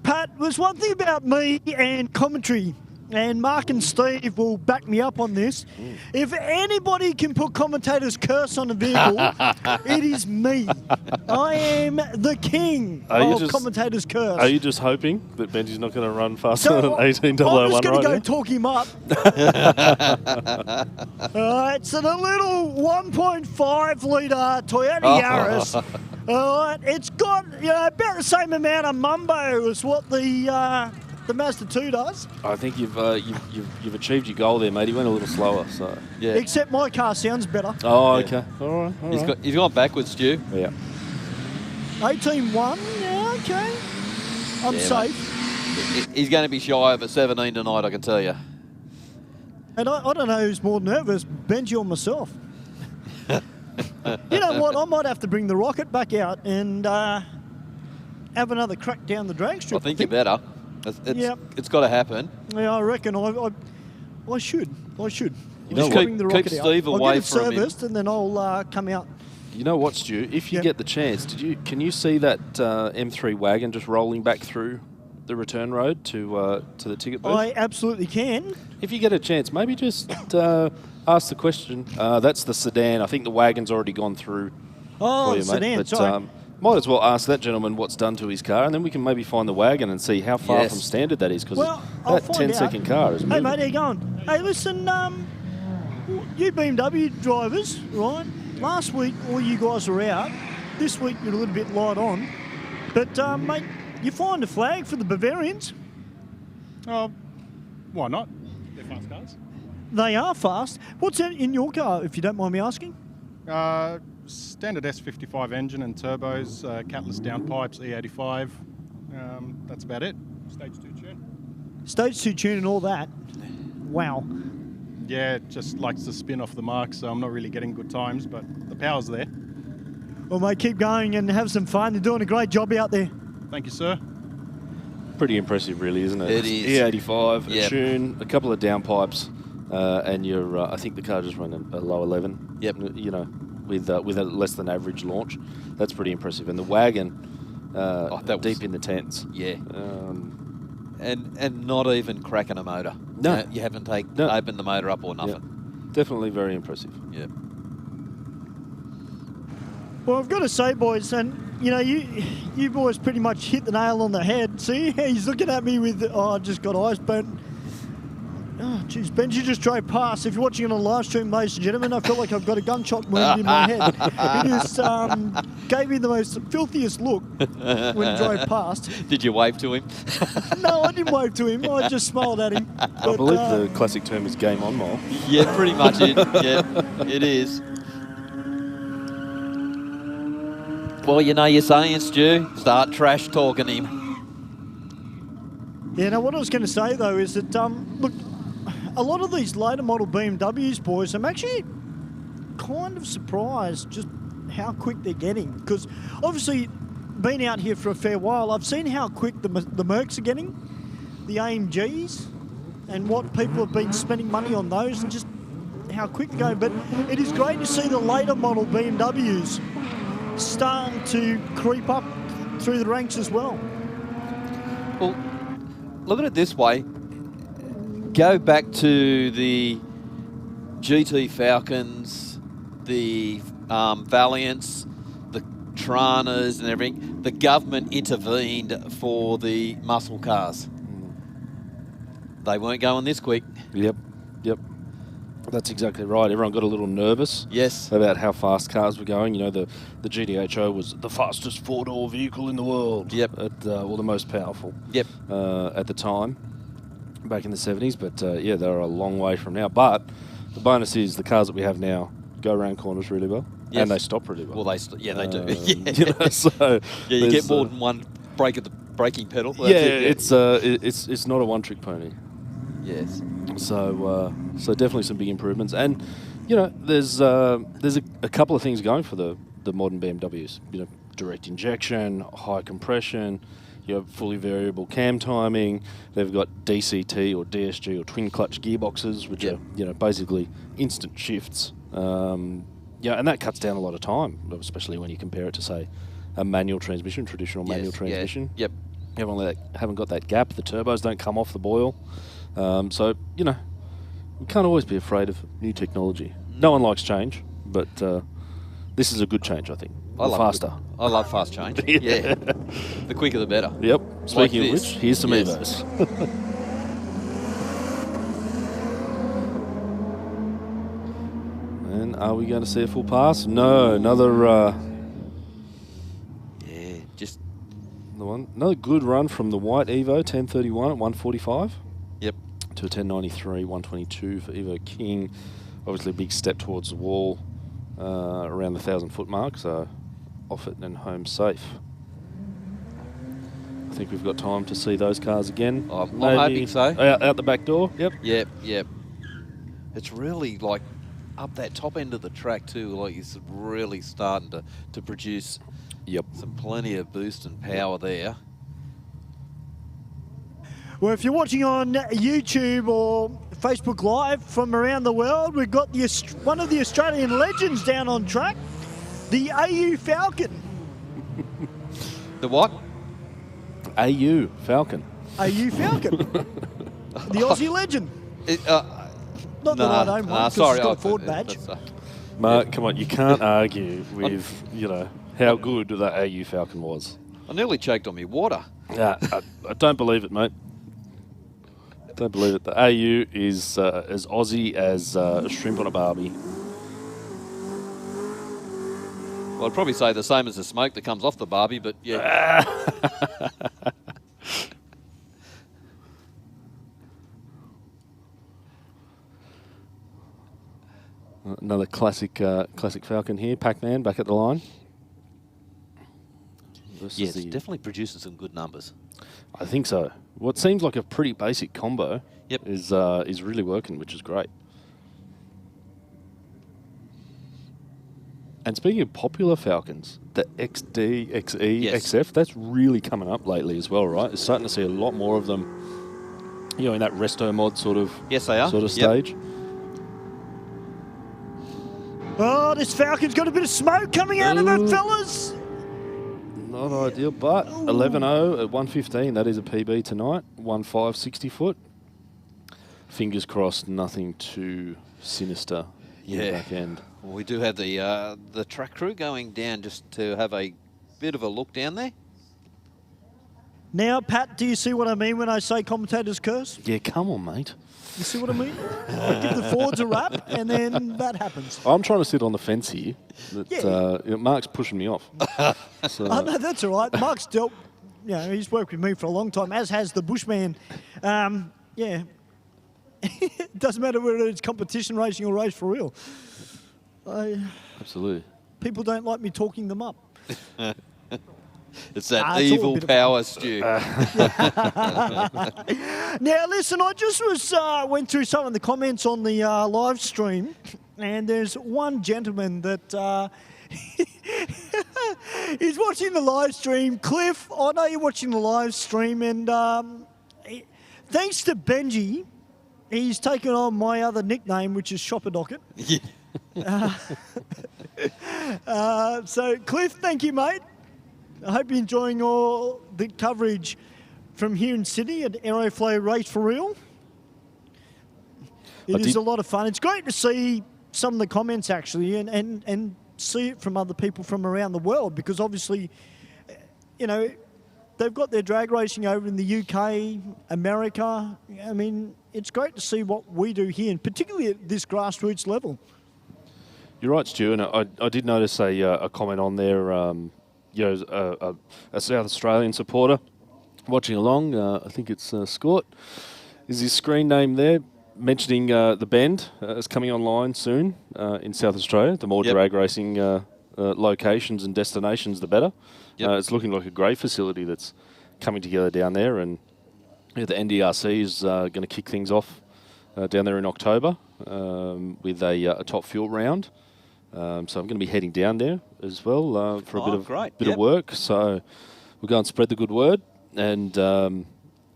Pat, there's one thing about me and commentary. and Mark and Steve will back me up on this. If anybody can put commentator's curse on a vehicle, it is me. I am the king of commentator's curse. Are you just hoping that Benji's not going to run faster So, than an 18.01 I'm just going to go right talk him up. All right, so the little 1.5 litre Toyota Yaris. All right, it's got about the same amount of mumbo as what the Mazda 2 does. I think you've achieved your goal there, mate. He went a little slower, so yeah. Except my car sounds better. Oh, okay. All right. He's gone backwards, Stu. Yeah. 18.1. Yeah, okay. I'm safe. He's going to be shy of a 17 tonight, I can tell you. And I don't know who's more nervous, Benji or myself. You know what? I might have to bring the rocket back out and have another crack down the drag strip. I think you better. It's got to happen. Yeah, I reckon I should. I should. You know what? Keep Steve away I'll get it from him. serviced and then I'll come out. You know what, Stu? If you get the chance, can you see that M3 wagon just rolling back through the return road to the ticket booth? I absolutely can. If you get a chance, maybe just ask the question. That's the sedan. I think the wagon's already gone through for you, mate. Sedan, but, sorry. might as well ask that gentleman what's done to his car, and then we can maybe find the wagon and see how far from standard that is, because I'll that find 10-second out. car is Hey, moving. mate, how you going? Hey, listen, you BMW drivers, right? Last week, all you guys were out. This week, you're a little bit light on. But, mate, you find a flag for the Bavarians? Oh, why not? They're fast cars. They are fast. What's in your car, if you don't mind me asking? Standard S55 engine and turbos, catless downpipes, E85. That's about it. Stage 2 tune. Stage 2 tune and all that. Wow. Yeah, it just likes to spin off the mark, so I'm not really getting good times, but the power's there. Well, mate, keep going and have some fun. You're doing a great job out there. Thank you, sir. Pretty impressive, really, isn't it? It is. E85, Yep. a tune, a couple of downpipes, and you're. I think the car just ran a low 11. Yep. You know, with a less than average launch. That's pretty impressive. And the wagon, deep in the tents. Yeah. And not even cracking a motor. No. You haven't opened the motor up or nothing. Yeah. Definitely very impressive. Yeah. Well, I've got to say, boys, and you boys pretty much hit the nail on the head. See, he's looking at me with, I just got eyes burnt. Oh, geez, Benji just drove past. If you're watching it on live stream, ladies and gentlemen, I feel like I've got a gunshot wound in my head. He just gave me the most filthiest look when he drove past. Did you wave to him? No, I didn't wave to him. I just smiled at him. I believe the classic term is game on, Mole. Yeah, pretty much it. Yeah, it is. Well, you know you're saying, Stu. Start trash talking him. Yeah, now what I was going to say, though, is that, look, a lot of these later model BMWs, boys, I'm actually kind of surprised just how quick they're getting. Because obviously, being out here for a fair while, I've seen how quick the Mercs are getting, the AMGs, and what people have been spending money on those, and just how quick they're going. But it is great to see the later model BMWs starting to creep up through the ranks as well. Well, look at it this way. Go back to the GT Falcons, the Valiants, the Tranas and everything. The government intervened for the muscle cars. They weren't going this quick. Yep. That's exactly right. Everyone got a little nervous. Yes. About how fast cars were going. You know, the GTHO was the fastest four-door vehicle in the world. Yep. Or the most powerful. Yep. At the time, back in the 70s. But yeah, they're a long way from now. But the bonus is the cars that we have now go around corners really well. Yes. And they stop really well. Well, they do. Yeah. You know, so yeah, you get more than one break of the braking pedal. That's it's not a one-trick pony. Yes. So definitely some big improvements, and you know, there's a couple of things going for the modern BMWs. You know, direct injection, high compression, you have fully variable cam timing. They've got DCT or DSG or twin clutch gearboxes, which are basically instant shifts. And that cuts down a lot of time, especially when you compare it to say a manual transmission, traditional manual transmission. Yep. You haven't got that gap. The turbos don't come off the boil. So, you know, we can't always be afraid of new technology. No one likes change, but this is a good change, I think. Faster. I love fast change. Yeah. The quicker the better. Yep. Speaking Like of which, here's some Yes. Evos. And are we going to see a full pass? No, another... just... Another good run from the white Evo, 10:31 at 1:45. Yep. To a 10:93, 1:22 for Evo King. Obviously a big step towards the wall around the 1,000-foot mark, so off it and home safe. I think we've got time to see those cars again. I'm hoping so. Out the back door, yep. Yep. It's really like up that top end of the track too, like it's really starting to produce some plenty of boost and power there. Well, if you're watching on YouTube or Facebook Live from around the world, we've got one of the Australian legends down on track, the AU Falcon. The what? AU Falcon. AU Falcon. The Aussie legend. Not that I don't mind, because it's got a Ford badge. Mark, come on, you can't argue with, you know, how good the AU Falcon was. I nearly choked on my water. Yeah, I don't believe it, mate. Don't believe it. The AU is as Aussie as a shrimp on a barbie. Well, I'd probably say the same as the smoke that comes off the barbie, but yeah. Another classic Falcon here. Pac-Man back at the line. Yeah, it's definitely producing some good numbers. I think so. What seems like a pretty basic combo is really working, which is great. And speaking of popular Falcons, the XD, XE, XF, that's really coming up lately as well, right? It's starting to see a lot more of them, you know, in that resto mod sort of stage. Oh, this Falcon's got a bit of smoke coming out of it, fellas. Not ideal, but 11.0 at 1:15. That is a PB tonight. 1.5 60 foot. Fingers crossed, nothing too sinister in the back end. Well, we do have the track crew going down just to have a bit of a look down there. Now, Pat, do you see what I mean when I say commentator's curse? Yeah, come on, mate. You see what I mean? I give the Fords a rap, and then that happens. I'm trying to sit on the fence here. That, Mark's pushing me off. So. Oh, no, that's all right. Mark's dealt, you know, he's worked with me for a long time, as has the Bushman. Yeah. It doesn't matter whether it's competition racing or race for real. Absolutely. People don't like me talking them up. It's that evil power, Stu. Now, listen, I just went through some of the comments on the live stream, and there's one gentleman that he's watching the live stream. Cliff, I know you're watching the live stream, and thanks to Benji, he's taken on my other nickname, which is Shopper Docket. So, Cliff, thank you, mate. I hope you're enjoying all the coverage from here in Sydney at Aeroflow Race for Real. It is a lot of fun. It's great to see some of the comments, actually, and see it from other people from around the world, because obviously, you know, they've got their drag racing over in the UK, America. I mean, it's great to see what we do here, and particularly at this grassroots level. You're right, Stu, and I did notice a comment on there, you know, a South Australian supporter watching along. I think it's Scott. Is his screen name there, mentioning the Bend is coming online soon in South Australia. The more drag racing locations and destinations, the better. It's looking like a great facility that's coming together down there, and the NDRC is going to kick things off down there in October with a top fuel round. So I'm going to be heading down there as well for a bit of work. So we'll go and spread the good word, and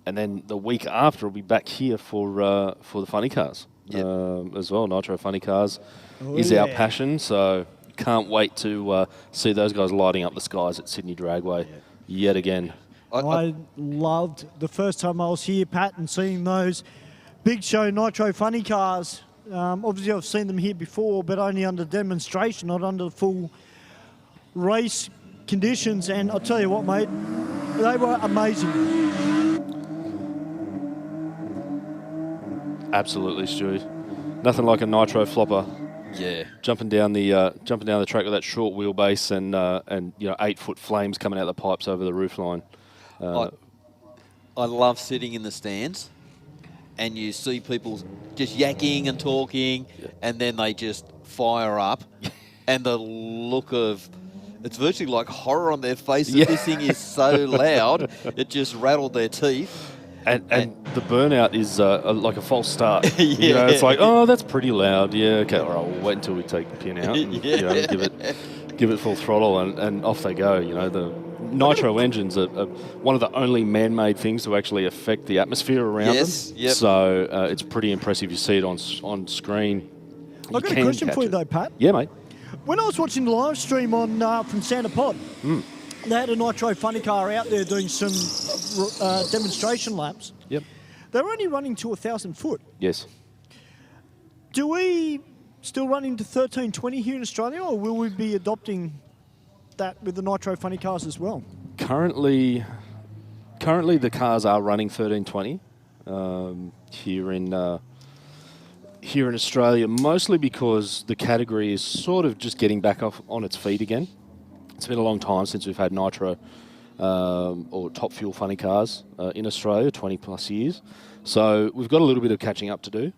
then the week after we'll be back here for the funny cars as well. Nitro funny cars is our passion, so can't wait to see those guys lighting up the skies at Sydney Dragway yet again. I loved the first time I was here, Pat, and seeing those Big Show Nitro funny cars. Obviously, I've seen them here before, but only under demonstration, not under the full race conditions. And I'll tell you what, mate, they were amazing. Absolutely, Stewie. Nothing like a nitro flopper. Yeah. Jumping down the track with that short wheelbase and 8-foot flames coming out the pipes over the roofline. I love sitting in the stands, and you see people just yakking and talking, and then they just fire up, and the look of, it's virtually like horror on their face that this thing is so loud, it just rattled their teeth. And the burnout is like a false start. You know, it's like, oh, that's pretty loud. Yeah, okay, all right, we'll wait until we take the pin out and you know, give it full throttle, and off they go. You know, the nitro engines are one of the only man-made things to actually affect the atmosphere around them. Yep. So it's pretty impressive. You see it on screen. I've got a question for you though, Pat. Yeah, mate. When I was watching the live stream on from Santa Pod, they had a nitro funny car out there doing some demonstration laps. Yep. They were only running to 1,000 foot. Yes. Do we still run into 1320 here in Australia, or will we be adopting that with the nitro funny cars as well? Currently the cars are running 1320 here in Australia, mostly because the category is sort of just getting back off on its feet again. It's been a long time since we've had nitro or top fuel funny cars in Australia, 20 plus years. So we've got a little bit of catching up to do.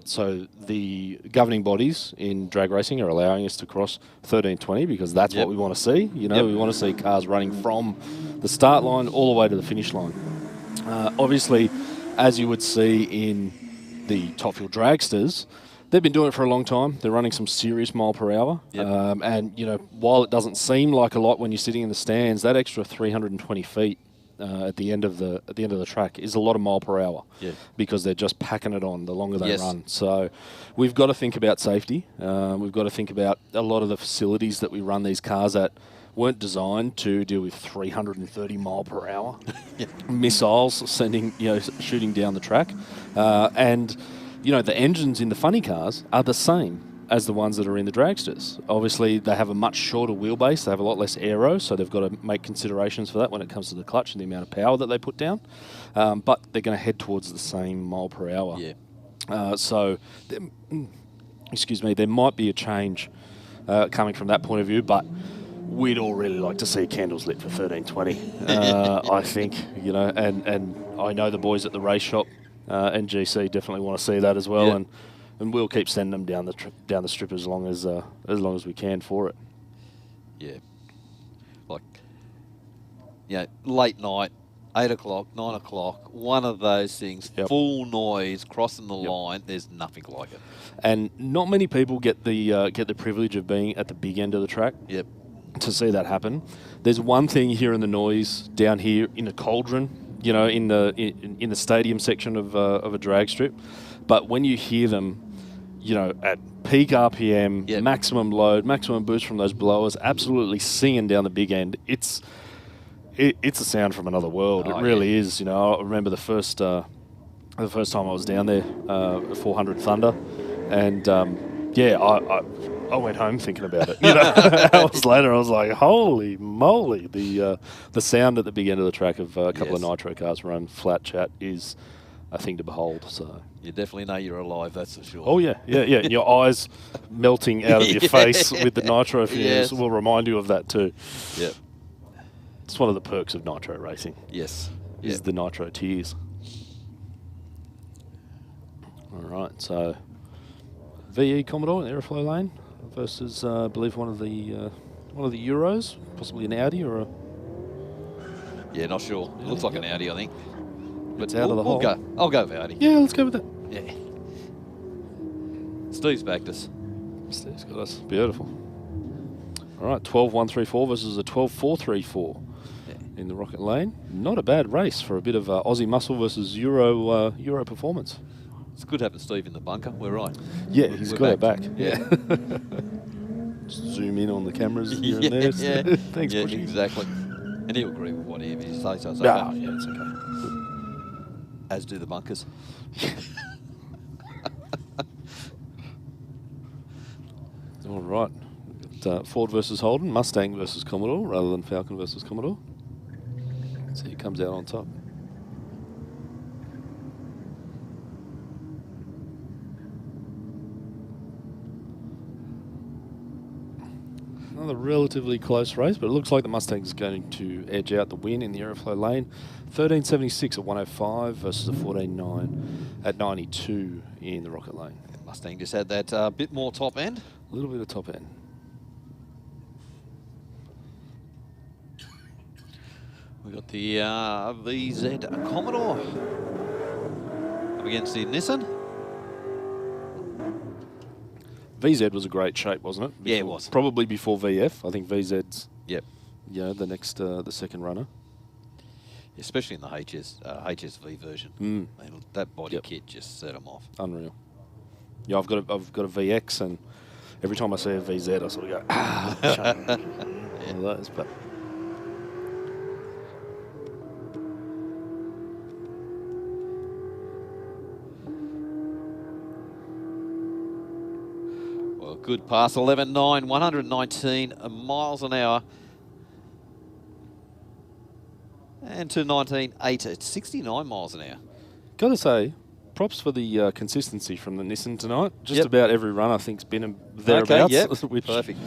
So the governing bodies in drag racing are allowing us to cross 1320 because that's what we want to see. You know, we want to see cars running from the start line all the way to the finish line. Obviously, as you would see in the top fuel dragsters, they've been doing it for a long time. They're running some serious mile per hour. And, you know, while it doesn't seem like a lot when you're sitting in the stands, that extra 320 feet at the end of the track is a lot of mile per hour because they're just packing it on the longer they run. So we've got to think about safety. We've got to think about a lot of the facilities that we run these cars at weren't designed to deal with 330 mile per hour missiles shooting down the track. And you know, the engines in the funny cars are the same as the ones that are in the dragsters. Obviously, they have a much shorter wheelbase. They have a lot less aero, so they've got to make considerations for that when it comes to the clutch and the amount of power that they put down. But they're going to head towards the same mile per hour. So, excuse me, there might be a change coming from that point of view, but we'd all really like to see candles lit for 1320. I think, you know, and I know the boys at the race shop and GC definitely want to see that as well, and we'll keep sending them down the strip as long as we can for it. Yeah, like, you know, late night, 8 o'clock, 9 o'clock, one of those things, full noise, crossing the line. There's nothing like it. And not many people get the privilege of being at the big end of the track. To see that happen. There's one thing hearing the noise down here in a cauldron, you know, in the stadium section of a drag strip, but when you hear them, you know, at peak RPM, maximum load, maximum boost from those blowers, absolutely singing down the big end, it's a sound from another world. It really is. You know, I remember the first time I was down there, 400 Thunder, and I went home thinking about it. You know, hours later, I was like, "Holy moly!" The sound at the big end of the track of a couple of nitro cars run flat chat is a thing to behold. So you definitely know you're alive. That's for sure. Oh yeah. Your eyes melting out of your face with the nitro fumes will remind you of that too. Yep. It's one of the perks of nitro racing. Yes. Is the nitro tears. All right, so VE Commodore in Aeroflow Lane versus, I believe, one of the Euros, possibly an Audi or a... Yeah, not sure. It looks like an Audi, I think. But it's out of the hole. I'll go with Audi. Yeah, let's go with that. Yeah. Steve's backed us. Steve's got us. Beautiful. All right, 12.134 versus a 12.434 in the Rocket Lane. Not a bad race for a bit of Aussie muscle versus Euro performance. It's good having Steve in the bunker. We're right. Yeah, he's got it back. Yeah. Just zoom in on the cameras here and there. Yeah. Thanks, exactly. And he'll agree with whatever you say. So it's okay. Yeah, it's okay. As do the bunkers. All right. Ford versus Holden, Mustang versus Commodore, rather than Falcon versus Commodore. So he comes out on top. Another relatively close race, but it looks like the Mustang's going to edge out the win in the Aeroflow lane. 13.76 at 105 versus a 14.9 at 92 in the Rocket lane. Mustang just had that bit more top end. A little bit of top end. We've got the VZ Commodore up against the Nissan. VZ was a great shape, wasn't it? Yeah, it was. Probably before VF. I think VZ's. Yep. You know, the next, the second runner. Especially in the HSV version. Mm. And that body kit just set them off. Unreal. Yeah, I've got a VX, and every time I see a VZ, I sort of go, ah, one of those. But well, good pass, 11.9, 119 miles an hour. And to 19.8 at 69 miles an hour. Got to say, props for the consistency from the Nissan tonight. Just about every run, I think, has been thereabouts. Okay, which, perfect.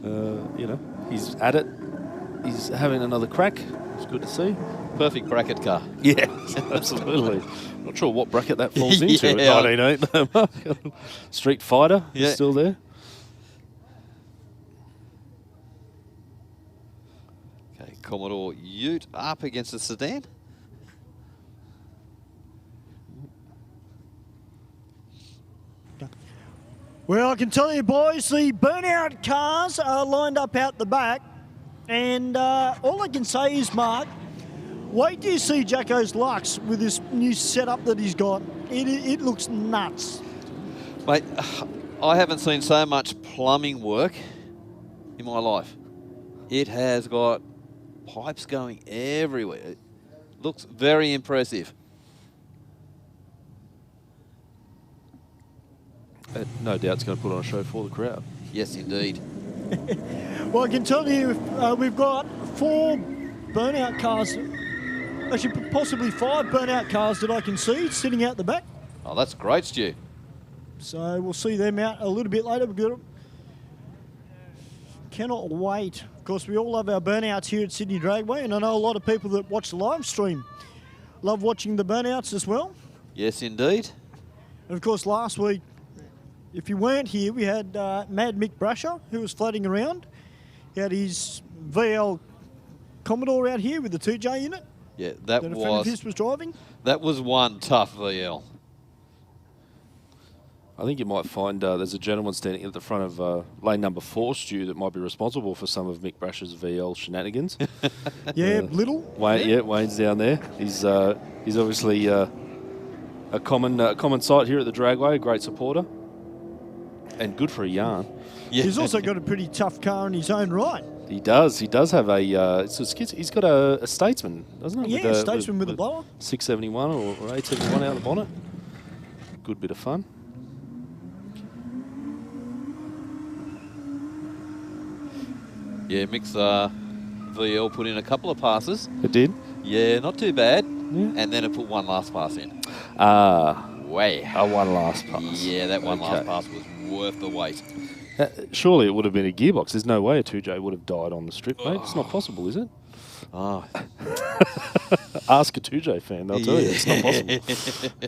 You know, he's at it. He's having another crack. It's good to see. Perfect bracket car. Yeah, absolutely. Not sure what bracket that falls into at 19.8. Street Fighter is still there. Okay, Commodore Ute up against the sedan. Well, I can tell you, boys, the burnout cars are lined up out the back. And all I can say is, Mark, wait till you see Jacko's Lux with this new setup that he's got. It looks nuts. Mate, I haven't seen so much plumbing work in my life. It has got pipes going everywhere. It looks very impressive. No doubt it's going to put on a show for the crowd. Yes, indeed. Well, I can tell you we've got 4 burnout cars, actually possibly 5 burnout cars that I can see sitting out the back. Oh, that's great, Stu. So we'll see them out a little bit later. Cannot wait. Of course, we all love our burnouts here at Sydney Dragway, and I know a lot of people that watch the live stream love watching the burnouts as well. Yes, indeed. And of course, last week, if you weren't here, we had Mad Mick Brasher, who was floating around. He had his VL Commodore out here with the 2J in it. Yeah, that a friend of his was driving. That was one tough VL. I think you might find there's a gentleman standing at the front of lane number 4, Stu, that might be responsible for some of Mick Brasher's VL shenanigans. Yeah, Little. Wayne, yeah, Wayne's down there. He's obviously a common sight here at the Dragway, a great supporter. And good for a yarn. Yeah. He's also got a pretty tough car in his own right. He does. He does have a. He's got a Statesman, doesn't he? Yeah, a Statesman with a blower. 671 or 871 out the bonnet. Good bit of fun. Yeah, Mick's VL put in a couple of passes. It did? Yeah, not too bad. Yeah. And then it put one last pass in. Way. A one last pass. Yeah, that one last pass was worth the wait. Surely it would have been a gearbox. There's no way a 2J would have died on the strip, mate. It's not possible, is it? Oh. Ask a 2J fan, they'll tell you it's not possible.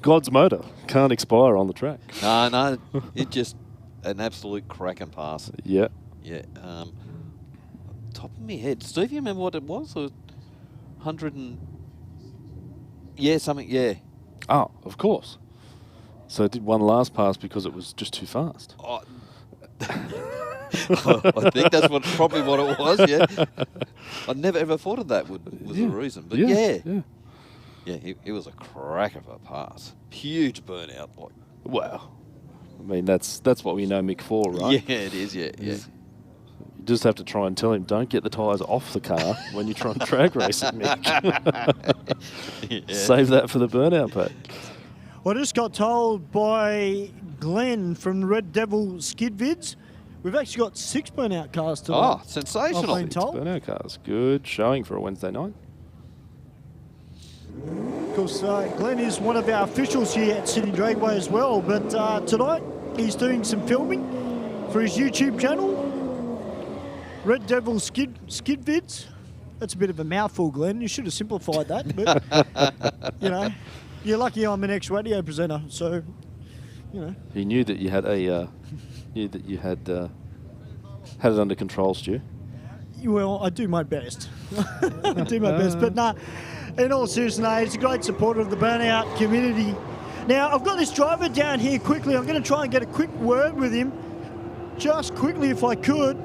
God's motor can't expire on the track. No, it just an absolute cracking pass. Yeah. Yeah. Top of my head. Steve, you remember what it was? 100 and... Yeah, something, yeah. Oh, of course. So it did one last pass because it was just too fast. Oh. I think that's probably what it was, yeah. I never ever thought of that was the reason. But yeah, it was a crack of a pass. Huge burnout. Wow. I mean, that's what we know Mick for, right? Yeah, it is, yeah. just have to try and tell him, don't get the tyres off the car when you try and drag race it, Mick. Save that for the burnout pack. Well, I just got told by Glenn from Red Devil Skid Vids, we've actually got 6 burnout cars today. Oh, sensational. I've been told. Burnout cars. Good showing for a Wednesday night. Of course, Glenn is one of our officials here at Sydney Dragway as well, but tonight he's doing some filming for his YouTube channel, Red Devil Skid Vids. That's a bit of a mouthful, Glenn. You should have simplified that, but, you know, you're lucky I'm an ex-radio presenter, so, you know. He knew that you had a, had it under control, Stu. Well, I do my best. I do my best, but nah, in all seriousness, he's a great supporter of the burnout community. Now, I've got this driver down here quickly. I'm going to try and get a quick word with him, just quickly if I could.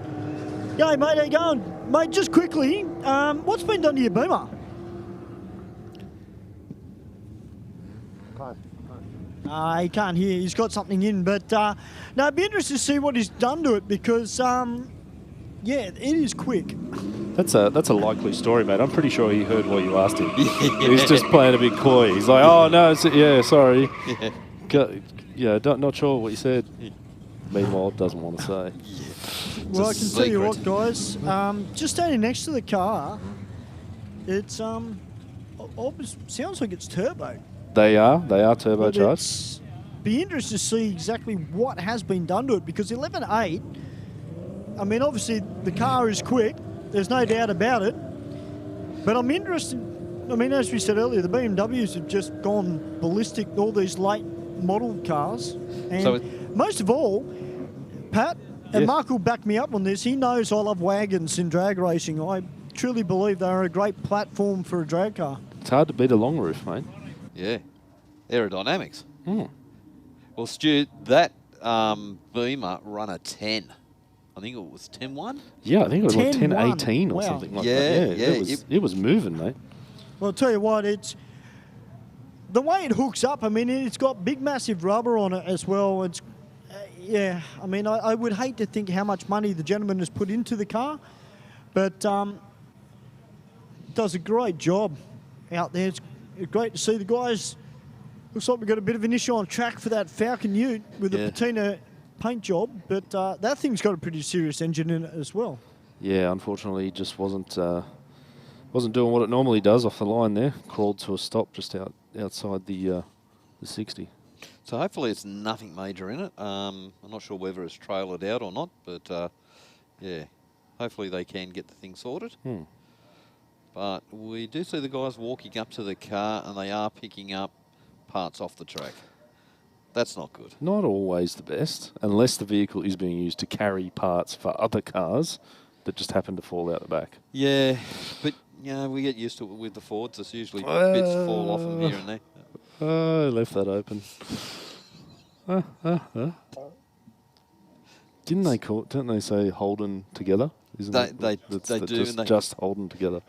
Yo, mate, how you going? Mate, just quickly, what's been done to your Beamer? He can't hear. He's got something in, but no, it'd be interesting to see what he's done to it because, yeah, it is quick. That's a likely story, mate. I'm pretty sure he heard what you asked him. He's just playing a big coy. He's like, oh no, yeah, sorry. Yeah, not sure what you said. Meanwhile, doesn't want to say. Well, I can tell you what, guys. Just standing next to the car, it's sounds like it's turbo. They are turbocharged. Be interested to see exactly what has been done to it because 11.8. I mean, obviously the car is quick. There's no doubt about it. But I'm interested. I mean, as we said earlier, the BMWs have just gone ballistic. All these late model cars, and so most of all, Pat. And Mark will back me up on this. He knows I love wagons in drag racing. I truly believe they're a great platform for a drag car. It's hard to beat a long roof, mate. Yeah. Aerodynamics. Well, Stu, that Beamer run a 10. I think it was 10-1? Yeah, I think it was like 10-18 or something like that. Yeah. It was moving, mate. Well, I'll tell you what, it's the way it hooks up. I mean, it's got big, massive rubber on it as well. It's yeah, I mean, I would hate to think how much money the gentleman has put into the car, but does a great job out there. It's great to see the guys. Looks like we've got a bit of an issue on track for that Falcon Ute with the patina paint job, but that thing's got a pretty serious engine in it as well. Yeah, unfortunately, it just wasn't doing what it normally does off the line there. Crawled to a stop just outside the 60. So hopefully it's nothing major in it. I'm not sure whether it's trailered out or not, but yeah, hopefully they can get the thing sorted. But we do see the guys walking up to the car and they are picking up parts off the track. That's not good. Not always the best, unless the vehicle is being used to carry parts for other cars that just happen to fall out the back. Yeah, but you know, we get used to it with the Fords. It's usually bits fall off them here and there. Oh, left that open. Didn't they say holding together? Isn't they do. Just holding together.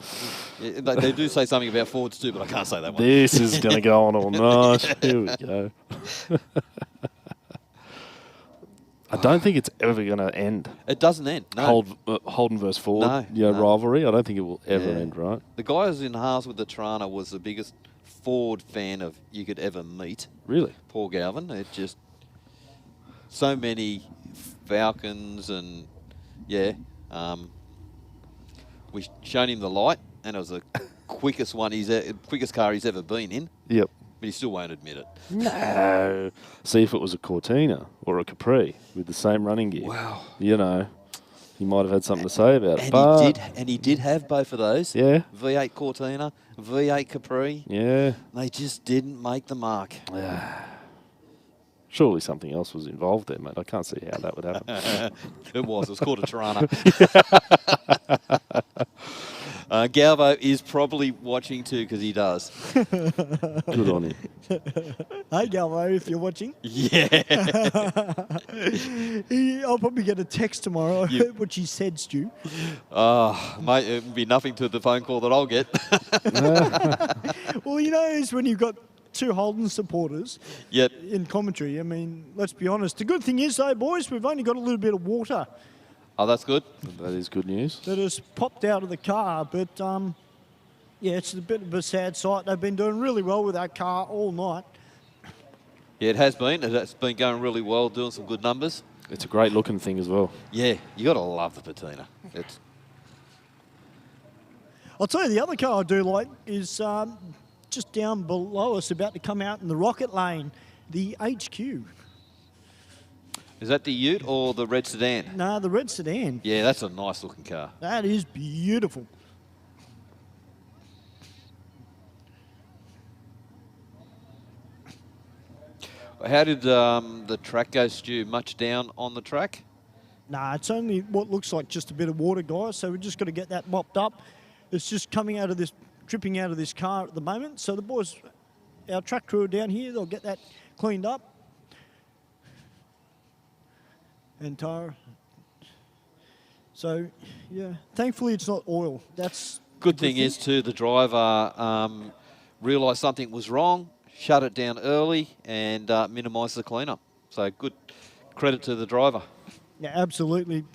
Yeah, they do say something about Fords too, but I can't say that one. This is going to go on all night. Here we go. I don't think it's ever going to end. It doesn't end. No. Holden versus Ford rivalry. I don't think it will ever end, right? The guy who's in halves with the Trana was the biggest Ford fan of you could ever meet. Really? Paul Galvin. It just so many Falcons and we shown him the light and it was the quickest car he's ever been in. Yep. But he still won't admit it. No. See if it was a Cortina or a Capri with the same running gear. Wow. You know, he might have had something to say about it. And he did have both of those. Yeah. V8 Cortina, V8 Capri. Yeah. They just didn't make the mark. Surely something else was involved there, mate. I can't see how that would happen. It was called a Tirana. Galvo is probably watching too because he does. Good on him. Hey, Galvo, if you're watching. Yeah. I'll probably get a text tomorrow. I heard what you said, Stu. Oh, mate, it would be nothing to the phone call that I'll get. Well, you know, it's when you've got two Holden supporters in commentary. I mean, let's be honest. The good thing is, though, boys, we've only got a little bit of water Oh, that's good. That is good news. that has popped out of the car. But, yeah, it's a bit of a sad sight. They've been doing really well with that car all night. Yeah, it has been. It's been going really well, doing some good numbers. It's a great looking thing as well. Yeah, you got to love the patina. It's I'll tell you, the other car I do like is just down below us, about to come out in the rocket lane, the HQ. Is that the Ute or the red sedan? No, the red sedan. Yeah, that's a nice looking car. That is beautiful. How did the track go, Stu? Much down on the track? Nah, it's only what looks like just a bit of water, guys, so we're just got to get that mopped up. It's just coming out of this, dripping out of this car at the moment. So the boys, our track crew are down here, they'll get that cleaned up. And Tara. So, yeah, thankfully it's not oil. That's Good thing is, too, the driver realised something was wrong, shut it down early and minimised the cleanup. So good credit to the driver. Yeah, absolutely.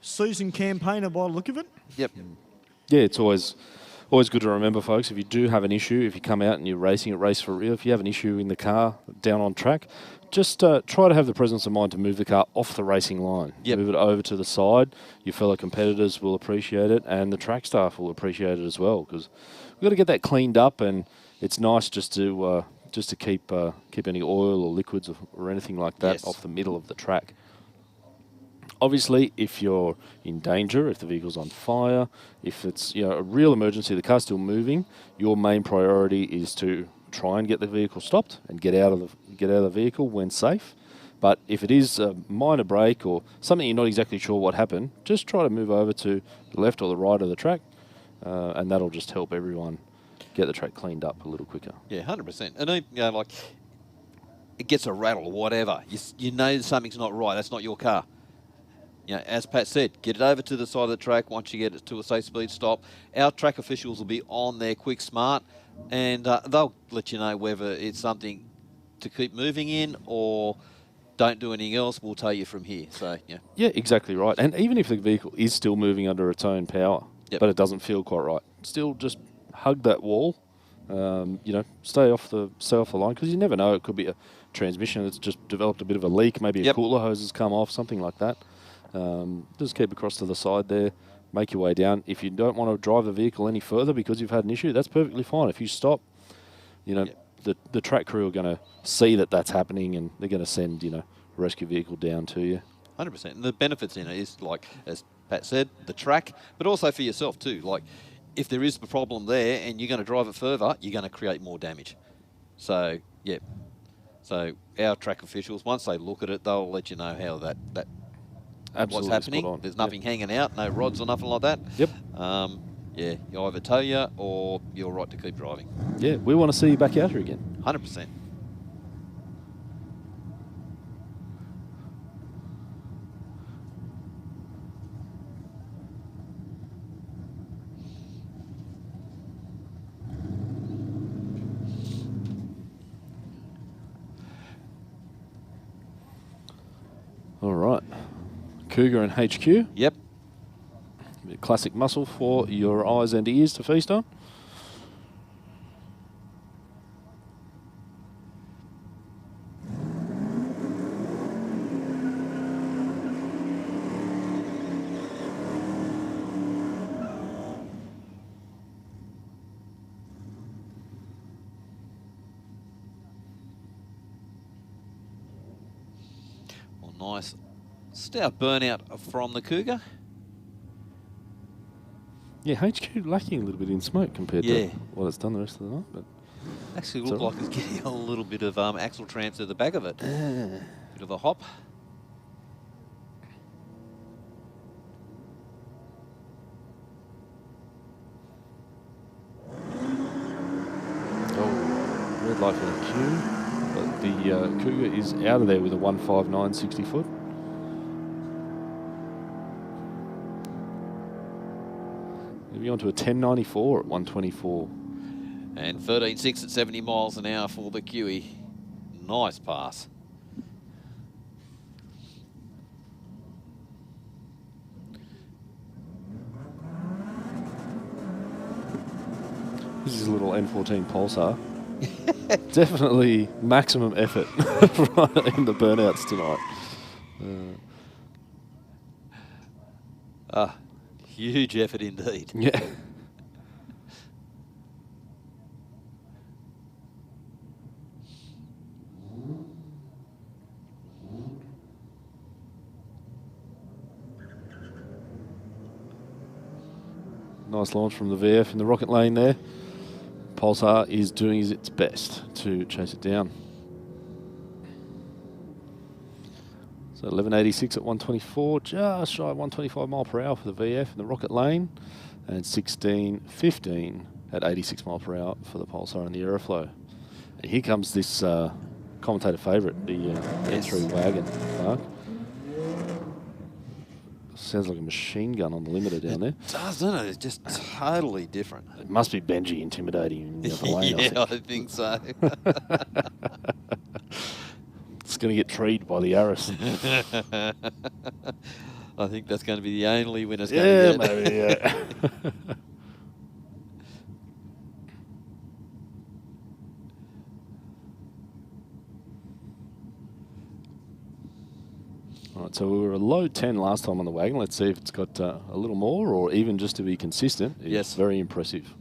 Seasoned campaigner by the look of it. Yep. Yeah, it's always good to remember, folks, if you do have an issue, if you come out and you're racing at Race for Real, if you have an issue in the car down on track, just try to have the presence of mind to move the car off the racing line. Yep. Move it over to the side. Your fellow competitors will appreciate it, and the track staff will appreciate it as well, because we've got to get that cleaned up, and it's nice just to keep any oil or liquids or anything like that off the middle of the track. Obviously, if you're in danger, if the vehicle's on fire, if it's a real emergency, the car's still moving, your main priority is to try and get the vehicle stopped and get out of the vehicle when safe. But if it is a minor break or something you're not exactly sure what happened, just try to move over to the left or the right of the track, and that'll just help everyone get the track cleaned up a little quicker. Yeah, 100%. And like it gets a rattle or whatever, you know something's not right. That's not your car. As Pat said, get it over to the side of the track once you get it to a safe speed stop. Our track officials will be on there quick smart, and they'll let you know whether it's something to keep moving in or don't do anything else. We'll tell you from here. So, yeah. Yeah, exactly right. And even if the vehicle is still moving under its own power, but it doesn't feel quite right, still just hug that wall. Stay off the line, because you never know. It could be a transmission that's just developed a bit of a leak. Maybe a cooler hose has come off, something like that. Just keep across to the side there, make your way down. If you don't want to drive the vehicle any further because you've had an issue, that's perfectly fine. If you stop, the track crew are going to see that that's happening, and they're going to send, a rescue vehicle down to you. 100%. And the benefits in it is, like, as Pat said, the track, but also for yourself too. Like, if there is a problem there and you're going to drive it further, you're going to create more damage. So, yeah. So our track officials, once they look at it, they'll let you know how that what's happening. There's nothing hanging out, no rods or nothing like that. Yep. Yeah, you either tow you or you're right to keep driving. Yeah, we want to see you back out here again. 100%. All right. Cougar and HQ. Yep. Classic muscle for your eyes and ears to feast on. Well, nice stout burnout from the Cougar. Yeah, HQ lacking a little bit in smoke compared to what it's done the rest of the night. But actually looked like it's getting a little bit of axle transfer to the back of it. Bit of a hop. Oh, red light for the Q. But the Cougar is out of there with a 159 60 foot. Moving on to a 1094 at 124. And 13.6 at 70 miles an hour for the QE. Nice pass. This is a little N14 Pulsar. Definitely maximum effort right in the burnouts tonight. Huge effort indeed. Yeah. Nice launch from the VF in the rocket lane there. Pulsar is doing its best to chase it down. So 1186 at 124, just shy of 125 mile per hour for the VF in the rocket lane, and 1615 at 86 mile per hour for the Pulsar and the Aeroflow. And here comes this commentator favourite, the N3 wagon, Mark. Sounds like a machine gun on the limiter down there. It does, doesn't it? It's just totally different. It must be Benji intimidating him in the other lane, yeah, I think so. It's going to get treed by the Aris. I think that's going to be the only winner. Yeah, maybe, yeah. All right, so we were a low 10 last time on the wagon. Let's see if it's got a little more or even just to be consistent. It's yes. Very impressive.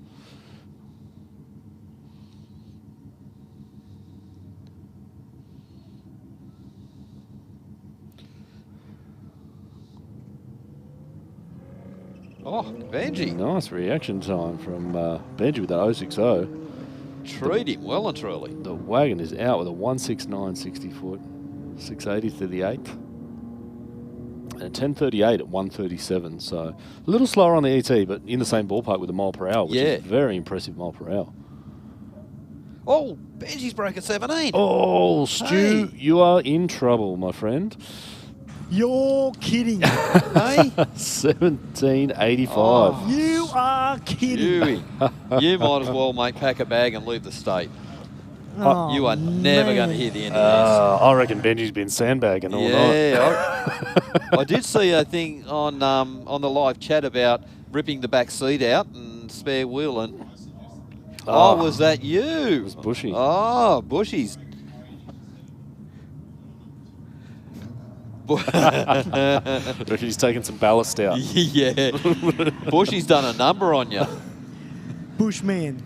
Oh, Benji. Nice reaction time from Benji with that 060. Treat him well and truly. The wagon is out with a 169 60 foot, 680 to the 8th. And a 1038 at 137, so a little slower on the ET, but in the same ballpark with a mile per hour, which is very impressive mile per hour. Oh, Benji's broken 17. Oh, Stu, hey. You are in trouble, my friend. You're kidding. Hey? 1785. Oh, you are kidding. You might as well, mate, pack a bag and leave the state. Oh, you are never going to hear the end of this. I reckon Benji's been sandbagging all night. Yeah, I did see a thing on the live chat about ripping the back seat out and spare wheel. And was that you? It was Bushy. Oh, Bushy's. Reckon he's taking some ballast out. Yeah. Bushy's done a number on you. Bushman.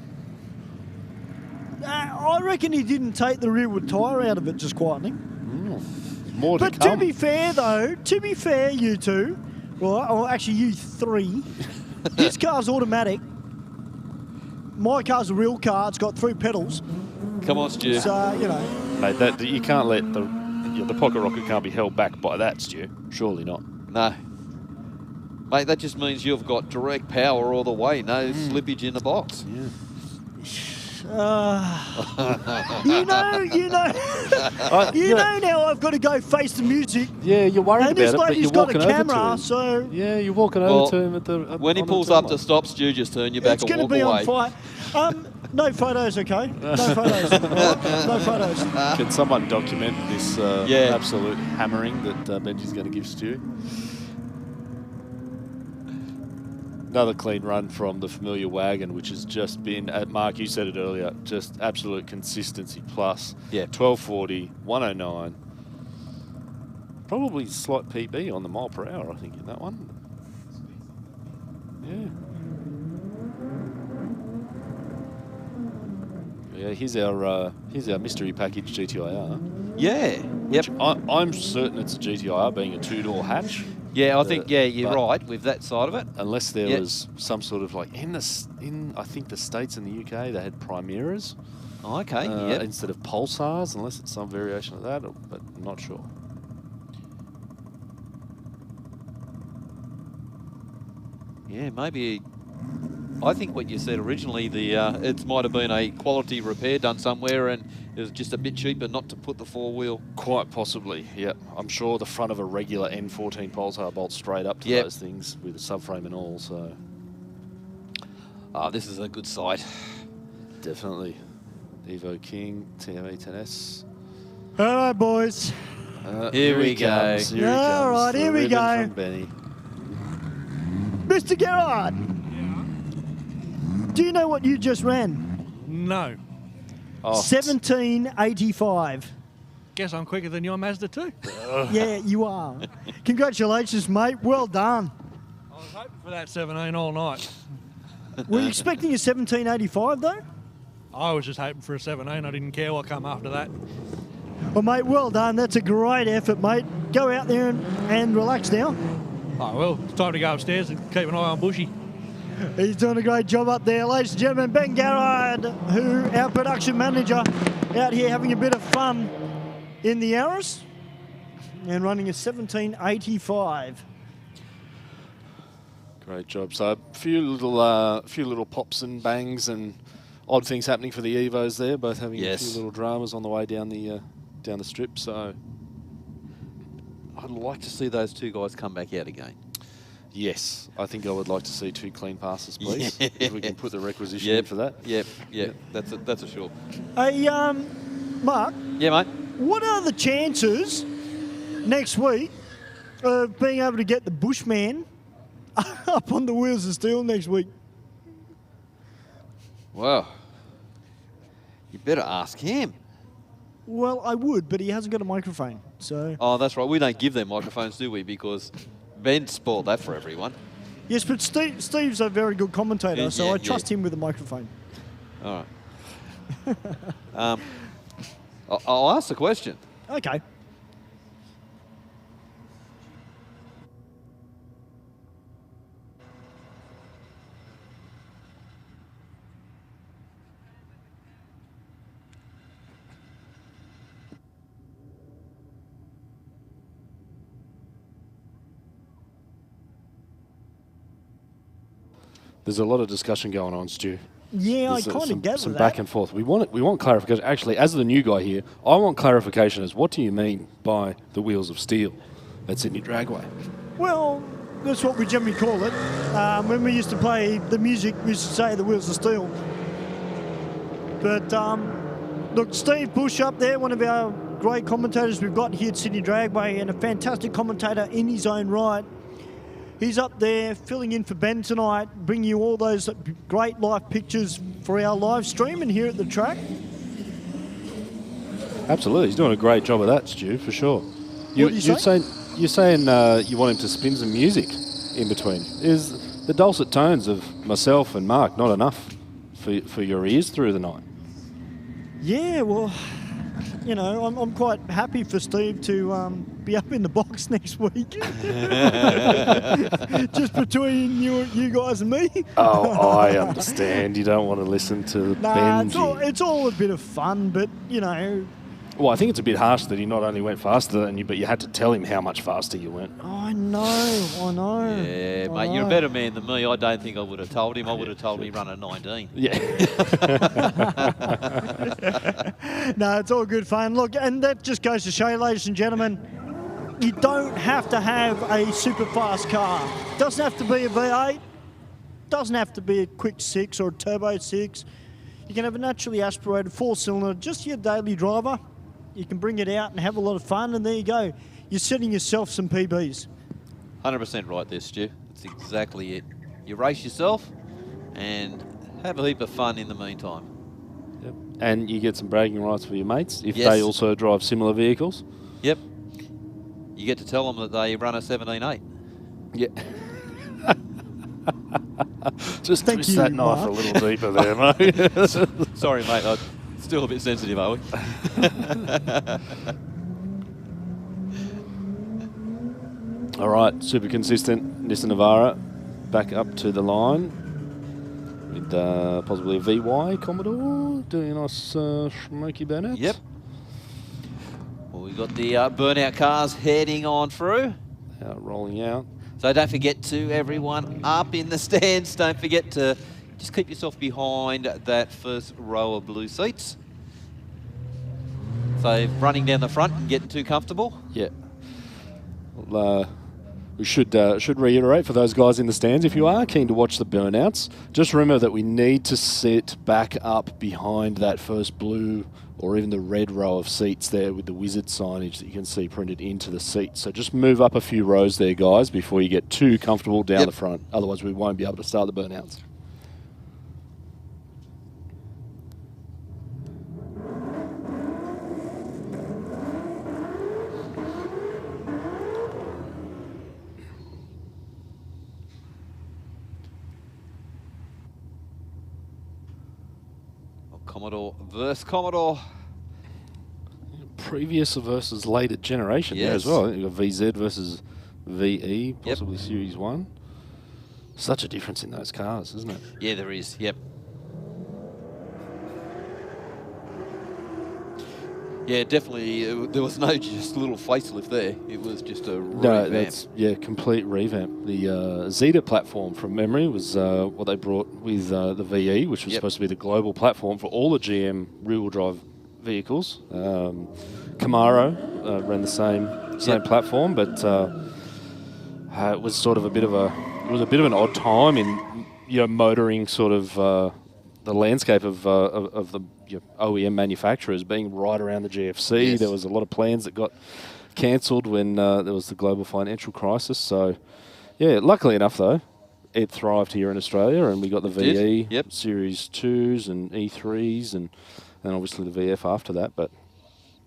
I reckon he didn't take the rearward tyre out of it just quietly. More to but come. to be fair, though, you two, or actually you three, his car's automatic. My car's a real car. It's got 3 pedals. Come on, Stu. So, you know. Mate, that you can't let the pocket rocket can't be held back by that, Stu. Surely not. No. Mate, that just means you've got direct power all the way. No slippage in the box. Yeah. You know now I've got to go face the music. Yeah, you're worried and about this it, but lady's you're got walking a over to camera, him. so yeah, you're walking over to him at the. When he pulls up to stop, Stu, just turn your back and walk away. It's going to be on fire. No photos, okay? No photos. No photos. Can someone document this Yeah. absolute hammering that Benji's going to give Stu? Another clean run from the familiar wagon, which has just been, Mark, you said it earlier, just absolute consistency plus. Yeah. 1240, 109. Probably slight PB on the mile per hour, I think, in that one. Yeah. Yeah, here's our mystery package GTIR. Yeah. Which I'm certain it's a GTIR, being a 2-door hatch. Yeah, I think you're right with that side of it. Unless there was some sort of like in I think the States and the UK they had Primeras. Oh, okay. Yeah. Instead of Pulsars, unless it's some variation of that, but I'm not sure. Yeah, maybe. I think what you said originally, it might have been a quality repair done somewhere, and it was just a bit cheaper not to put the 4-wheel. Quite possibly, yeah. I'm sure the front of a regular N14 Pulsar bolts straight up to those things with a subframe and all. So, this is a good sight. Definitely. Evo King, TME 10S. All right, boys. Here we go. All right, here we go. Benny. Mr. Gerard. Do you know what you just ran? No. Oh. 1785. Guess I'm quicker than your Mazda too. Yeah, you are. Congratulations, mate. Well done. I was hoping for that 17 all night. Were you expecting a 1785 though? I was just hoping for a 17. I didn't care what come after that. Well, mate, well done. That's a great effort, mate. Go out there and relax now. Oh, well, it's time to go upstairs and keep an eye on Bushy. He's doing a great job up there. Ladies and gentlemen, Ben Garrard, who our production manager, out here having a bit of fun in the Aeros and running a 1785. Great job. So a few little pops and bangs and odd things happening for the Evos there, both having a few little dramas on the way down the strip. So I'd like to see those two guys come back out again. Yes, I think I would like to see 2 clean passes, please. If we can put the requisition in for that. Yep. That's a sure. Hey, Mark. Yeah, mate. What are the chances next week of being able to get the Bushman up on the wheels of steel next week? Well, you better ask him. Well, I would, but he hasn't got a microphone, so... Oh, that's right. We don't give them microphones, do we? Because Ben spoiled that for everyone. Yes, but Steve's a very good commentator, so I trust him with a microphone. All right. I'll ask the question. Okay. There's a lot of discussion going on, Stu. Yeah, I kind of gather some that. back and forth. We want clarification. Actually, as the new guy here, I want clarification as what do you mean by the wheels of steel at Sydney Dragway? Well, that's what we generally call it. When we used to play the music, we used to say the wheels of steel. But look, Steve Bush up there, one of our great commentators we've got here at Sydney Dragway, and a fantastic commentator in his own right. He's up there filling in for Ben tonight, bringing you all those great live pictures for our live stream and here at the track. Absolutely, he's doing a great job of that, Stu, for sure. You're saying you want him to spin some music in between. Is the dulcet tones of myself and Mark not enough for your ears through the night? Yeah, well, you know, I'm quite happy for Steve to be up in the box next week. Just between you guys and me. Oh, I understand. You don't want to listen to Benji. It's all a bit of fun, but, you know... Well, I think it's a bit harsh that he not only went faster than you, but you had to tell him how much faster you went. I know. Yeah, mate, you're a better man than me. I don't think I would have told him. I would have told him he run a 19. Yeah. No, it's all good fun. Look, and that just goes to show you, ladies and gentlemen, you don't have to have a super fast car. Doesn't have to be a V8. Doesn't have to be a quick 6 or a turbo 6. You can have a naturally aspirated 4-cylinder, just your daily driver. You can bring it out and have a lot of fun, and there you go. You're setting yourself some PBs. 100% right there, Stu. That's exactly it. You race yourself and have a heap of fun in the meantime. Yep. And you get some bragging rights for your mates if they also drive similar vehicles. Yep. You get to tell them that they run a 17.8. Yeah. Just twist that knife a little deeper there, mate. Sorry, mate. I'm still a bit sensitive, are we? All right, super consistent Nissan Navara back up to the line with possibly a VY Commodore doing a nice smoky burnout. Yep. Well, we've got the burnout cars heading on through. Rolling out. So don't forget to, everyone up in the stands, don't forget to just keep yourself behind that first row of blue seats. So running down the front and getting too comfortable. Yeah. Well, we should reiterate for those guys in the stands, if you are keen to watch the burnouts, just remember that we need to sit back up behind that first blue or even the red row of seats there with the wizard signage that you can see printed into the seat. So just move up a few rows there, guys, before you get too comfortable down the front. Otherwise, we won't be able to start the burnouts. Commodore versus Commodore. Previous versus later generation there as well. You've got VZ versus VE, possibly Series 1. Such a difference in those cars, isn't it? Yeah, there is. Yep. Yeah, definitely. There was no just little facelift there. It was just a revamp. No, that's complete revamp. The Zeta platform, from memory, was what they brought with the VE, which was supposed to be the global platform for all the GM rear-wheel drive vehicles. Camaro ran the same platform, but it was sort of a bit of an odd time in motoring sort of the landscape of the OEM manufacturers being right around the GFC. Yes. There was a lot of plans that got cancelled when there was the global financial crisis. So, yeah, luckily enough though, it thrived here in Australia, and we got the VE Series 2s and E3s, and obviously the VF after that. But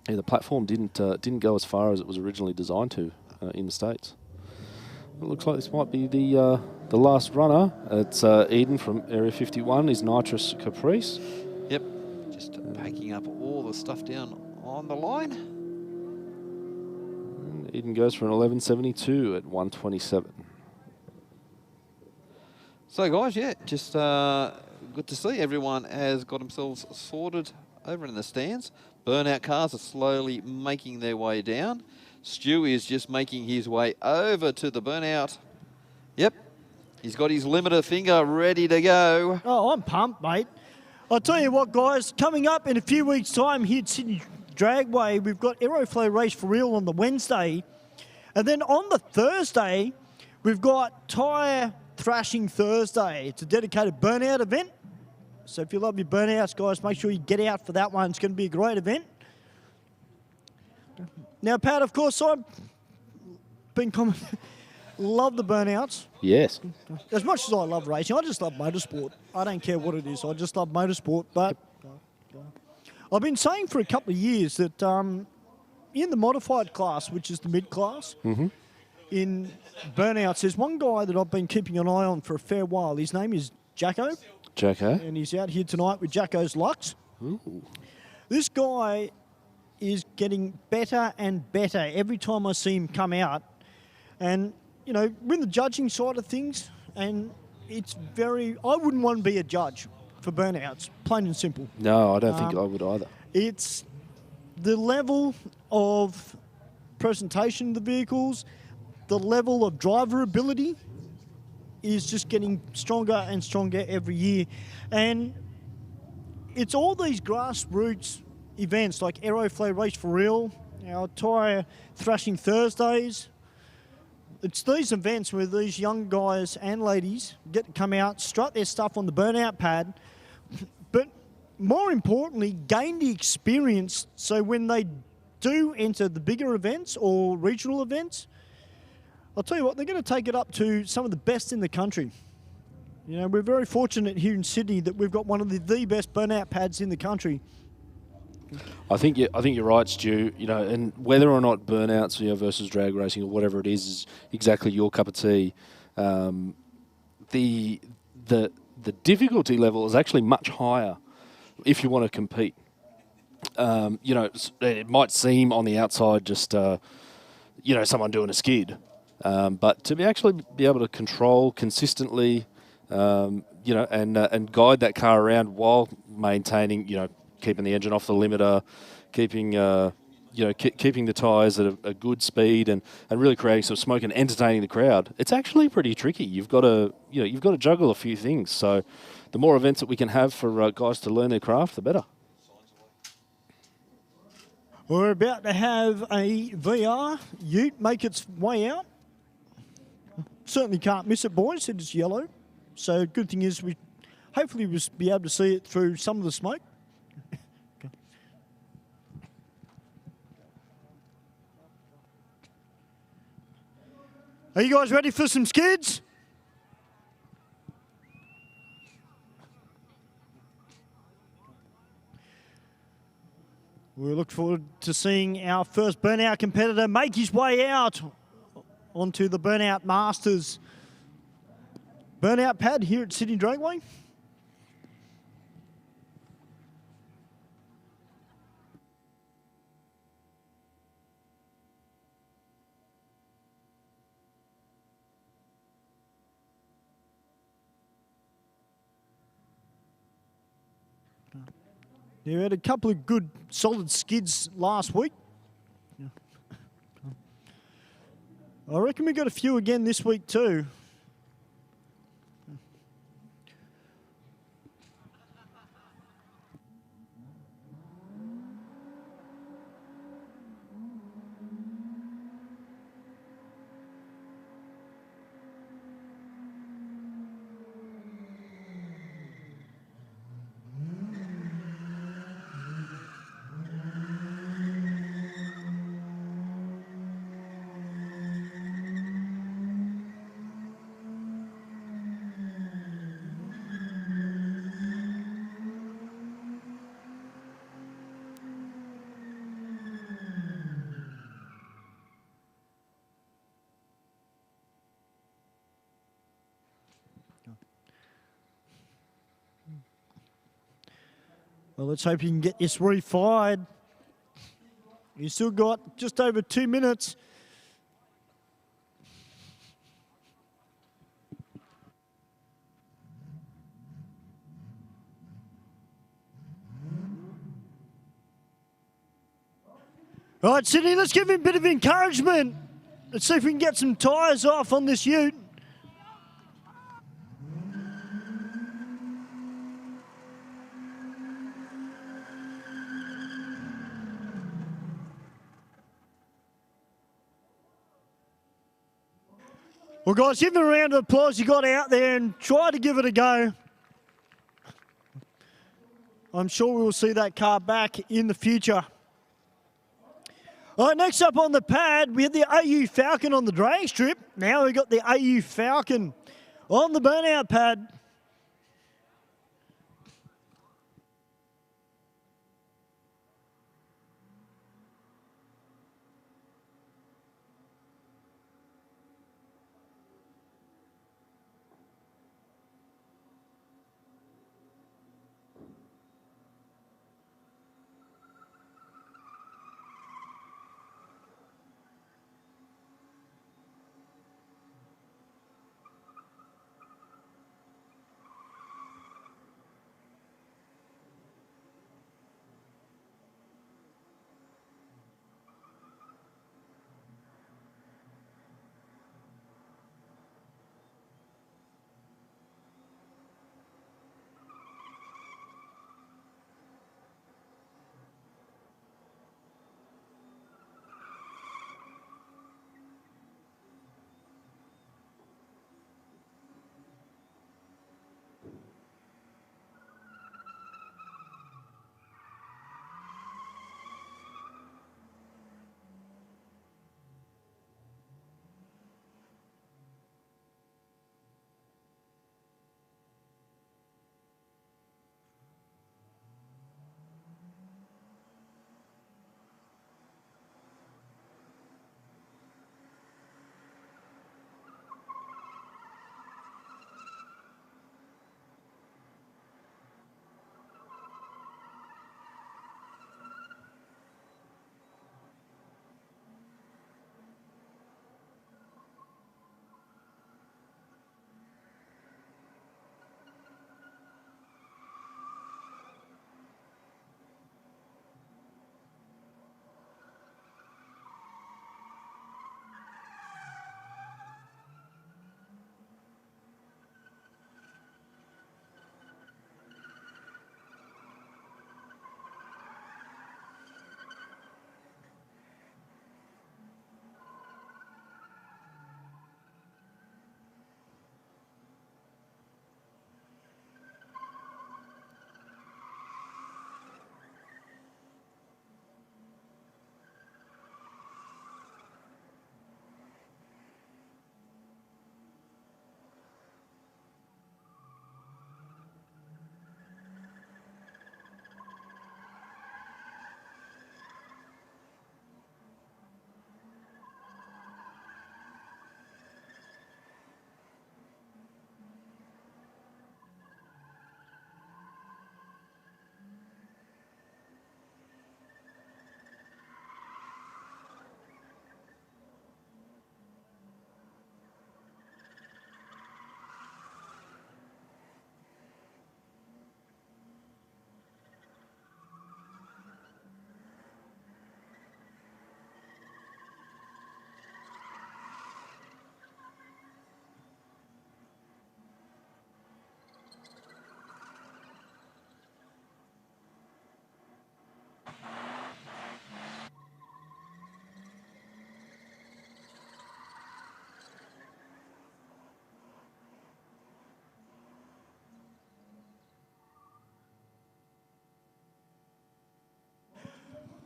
yeah, the platform didn't go as far as it was originally designed to in the States. It looks like this might be the last runner. It's Eden from Area 51, his Nitrous Caprice. Yep, just packing up all the stuff down on the line. And Eden goes for an 11.72 at 127. So guys, yeah, just good to see everyone has got themselves sorted over in the stands. Burnout cars are slowly making their way down. Stu is just making his way over to the Burnout. Yep, he's got his limiter finger ready to go. Oh, I'm pumped, mate. I'll tell you what, guys, coming up in a few weeks' time here at Sydney Dragway, we've got Aeroflow Race for real on the Wednesday. And then on the Thursday, we've got Tyre Thrashing Thursday. It's a dedicated burnout event. So if you love your burnouts, guys, make sure you get out for that one. It's going to be a great event. Now, Pat, of course, I've been love the burnouts. Yes. As much as I love racing, I just love motorsport. I don't care what it is. I just love motorsport. But I've been saying for a couple of years that in the modified class, which is the mid-class, in burnouts, there's one guy that I've been keeping an eye on for a fair while. His name is Jacko. Jacko. And he's out here tonight with Jacko's Lux. Ooh. This guy is getting better and better every time I see him come out. And, you know, we're in the judging side of things, and it's very... I wouldn't want to be a judge for burnouts, plain and simple. No, I don't think I would either. It's the level of presentation of the vehicles, the level of driver ability is just getting stronger and stronger every year. And it's all these grassroots events like Aeroflow Race for Real, our Tyre Thrashing Thursdays. It's these events where these young guys and ladies get to come out, strut their stuff on the burnout pad, but more importantly, gain the experience so when they do enter the bigger events or regional events, I'll tell you what, they're going to take it up to some of the best in the country. You know, we're very fortunate here in Sydney that we've got one of the best burnout pads in the country. I think you're right, Stu. You know, and whether or not burnouts, versus drag racing or whatever it is exactly your cup of tea. The difficulty level is actually much higher if you want to compete. You know, it might seem on the outside just someone doing a skid, but to be able to control consistently, and guide that car around while maintaining, keeping the engine off the limiter, keeping keeping the tyres at a good speed, and really creating some smoke and entertaining the crowd. It's actually pretty tricky. You've got to juggle a few things. So the more events that we can have for guys to learn their craft, the better. We're about to have a VR ute make its way out. Certainly can't miss it, boys. It is yellow. So good thing is we hopefully we'll be able to see it through some of the smoke. Are you guys ready for some skids? We look forward to seeing our first burnout competitor make his way out onto the Burnout Masters burnout pad here at Sydney Dragway. Yeah, we had a couple of good, solid skids last week. I reckon we got a few again this week too. Well, let's hope you can get this refired. You still got just over 2 minutes. All right, Sydney, let's give him a bit of encouragement. Let's see if we can get some tyres off on this ute. Well, guys, give him a round of applause. You got out there and try to give it a go. I'm sure we will see that car back in the future. All right, next up on the pad, we had the AU Falcon on the drag strip. Now we've got the AU Falcon on the burnout pad.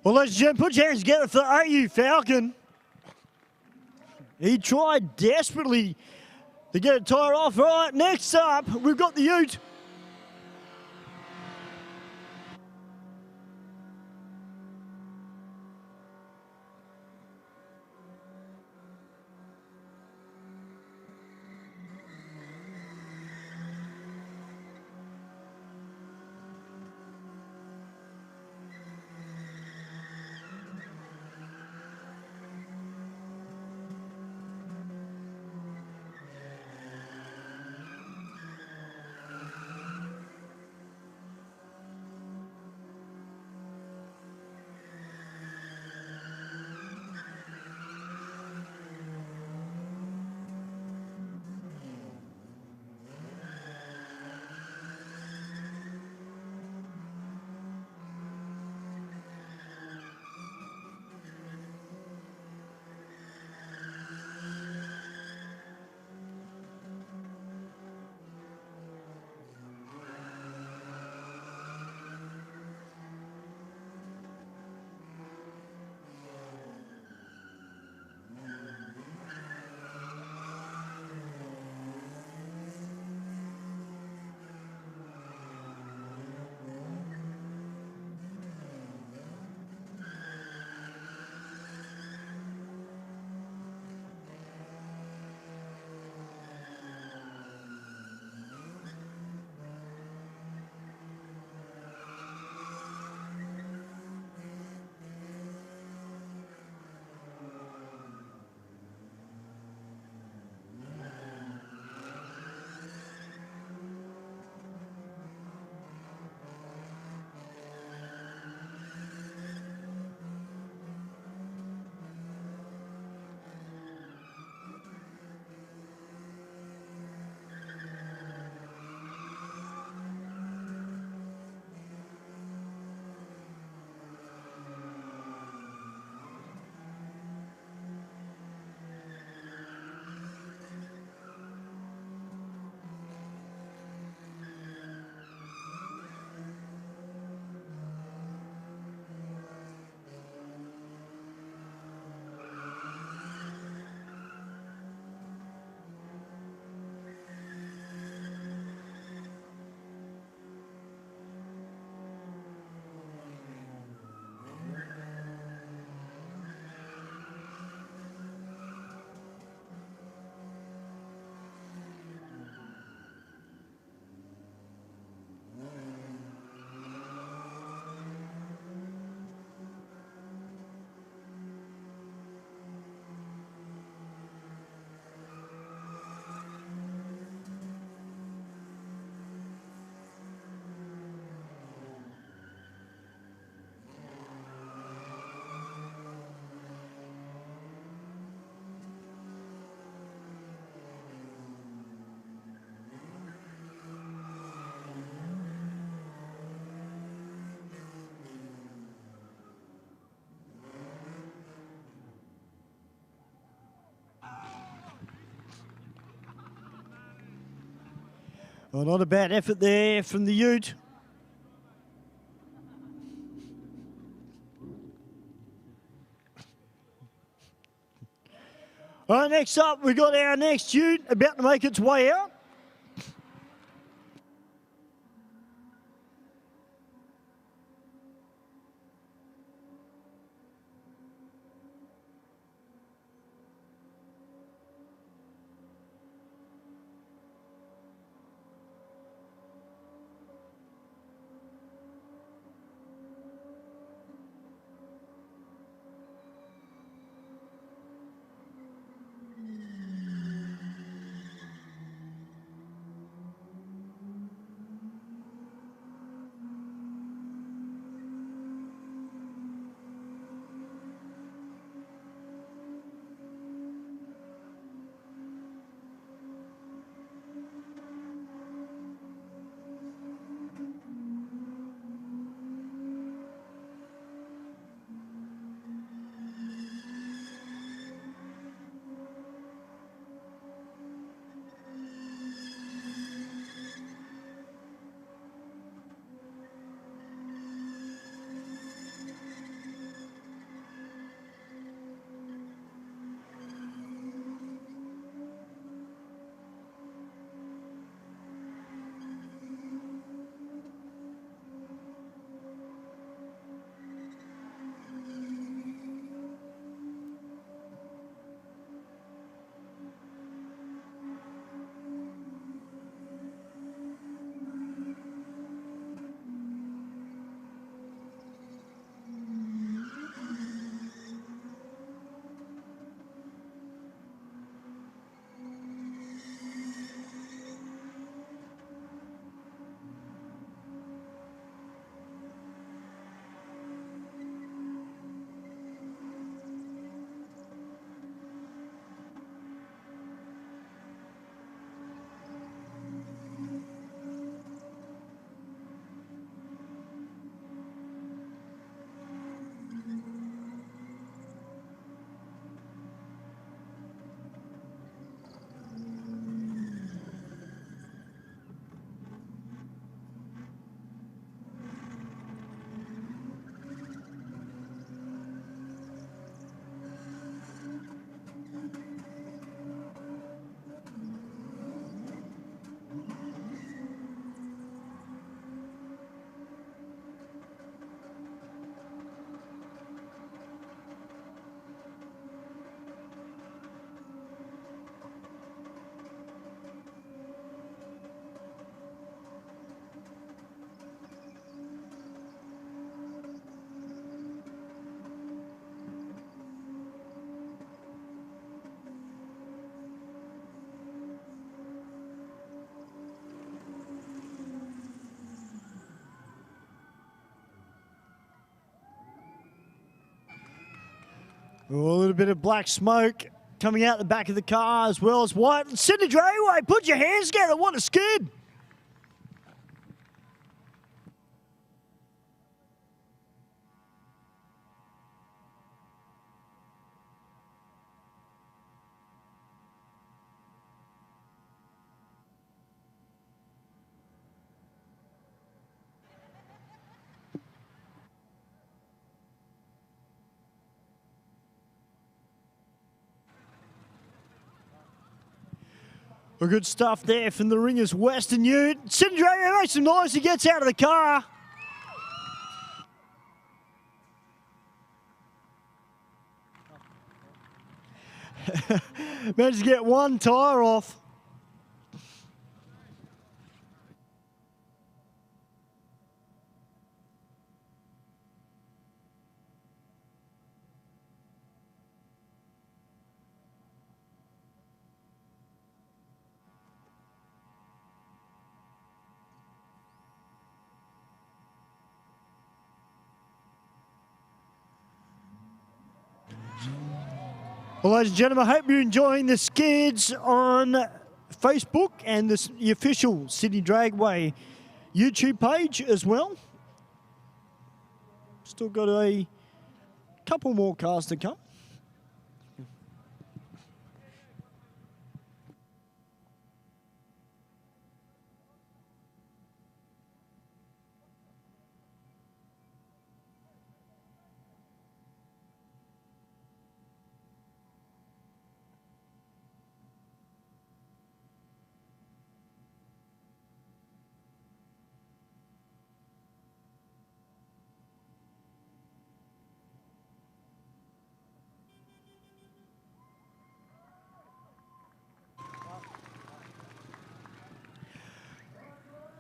Well, ladies and gentlemen, put your hands together for AU Falcon. He tried desperately to get a tyre off. All right, next up, we've got the Ute. Well, not a bad effort there from the Ute. All right, next up, we've got our next Ute about to make its way out. A little bit of black smoke coming out the back of the car as well as white. Sydney Dragway, put your hands together. What a skid. Well, good stuff there from the Ringers Western Ute. Sydney Dragway makes some noise. He gets out of the car. Managed to get one tyre off. Well, ladies and gentlemen, I hope you're enjoying the skids on Facebook and the official Sydney Dragway YouTube page as well. Still got a couple more cars to come.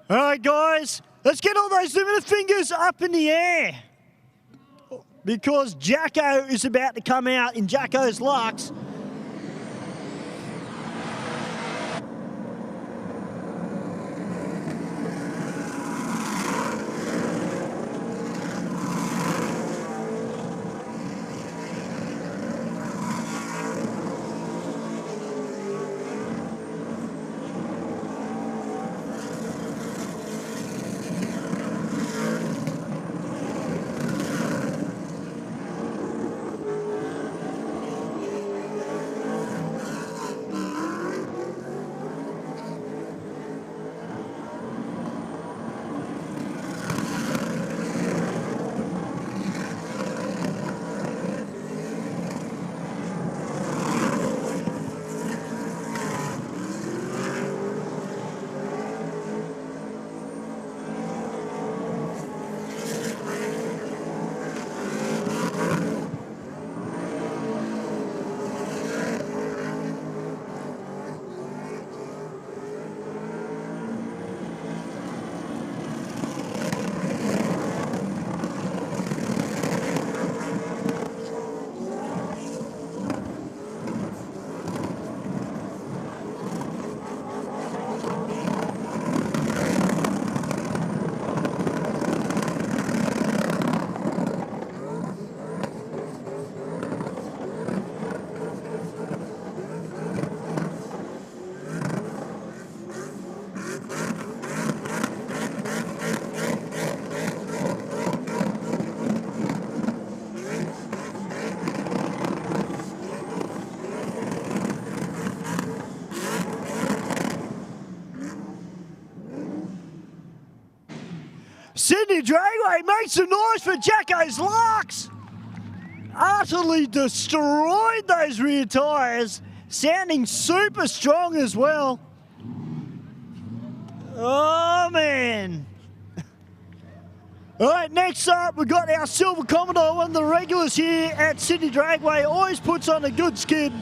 All right, guys, let's get all those limited fingers up in the air because Jacko is about to come out in Jacko's Lux. Sydney Dragway makes some noise for Jacko's Lux. Utterly destroyed those rear tyres, sounding super strong as well. Oh, man. All right, next up, we've got our Silver Commodore, one of the regulars here at Sydney Dragway. Always puts on a good skid.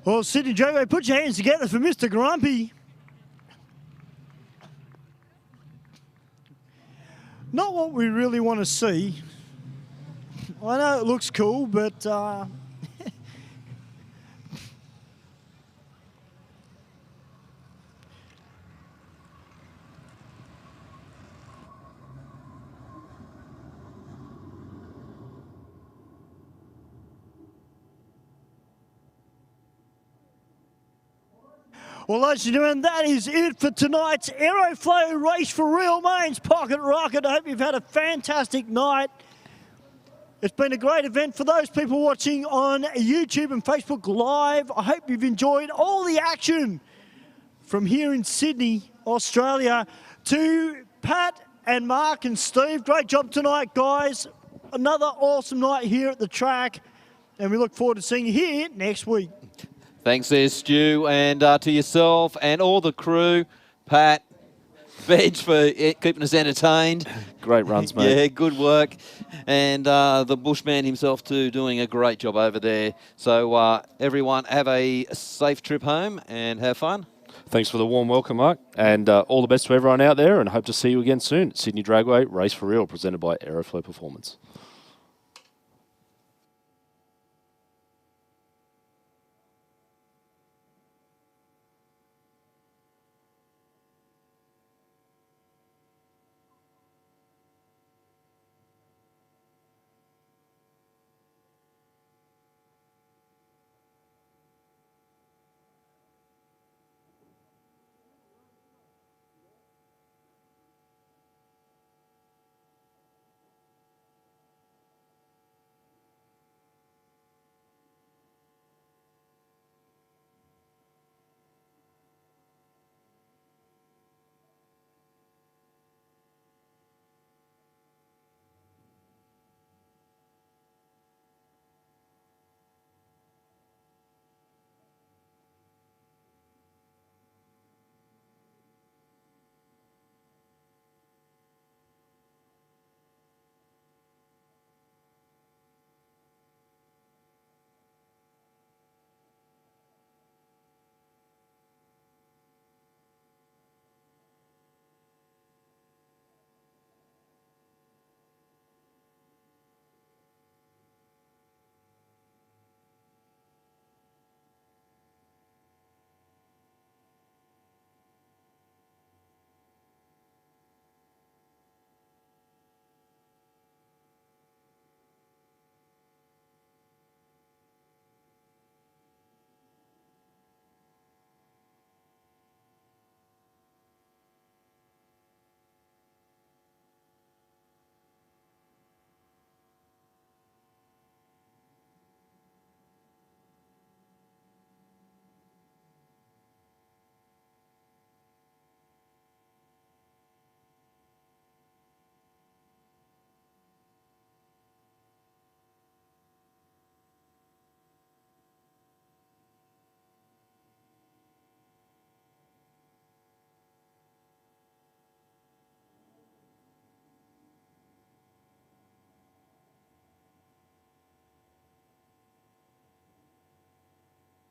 Well, Sydney Dragway, put your hands together for Mr. Grumpy. Not what we really want to see. I know it looks cool, but well, ladies and gentlemen, that is it for tonight's Aeroflow Race for Real Mains Pocket Rocket. I hope you've had a fantastic night. It's been a great event for those people watching on YouTube and Facebook Live. I hope you've enjoyed all the action from here in Sydney, Australia. To Pat and Mark and Steve, great job tonight, guys. Another awesome night here at the track, and we look forward to seeing you here next week. Thanks there, Stu, and to yourself and all the crew, Pat, Veg for keeping us entertained. Great runs, mate. Yeah, good work. And the Bushman himself too, doing a great job over there. So everyone have a safe trip home and have fun. Thanks for the warm welcome, Mark. And all the best to everyone out there, and hope to see you again soon. Sydney Dragway, Race for Real, presented by Aeroflow Performance.